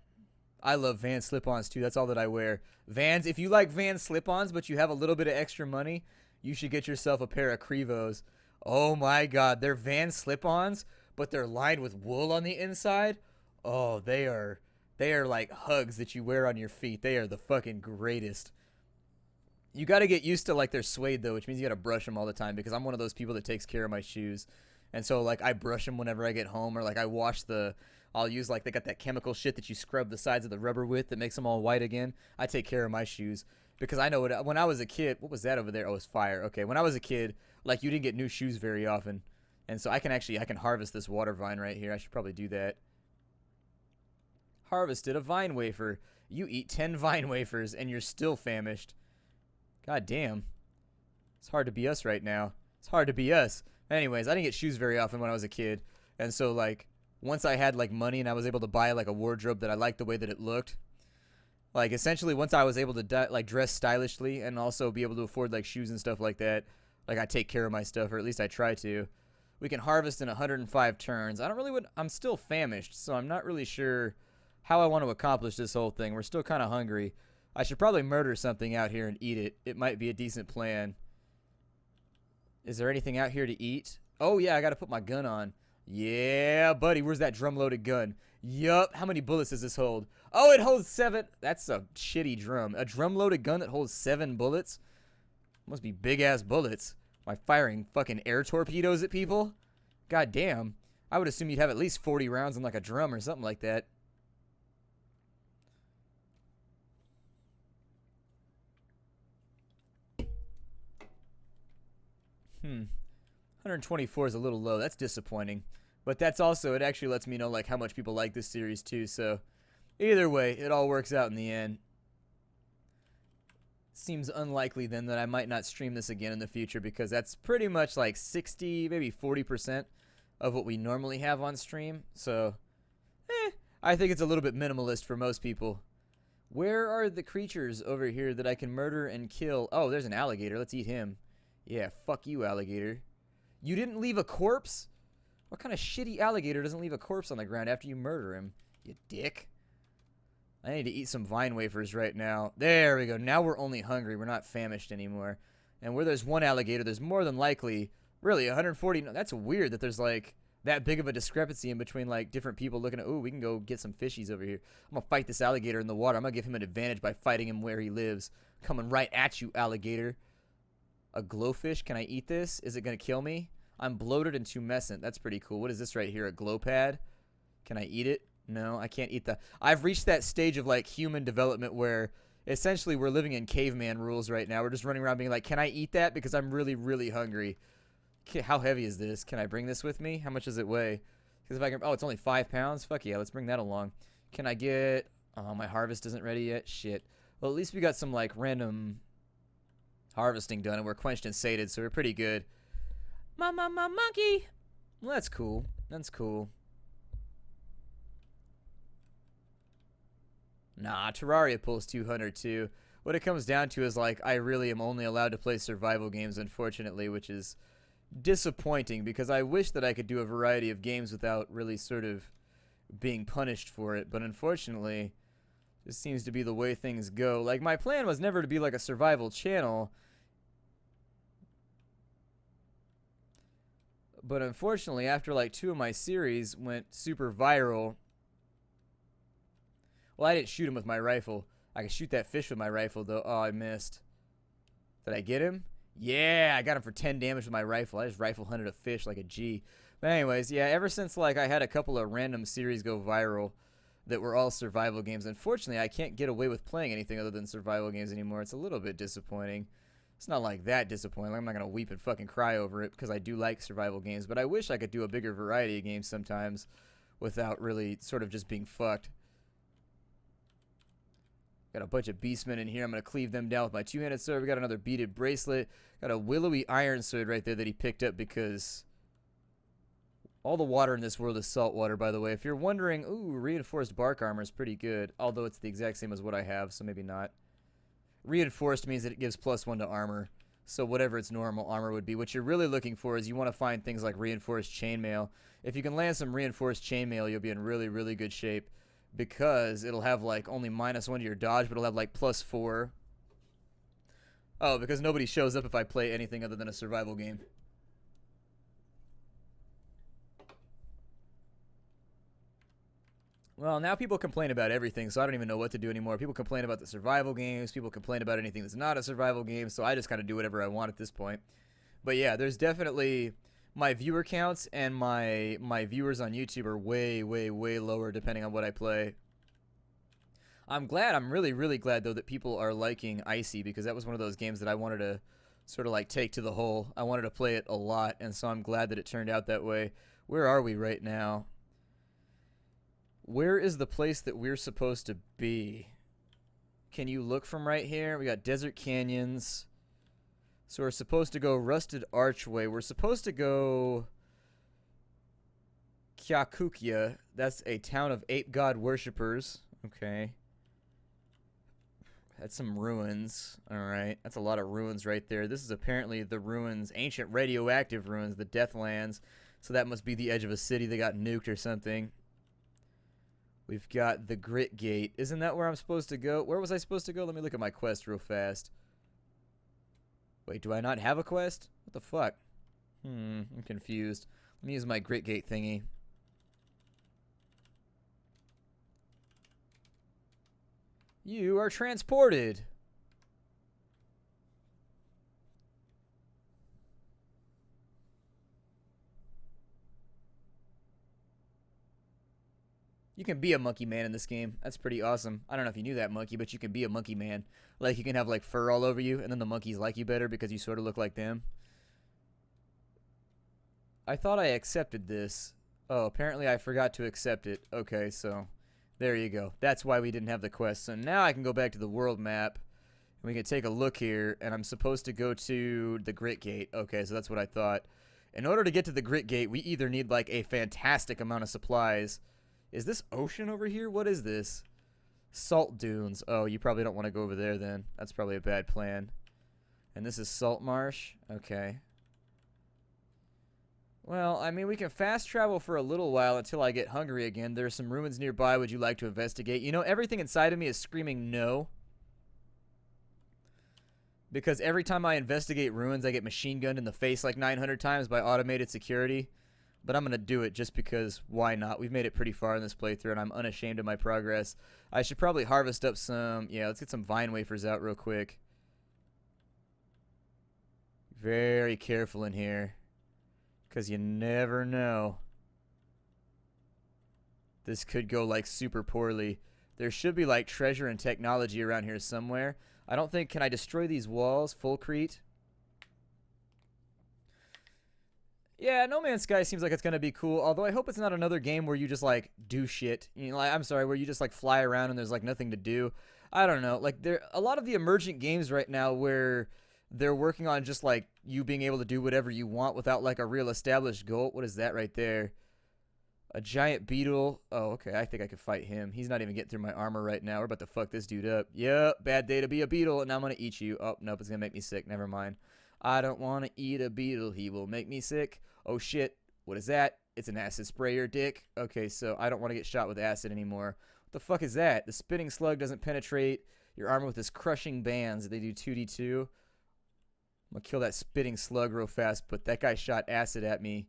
I love Vans slip-ons too. That's all that I wear. Vans, if you like Vans slip-ons but you have a little bit of extra money, you should get yourself a pair of Crevos. Oh my god, they're Vans slip-ons, but they're lined with wool on the inside. Oh, they are like hugs that you wear on your feet. They are the fucking greatest. You got to get used to like their suede though, which means you got to brush them all the time because I'm one of those people that takes care of my shoes. And so like I brush them whenever I get home, or like I wash I'll use like they got that chemical shit that you scrub the sides of the rubber with that makes them all white again. I take care of my shoes because I know when I was a kid, what was that over there? Oh, it's fire. Okay, when I was a kid, like you didn't get new shoes very often. And so I can harvest this water vine right here. I should probably do that. Harvested a vine wafer. You eat 10 vine wafers and you're still famished. God damn. It's hard to be us right now. It's hard to be us. Anyways, I didn't get shoes very often when I was a kid. And so like once I had like money and I was able to buy like a wardrobe that I liked the way that it looked, like essentially once I was able to like dress stylishly and also be able to afford like shoes and stuff like that, like I take care of my stuff, or at least I try to. We can harvest in 105 turns. I'm still famished, so I'm not really sure how I want to accomplish this whole thing. We're still kind of hungry. I should probably murder something out here and eat it. It might be a decent plan. Is there anything out here to eat? Oh yeah, I gotta put my gun on. Yeah, buddy, where's that drum-loaded gun? Yup, how many bullets does this hold? Oh, it holds 7. That's a shitty drum. A drum-loaded gun that holds 7 bullets? Must be big-ass bullets. Am I firing fucking air torpedoes at people? God damn. I would assume you'd have at least 40 rounds in like a drum or something like that. Hmm. 124 is a little low. That's disappointing. But that's also, it actually lets me know like how much people like this series too. So either way, it all works out in the end. Seems unlikely then that I might not stream this again in the future because that's pretty much like 60, maybe 40% of what we normally have on stream. So I think it's a little bit minimalist for most people. Where are the creatures over here that I can murder and kill? Oh, there's an alligator. Let's eat him. Yeah, fuck you, alligator. You didn't leave a corpse? What kind of shitty alligator doesn't leave a corpse on the ground after you murder him? You dick. I need to eat some vine wafers right now. There we go. Now we're only hungry. We're not famished anymore. And where there's one alligator, there's more than likely, really, 140. No, that's weird that there's like that big of a discrepancy in between like different people looking at, ooh, we can go get some fishies over here. I'm going to fight this alligator in the water. I'm going to give him an advantage by fighting him where he lives. Coming right at you, alligator. A glowfish. Can I eat this? Is it going to kill me? I'm bloated and tumescent. That's pretty cool. What is this right here? A glow pad? Can I eat it? No, I can't eat that. I've reached that stage of like human development where essentially we're living in caveman rules right now. We're just running around being like, can I eat that? Because I'm really, really hungry. How heavy is this? Can I bring this with me? How much does it weigh? Because if I can, oh, it's only 5 pounds. Fuck yeah, let's bring that along. Can I get, oh, my harvest isn't ready yet. Shit. Well, at least we got some like random harvesting done and we're quenched and sated, so we're pretty good. My monkey. Well, that's cool. That's cool. Nah, Terraria pulls 200 too. What it comes down to is like I really am only allowed to play survival games, unfortunately, which is disappointing because I wish that I could do a variety of games without really sort of being punished for it. But unfortunately, this seems to be the way things go. Like my plan was never to be like a survival channel. But unfortunately, after like 2 of my series went super viral. Well, I didn't shoot him with my rifle. I can shoot that fish with my rifle, though. Oh, I missed. Did I get him? Yeah, I got him for 10 damage with my rifle. I just rifle hunted a fish like a G. But anyways, yeah, ever since like I had a couple of random series go viral that were all survival games, unfortunately, I can't get away with playing anything other than survival games anymore. It's a little bit disappointing. It's not like that disappointing. I'm not going to weep and fucking cry over it because I do like survival games, but I wish I could do a bigger variety of games sometimes without really sort of just being fucked. Got a bunch of beastmen in here. I'm going to cleave them down with my two-handed sword. We got another beaded bracelet. Got a willowy iron sword right there that he picked up because all the water in this world is salt water, by the way. If you're wondering, ooh, reinforced bark armor is pretty good, although it's the exact same as what I have, so maybe not. Reinforced means that it gives +1 to armor, so whatever its normal armor would be. What you're really looking for is you want to find things like reinforced chainmail. If you can land some reinforced chainmail, you'll be in really, really good shape because it'll have like only -1 to your dodge, but it'll have like +4. Oh, because nobody shows up if I play anything other than a survival game. Well, now people complain about everything, so I don't even know what to do anymore. People complain about the survival games. People complain about anything that's not a survival game, so I just kind of do whatever I want at this point. But yeah, there's definitely my viewer counts and my viewers on YouTube are way, way, way lower depending on what I play. I'm really, really glad, though, that people are liking Icy because that was one of those games that I wanted to sort of like take to the hole. I wanted to play it a lot, and so I'm glad that it turned out that way. Where are we right now? Where is the place that we're supposed to be? Can you look from right here? We got desert canyons. So we're supposed to go Rusted Archway. We're supposed to go Kyakukia. That's a town of ape god worshippers. Okay. That's some ruins. Alright. That's a lot of ruins right there. This is apparently the ruins, ancient radioactive ruins, the Deathlands. So that must be the edge of a city that got nuked or something. We've got the Grit Gate. Isn't that where I'm supposed to go? Where was I supposed to go? Let me look at my quest real fast. Wait, do I not have a quest? What the fuck? I'm confused. Let me use my Grit Gate thingy. You are transported. You can be a monkey man in this game. That's pretty awesome. I don't know if you knew that, monkey, but you can be a monkey man. Like, you can have, like, fur all over you, and then the monkeys like you better because you sort of look like them. I thought I accepted this. Oh, apparently I forgot to accept it. Okay, so there you go. That's why we didn't have the quest. So now I can go back to the world map, and we can take a look here, and I'm supposed to go to the Grit Gate. Okay, so that's what I thought. In order to get to the Grit Gate, we either need, like, a fantastic amount of supplies. Is this ocean over here? What is this? Salt dunes. Oh, you probably don't want to go over there then. That's probably a bad plan. And this is salt marsh? Okay. Well, I mean, we can fast travel for a little while until I get hungry again. There's some ruins nearby. Would you like to investigate? You know, everything inside of me is screaming no. Because every time I investigate ruins, I get machine gunned in the face like 900 times by automated security. But I'm going to do it just because why not? We've made it pretty far in this playthrough, and I'm unashamed of my progress. I should probably harvest up some... Yeah, let's get some vine wafers out real quick. Very careful in here. Because you never know. This could go, like, super poorly. There should be, like, treasure and technology around here somewhere. I don't think... Can I destroy these walls? Full Crete? Yeah, No Man's Sky seems like it's going to be cool, although I hope it's not another game where you just, like, do shit. You know, like, I'm sorry, where you just, like, fly around and there's, like, nothing to do. I don't know. Like, there a lot of the emergent games right now where they're working on just, like, you being able to do whatever you want without, like, a real established goal. What is that right there? A giant beetle. Oh, okay, I think I could fight him. He's not even getting through my armor right now. We're about to fuck this dude up. Yep, bad day to be a beetle, and now I'm going to eat you. Oh, nope, it's going to make me sick. Never mind. I don't want to eat a beetle. He will make me sick. Oh, shit. What is that? It's an acid sprayer, dick. Okay, so I don't want to get shot with acid anymore. What the fuck is that? The spitting slug doesn't penetrate your armor with his crushing bands. They do 2d2. I'm going to kill that spitting slug real fast, but that guy shot acid at me.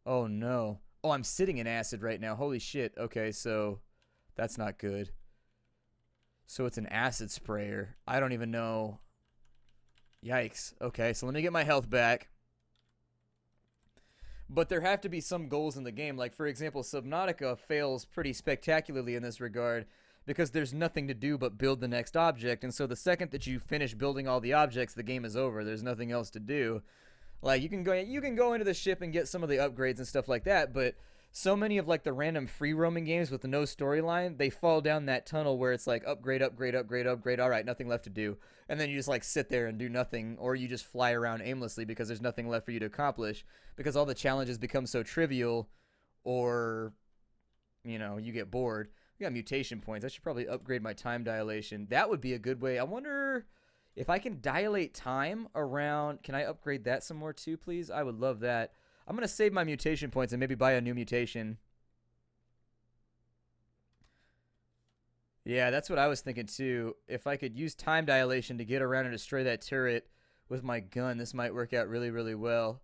Oh, no. Oh, I'm sitting in acid right now. Holy shit. Okay, so that's not good. So it's an acid sprayer. I don't even know. Yikes. Okay, so let me get my health back. But there have to be some goals in the game. Like, for example, Subnautica fails pretty spectacularly in this regard because there's nothing to do but build the next object. And so the second that you finish building all the objects, the game is over. There's nothing else to do. Like, you can go into the ship and get some of the upgrades and stuff like that, but so many of like the random free roaming games with no storyline, they fall down that tunnel where it's like upgrade, upgrade, upgrade, upgrade. All right, nothing left to do. And then you just like sit there and do nothing, or you just fly around aimlessly because there's nothing left for you to accomplish because all the challenges become so trivial, or you get bored. We got mutation points. I should probably upgrade my time dilation. That would be a good way. I wonder if I can dilate time around. Can I upgrade that some more too, please? I would love that. I'm going to save my mutation points and maybe buy a new mutation. Yeah, that's what I was thinking too. If I could use time dilation to get around and destroy that turret with my gun, this might work out really, really well.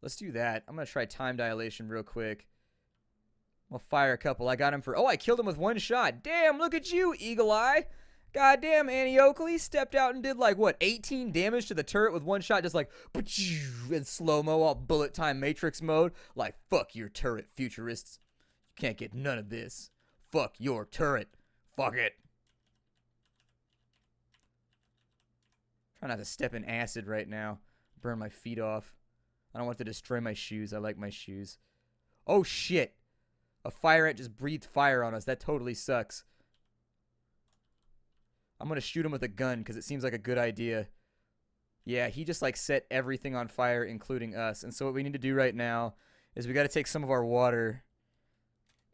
Let's do that. I'm going to try time dilation real quick. I'll fire a couple. I got him for... Oh, I killed him with one shot. Damn, look at you, Eagle Eye. Goddamn, Annie Oakley stepped out and did like, what, 18 damage to the turret with one shot, just like, in slow-mo, all bullet time matrix mode. Like, fuck your turret, futurists. You can't get none of this. Fuck your turret. Fuck it. Try not to step in acid right now. Burn my feet off. I don't want to destroy my shoes. I like my shoes. Oh, shit. A fire ant just breathed fire on us. That totally sucks. I'm going to shoot him with a gun because it seems like a good idea. Yeah, he just like set everything on fire, including us. And so what we need to do right now is we got to take some of our water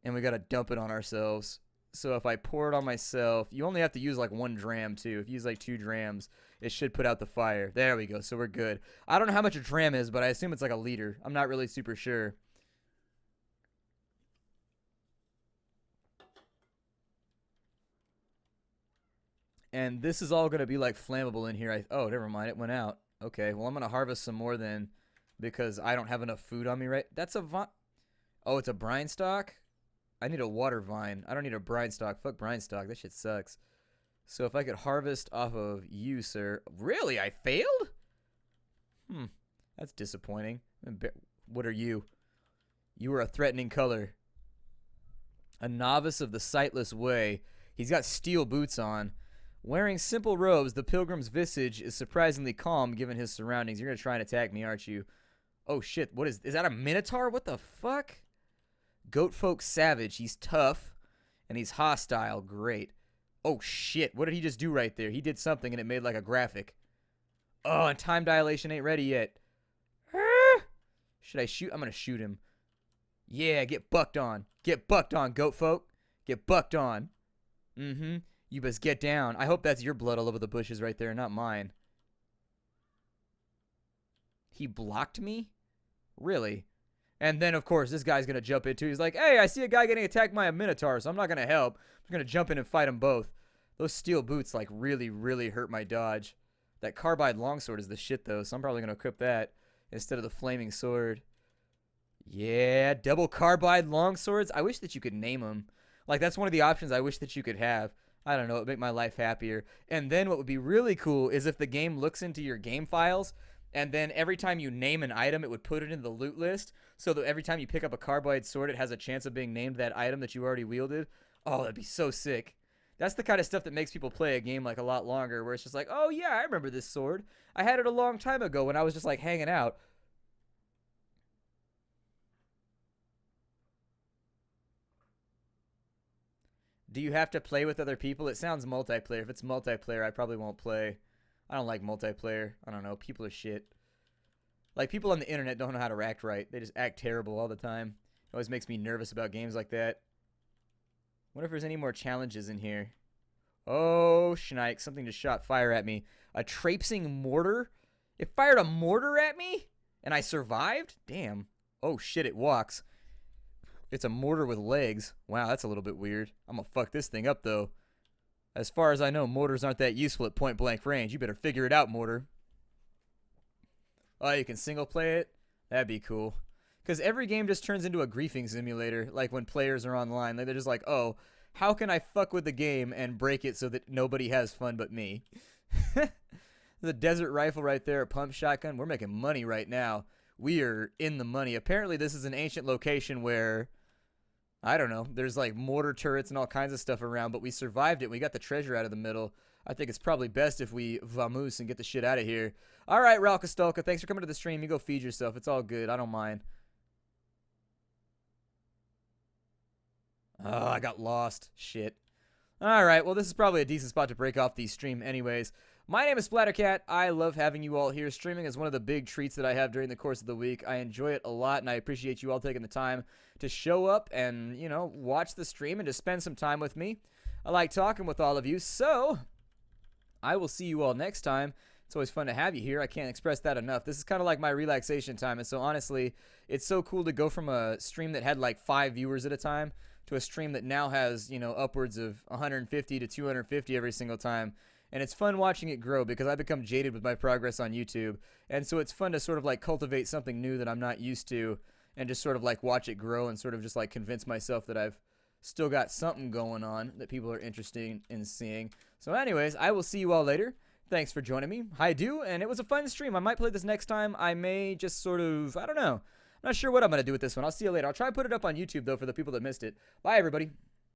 and we got to dump it on ourselves. So if I pour it on myself, you only have to use like 1 dram too. If you use like 2 drams, it should put out the fire. There we go. So we're good. I don't know how much a dram is, but I assume it's like a liter. I'm not really super sure. And this is all going to be like flammable in here. Oh, never mind. It went out. Okay, well, I'm going to harvest some more then because I don't have enough food on me, right? That's a vine. Oh, it's a brine stalk? I need a water vine. I don't need a brine stalk. Fuck brine stalk. That shit sucks. So if I could harvest off of you, sir. Really? I failed? That's disappointing. What are you? You are a threatening color. A novice of the sightless way. He's got steel boots on. Wearing simple robes, the pilgrim's visage is surprisingly calm given his surroundings. You're going to try and attack me, aren't you? Oh, shit. What is that a minotaur? What the fuck? Goatfolk savage. He's tough, and he's hostile. Great. Oh, shit. What did he just do right there? He did something, and it made like a graphic. Oh, and time dilation ain't ready yet. Should I shoot? I'm going to shoot him. Yeah, get bucked on. Get bucked on, goatfolk. Get bucked on. Mm-hmm. You best get down. I hope that's your blood all over the bushes right there, not mine. He blocked me? Really? And then, of course, this guy's going to jump into. He's like, hey, I see a guy getting attacked by a minotaur, so I'm not going to help. I'm going to jump in and fight them both. Those steel boots, like, really, really hurt my dodge. That carbide longsword is the shit, though, so I'm probably going to equip that instead of the flaming sword. Yeah, double carbide longswords. I wish that you could name them. Like, that's one of the options I wish that you could have. I don't know, it would make my life happier. And then what would be really cool is if the game looks into your game files, and then every time you name an item, it would put it in the loot list, so that every time you pick up a carbide sword, it has a chance of being named that item that you already wielded. Oh, that'd be so sick. That's the kind of stuff that makes people play a game like a lot longer, where it's just like, oh yeah, I remember this sword. I had it a long time ago when I was just like hanging out. Do you have to play with other people? It sounds multiplayer. If it's multiplayer, I probably won't play. I don't like multiplayer. I don't know. People are shit. Like, people on the internet don't know how to act right. They just act terrible all the time. It always makes me nervous about games like that. Wonder if there's any more challenges in here. Oh, shnikes. Something just shot fire at me. A traipsing mortar? It fired a mortar at me? And I survived? Damn. Oh, shit, it walks. It's a mortar with legs. Wow, that's a little bit weird. I'm gonna fuck this thing up, though. As far as I know, mortars aren't that useful at point-blank range. You better figure it out, mortar. Oh, you can single play it? That'd be cool. Because every game just turns into a griefing simulator, like when players are online. They're just like, oh, how can I fuck with the game and break it so that nobody has fun but me? The desert rifle right there, a pump shotgun. We're making money right now. We are in the money. Apparently, this is an ancient location where, I don't know, there's like mortar turrets and all kinds of stuff around, but we survived it. We got the treasure out of the middle. I think it's probably best if we vamoose and get the shit out of here. All right, Ralkastolka, thanks for coming to the stream. You go feed yourself. It's all good. I don't mind. Oh, I got lost. Shit. All right, well, this is probably a decent spot to break off the stream anyways. My name is Splattercat. I love having you all here. Streaming is one of the big treats that I have during the course of the week. I enjoy it a lot, and I appreciate you all taking the time to show up and, you know, watch the stream and to spend some time with me. I like talking with all of you, so I will see you all next time. It's always fun to have you here. I can't express that enough. This is kind of like my relaxation time, and so honestly, it's so cool to go from a stream that had like 5 viewers at a time to a stream that now has, you know, upwards of 150 to 250 every single time. And it's fun watching it grow because I become jaded with my progress on YouTube. And so it's fun to sort of like cultivate something new that I'm not used to and just sort of like watch it grow and sort of just like convince myself that I've still got something going on that people are interested in seeing. So anyways, I will see you all later. Thanks for joining me. Hi do, and it was a fun stream. I might play this next time. I may just sort of, I don't know. I'm not sure what I'm going to do with this one. I'll see you later. I'll try to put it up on YouTube, though, for the people that missed it. Bye, everybody.